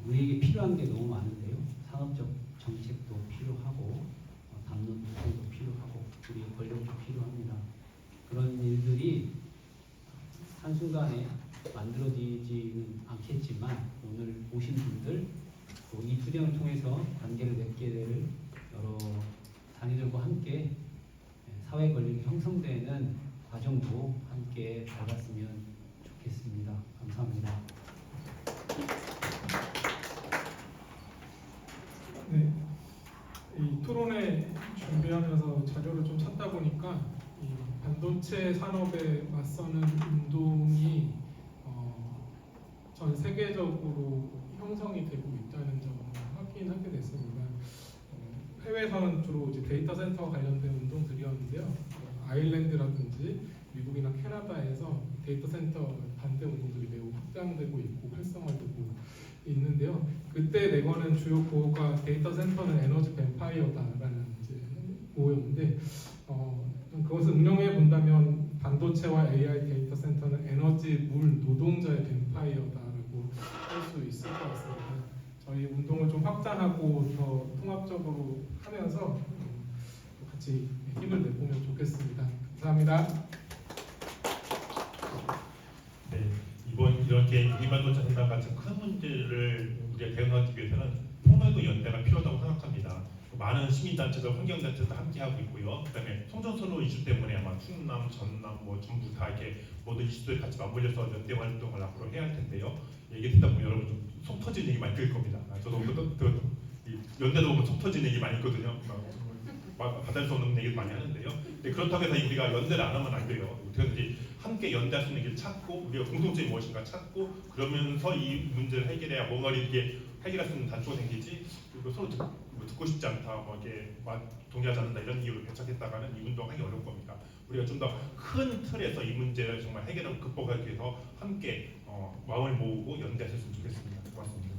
우리에게 필요한 게 너무 많은데요. 산업적 정책도 필요하고 담론 구성도 필요하고 우리의 권력도 필요합니다. 그런 일들이 한순간에 만들어지지는 않겠지만 오늘 오신 분들 또 이 투쟁을 통해서 관계를 맺게 될 여러 단위들과 함께 사회 권력이 형성되는 과정도 함께 밟았으면 좋겠습니다. 감사합니다. 네, 이 토론회 준비하면서 자료를 좀 찾다 보니까 이 반도체 산업에 맞서는 운동이 전 세계적으로 형성이 되고 있다는 점을 확인. 추진하게 됐습니다. 해외에서는 주로 이제 데이터 센터 관련된 운동들이었는데요. 아일랜드라든지 미국이나 캐나다에서 데이터 센터 반대 운동들이 매우 확장되고 있고 활성화되고 있는데요. 그때 내거는 주요 구호가 데이터 센터는 에너지 뱀파이어다라는 이제 구호였는데 그것을 응용해 본다면 반도체와 AI 데이터 센터는 에너지 물 노동자의 뱀파이어다라고 할 수 있을 것 같습니다. 저희 운동을 좀 확장하고 더 통합적으로 하면서 같이 힘을 내보면 좋겠습니다. 감사합니다. 네, 이번 이렇게 유기반도체 산업 같은 큰 문제를 우리가 대응하기 위해서는 폭넓은 연대가 필요하다고 생각합니다. 많은 시민단체들, 환경단체도 함께하고 있고요. 그다음에 성전선로 이슈 때문에 아마 충남, 전남, 뭐 전부 다 이렇게 모든 이슈들 같이 맞물려서 연대 활동을 앞으로 해야 할 텐데요. 얘기 듣다 보면 여러분 좀 속 터지는 얘기 많이 들을 겁니다. 저도 연대도 보면 속 터지는 얘기 많이 있거든요. 받을 수 없는 얘기 많이 하는데요. 근데 그렇다고 해서 우리가 연대를 안 하면 안 돼요. 어떻게든지 함께 연대할 수 있는 길 찾고 우리가 공통점이 무엇인가 찾고 그러면서 이 문제를 해결해야 뭔가 이렇게 해결할 수 있는 단초가 생기지. 그리고 서로 듣고 싶지 않다, 뭐 이렇게 동의하지 않는다 이런 이유로 배척했다가는 이 운동하기 어려울 겁니다. 우리가 좀 더 큰 틀에서 이 문제를 정말 해결하고 극복하기 위해서 함께 마음을 모으고 연대하셨으면 좋겠습니다. 고맙습니다.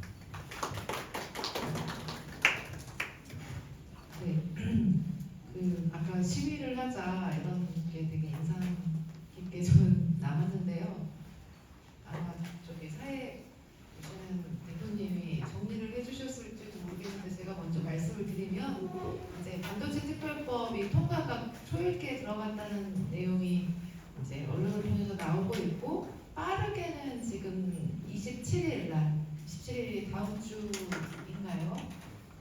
네. 아까 시위를 하자 이런 게 되게 인상 깊게 저는 남았는데요. 아마 저기 사회 보시는 대표님이 정리를 해주셨을지도 모르겠는데 제가 먼저 말씀을 드리면 이제 반도체 특별법이 통과가 초읽기에 들어갔다는 내용이 이제 언론을 통해서 나오고 있고 빠르게는 지금 27일 날 27일이 다음 주인가요?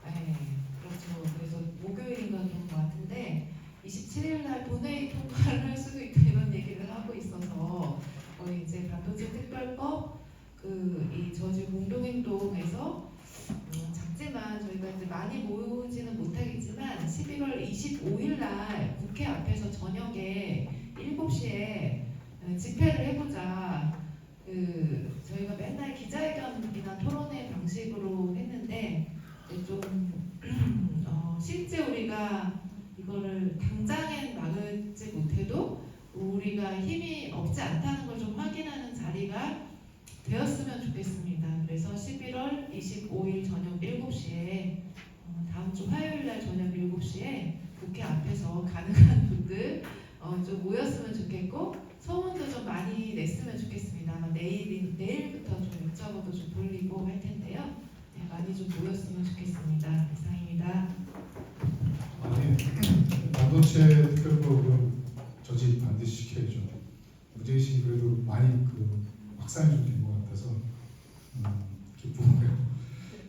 네, 그렇죠. 그래서 목요일인가 그런 것 같은데 27일 날 본회의 통과를 할 수도 있다 이런 얘기를 하고 있어서 이제 반도체 특별법 이 저지 공동행동에서 작지만 저희가 이제 많이 모으지는 못하겠지만 11월 25일 날 국회 앞에서 저녁에 7시에 집회를 해보자. 저희가 맨날 기자회견이나 토론회 방식으로 했는데 좀 실제 우리가 이거를 당장엔 막을지 못해도 우리가 힘이 없지 않다는 걸 좀 확인하는 자리가 되었으면 좋겠습니다. 그래서 11월 25일 저녁 7시에 다음 주 화요일 날 저녁 7시에 국회 앞에서 가능한 분들 좀 모였으면 좋겠고 소문도 좀 많이 냈으면 좋겠습니다. 아마 내일부터 좀 일정도 좀 돌리고 할 텐데요. 네, 많이 좀 모였으면 좋겠습니다. 이상입니다. 반도체 특별법은 저지 반드시 시켜야죠. 문제의식이 그래도 많이 확산이 좀 된 것 같아서 기쁘고요.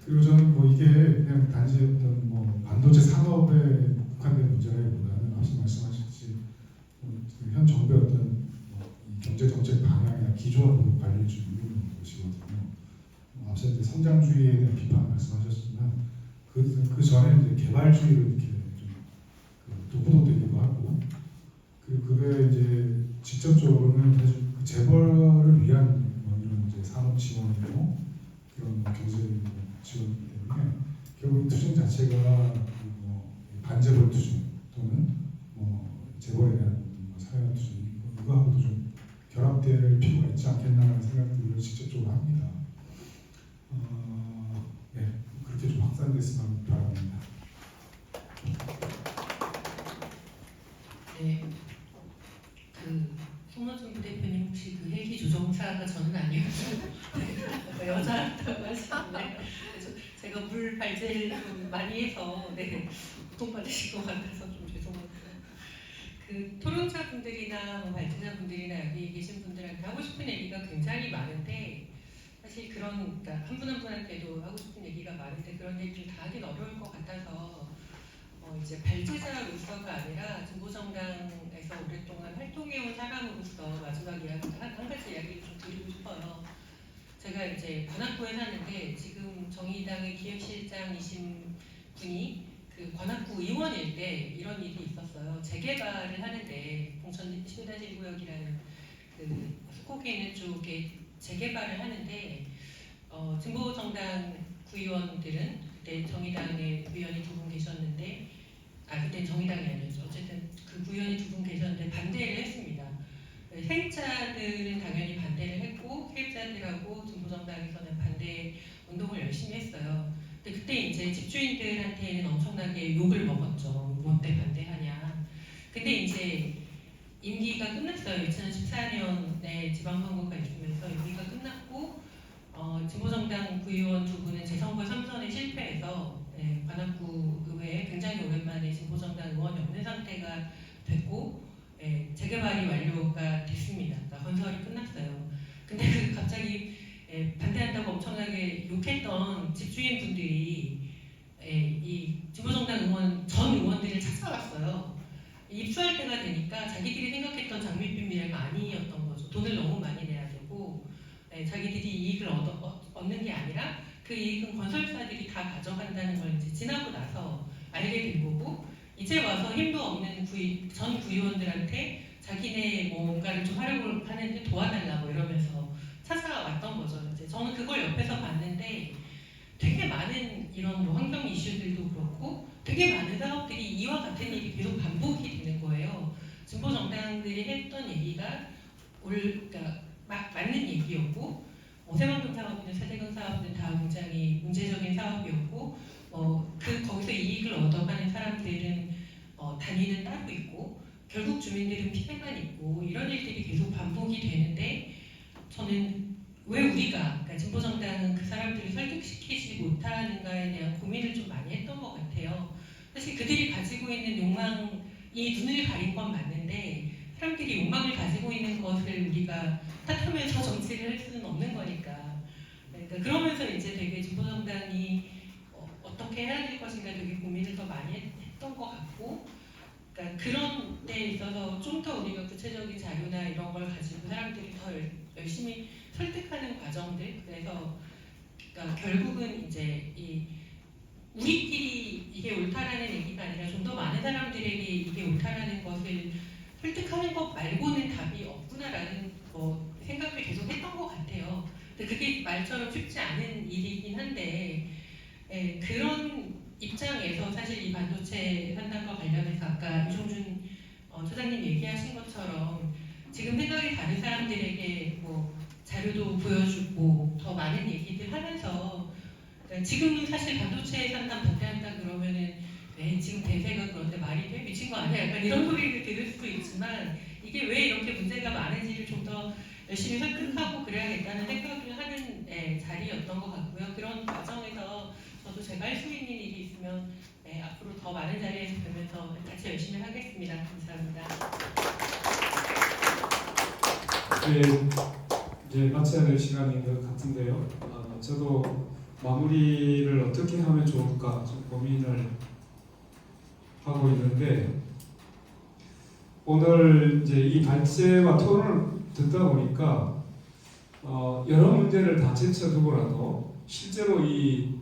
그리고 저는 뭐 이게 그냥 단지 어떤 반도체 산업에 국한된 문제라기보다는 앞서 말씀하셨듯이 현 정부의 어떤 이 경제 정책 방향이나 기조와 관리를 좀 이루는 것이거든요. 앞서 이제 성장주의에 대한 비판 말씀하셨지만 그 전에 이제 개발주의를 이렇게 좀 도구도되기도 하고 그리고 그게 이제 직접적으로는 사실 그 재벌을 위한 이런 이제 산업 지원이고 그런 경제 지원이기 때문에 결국 투쟁 자체가 반재벌 투쟁 또는 재벌에 대한 사회화 투쟁 이거하고도 좀 결합될 필요가 있지 않겠나라는 생각들을 직접적으로 합니다. 네, 그렇게 좀 확산됐으면 바랍니다. 네. 송원준 부대표님 혹시 헬기 조종사가 저는 아니었어요. 여자라고 하시는데 제가 물 발제를 좀 많이 해서 고통받으실 것 같아서 좀 죄송합니다. 토론자 분들이나 발제자 분들이나 여기 계신 분들한테 하고 싶은 얘기가 굉장히 많은데 사실 그러니까 한 분 한 분한테도 하고 싶은 얘기가 많은데 그런 얘기를 다 하긴 어려울 것 같아서 이제 발제자로서가 아니라 진보정당에서 오랫동안 활동해온 사람으로서 마지막 이야기 한 가지 이야기를 좀 드리고 싶어요. 제가 이제 관악구에 사는데 지금 정의당의 기획실장이신 분이 관악구 의원일 때 이런 일이 있었어요. 재개발을 하는데 봉천 11-1구역이라는 속곡에 있는 쪽에 재개발을 하는데 진보정당 구의원들은 그때 정의당의 의원이 2분 계셨는데, 그때 정의당이 아니었죠. 어쨌든 그 의원이 2분 계셨는데 반대를 했습니다. 세입자들은 당연히 반대를 했고 세입자들하고 진보정당에서는 반대 운동을 열심히 했어요. 근데 그때 이제 집주인들한테는 엄청나게 욕을 먹었죠. 뭔데 반대하냐. 근데 이제 임기가 끝났어요. 2014년에 지방선거가 있으면서 임기가 끝났고 진보정당 구의원 2분은 재선거 3선에 실패해서 관악구 의회에 굉장히 오랜만에 진보정당 의원이 없는 상태가 됐고 재개발이 완료가 됐습니다. 그러니까 건설이 끝났어요. 근데 그 갑자기 반대한다고 엄청나게 욕했던 집주인분들이 이 진보정당 의원 전 의원들을 찾아왔어요. 입주할 때가 되니까 자기들이 생각했던 장밋빛 미래가 아니었던 거죠. 돈을 너무 많이 내야 되고 자기들이 이익을 얻는 게 아니라 그 이익은 건설사들이 다 가져간다는 걸 이제 지나고 나서 알게 된 거고, 이제 와서 힘도 없는 전 구의원들한테 자기네 뭔가를 좀 하려고 하는데 도와달라고 이러면서 찾아왔던 거죠. 이제 저는 그걸 옆에서 봤는데 되게 많은 이런 뭐 환경 이슈들도 그렇고 되게 많은 사업들이 이와 같은 일이 계속 반복이 되는 거예요. 진보 정당들이 했던 얘기가 그러니까 맞는 얘기였고, 세만금 사업이나 세대강 사업은 다 굉장히 문제적인 사업이었고, 거기서 이익을 얻어가는 사람들은 단위는 따로 있고, 결국 주민들은 피해만 있고, 이런 일들이 계속 반복이 되는데, 저는 왜 우리가, 그러니까 진보정당은 그 사람들을 설득시키지 못하는가에 대한 고민을 좀 많이 했던 것 같아요. 사실 그들이 가지고 있는 욕망이 눈을 가린 건 맞는데, 사람들이 욕망을 가지고 있는 것을 우리가 탓하면서 정치를 할 수는 없는 거니까. 그러니까 그러면서 이제 되게 진보정당이 어떻게 해야 될 것인가 되게 고민을 더 많이 했던 것 같고, 그러니까 그런 데 있어서 좀 더 우리가 구체적인 자료나 이런 걸 가지고 사람들이 더 열심히 설득하는 과정들, 그래서 그러니까 결국은 이제 우리끼리 이게 옳다라는 얘기가 아니라 좀 더 많은 사람들에게 이게 옳다라는 것을 설득하는 것 말고는 답이 없구나라는 생각을 계속 했던 것 같아요. 근데 그게 말처럼 쉽지 않은 일이긴 한데, 그런 입장에서 사실 이 반도체 산단과 관련해서 아까 유종준 소장님 얘기하신 것처럼 지금 생각이 다른 사람들에게 자료도 보여주고 더 많은 얘기들 하면서, 그러니까 지금은 사실 반도체 산단 반대한다 그러면은 지금 대세가 그런데 말이 돼? 미친 거 아니야? 약간 이런 소리를 들을 수도 있지만, 이게 왜 이렇게 문제가 많은지를 좀 더 열심히 설득하고 그래야겠다는 생각을 하는 자리였던 것 같고요. 그런 과정에서 저도 제가 할 수 있는 일이 있으면 앞으로 더 많은 자리에서 뵈면서 같이 열심히 하겠습니다. 감사합니다. 이제 마쳐야 될 시간인 것 같은데요. 저도 마무리를 어떻게 하면 좋을까 좀 고민을 하고 있는데, 오늘 이제 이 발제와 토론을 듣다 보니까 여러 문제를 다 제쳐두고라도 실제로 이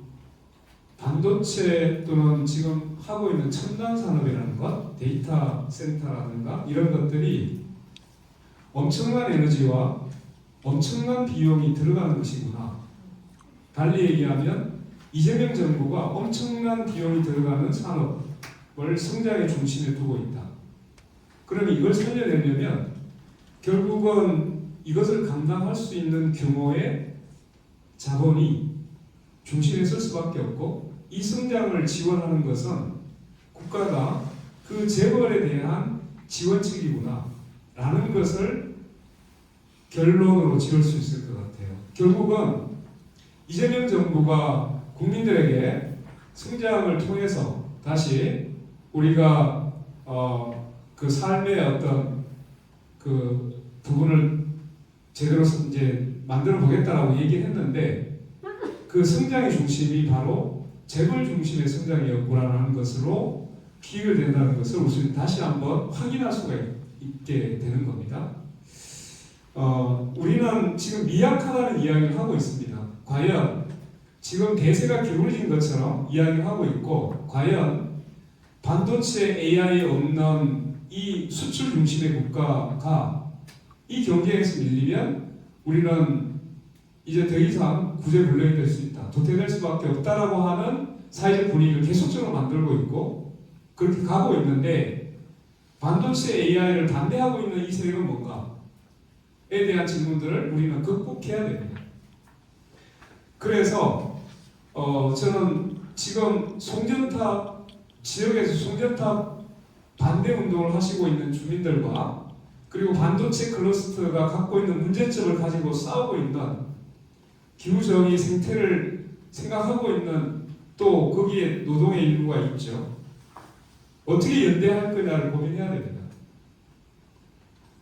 반도체 또는 지금 하고 있는 첨단 산업이라는 것, 데이터 센터라든가 이런 것들이 엄청난 에너지와 엄청난 비용이 들어가는 것이구나. 달리 얘기하면 이재명 정부가 엄청난 비용이 들어가는 산업을 성장의 중심에 두고 있다. 그러면 이걸 살려내려면 결국은 이것을 감당할 수 있는 규모의 자본이 중심에 설 수밖에 없고, 이 성장을 지원하는 것은 국가가 그 재벌에 대한 지원책이구나 라는 것을 결론으로 지을 수 있을 것 같아요. 결국은 이재명 정부가 국민들에게 성장을 통해서 다시 우리가 그 삶의 어떤 그 부분을 제대로 이제 만들어 보겠다라고 얘기했는데, 그 성장의 중심이 바로 재벌 중심의 성장이었구나라는 것으로 비교된다는 것을 우선 다시 한번 확인할 수가 있게 되는 겁니다. 우리는 지금 미약하다는 이야기를 하고 있습니다. 과연 지금 대세가 기울어진 것처럼 이야기를 하고 있고, 과연 반도체 AI에 없는 이 수출 중심의 국가가 이 경쟁에서 밀리면 우리는 이제 더 이상 구제불능이 될 수 있다, 도태될 수밖에 없다라고 하는 사회적 분위기를 계속적으로 만들고 있고 그렇게 가고 있는데 반도체 AI를 반대하고 있는 이 세력은 뭔가에 대한 질문들을 우리는 극복해야 됩니다. 그래서 저는 지금 송전탑 지역에서 송전탑 반대 운동을 하시고 있는 주민들과 그리고 반도체 클러스터가 갖고 있는 문제점을 가지고 싸우고 있는 기후정의 생태를 생각하고 있는 또 거기에 노동의 일부가 있죠. 어떻게 연대할 거냐를 고민해야 됩니다.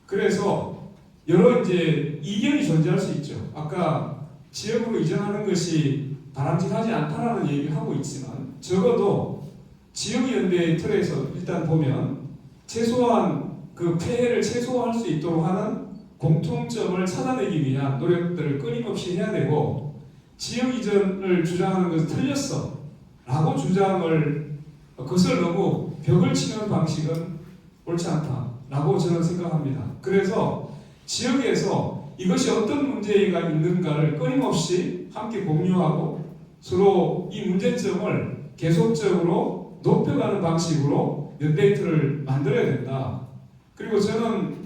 그래서 여러 이제 이견이 존재할 수 있죠. 아까 지역으로 이전하는 것이 바람직하지 않다라는 얘기를 하고 있지만 적어도 지역연대의 틀에서 일단 보면 최소한 그 폐해를 최소화할 수 있도록 하는 공통점을 찾아내기 위한 노력들을 끊임없이 해야 되고 지역 이전을 주장하는 것은 틀렸어 라고 주장을 그것을 너무 벽을 치는 방식은 옳지 않다 라고 저는 생각합니다. 그래서 지역에서 이것이 어떤 문제가 있는가를 끊임없이 함께 공유하고 서로 이 문제점을 계속적으로 높여가는 방식으로 연대이트를 만들어야 된다. 그리고 저는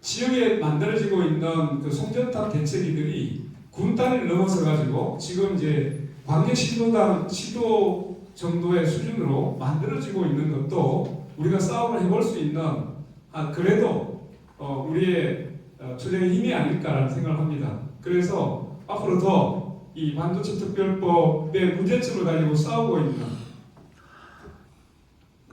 지역에 만들어지고 있는 그 송전탑 대책이들이 군 단위를 넘어서 가지고 지금 이제 광역 시도 정도의 수준으로 만들어지고 있는 것도 우리가 싸움을 해볼 수 있는 그래도 우리의 초정의 힘이 아닐까라는 생각을 합니다. 그래서 앞으로 더 이 반도체 특별법의 문제점을 가지고 싸우고 있는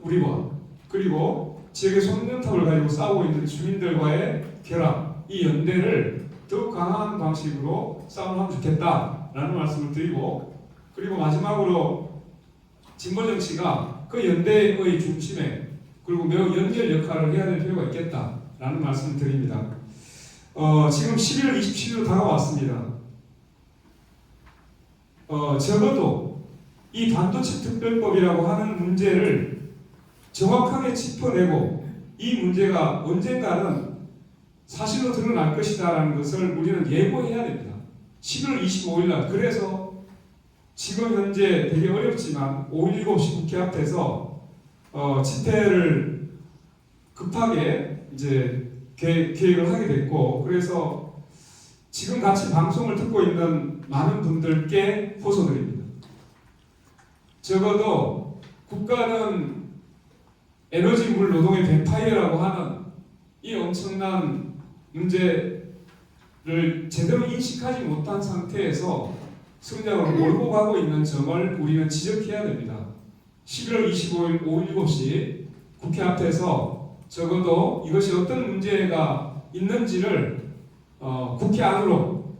우리와 그리고 지역의 송전탑을 가지고 싸우고 있는 주민들과의 결합, 이 연대를 더욱 강한 방식으로 싸움을 하면 좋겠다라는 말씀을 드리고 그리고 마지막으로 진보정치가 그 연대의 중심에 그리고 매우 연결 역할을 해야 될 필요가 있겠다라는 말씀을 드립니다. 지금 11월 27일로 다가왔습니다. 적어도 이 반도체 특별법이라고 하는 문제를 정확하게 짚어내고 이 문제가 언젠가는 사실로 드러날 것이다라는 것을 우리는 예고해야 됩니다. 11월 25일 날 그래서 지금 현재 되게 어렵지만 5.17 국회 앞에서 집회를 급하게 이제 계획을 하게 됐고 그래서 지금 같이 방송을 듣고 있는 많은 분들께 호소드립니다. 적어도 국가는 에너지 물 노동의 뱀파이어라고 하는 이 엄청난 문제를 제대로 인식하지 못한 상태에서 성장으로 몰고 가고 있는 점을 우리는 지적해야 됩니다. 11월 25일 오후 7시 국회 앞에서 적어도 이것이 어떤 문제가 있는지를 국회 안으로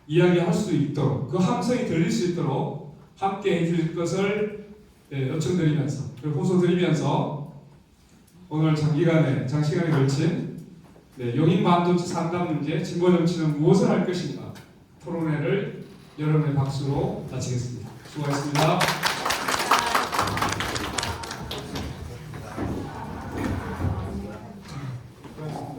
이야기할 수 있도록 그 함성이 들릴 수 있도록 함께 해줄 것을 요청드리면서 그리고 호소드리면서 오늘 장시간에 걸친 용인 반도체 산담 문제 진보 정치는 무엇을 할 것인가 토론회를 여러분의 박수로 마치겠습니다. 수고하셨습니다.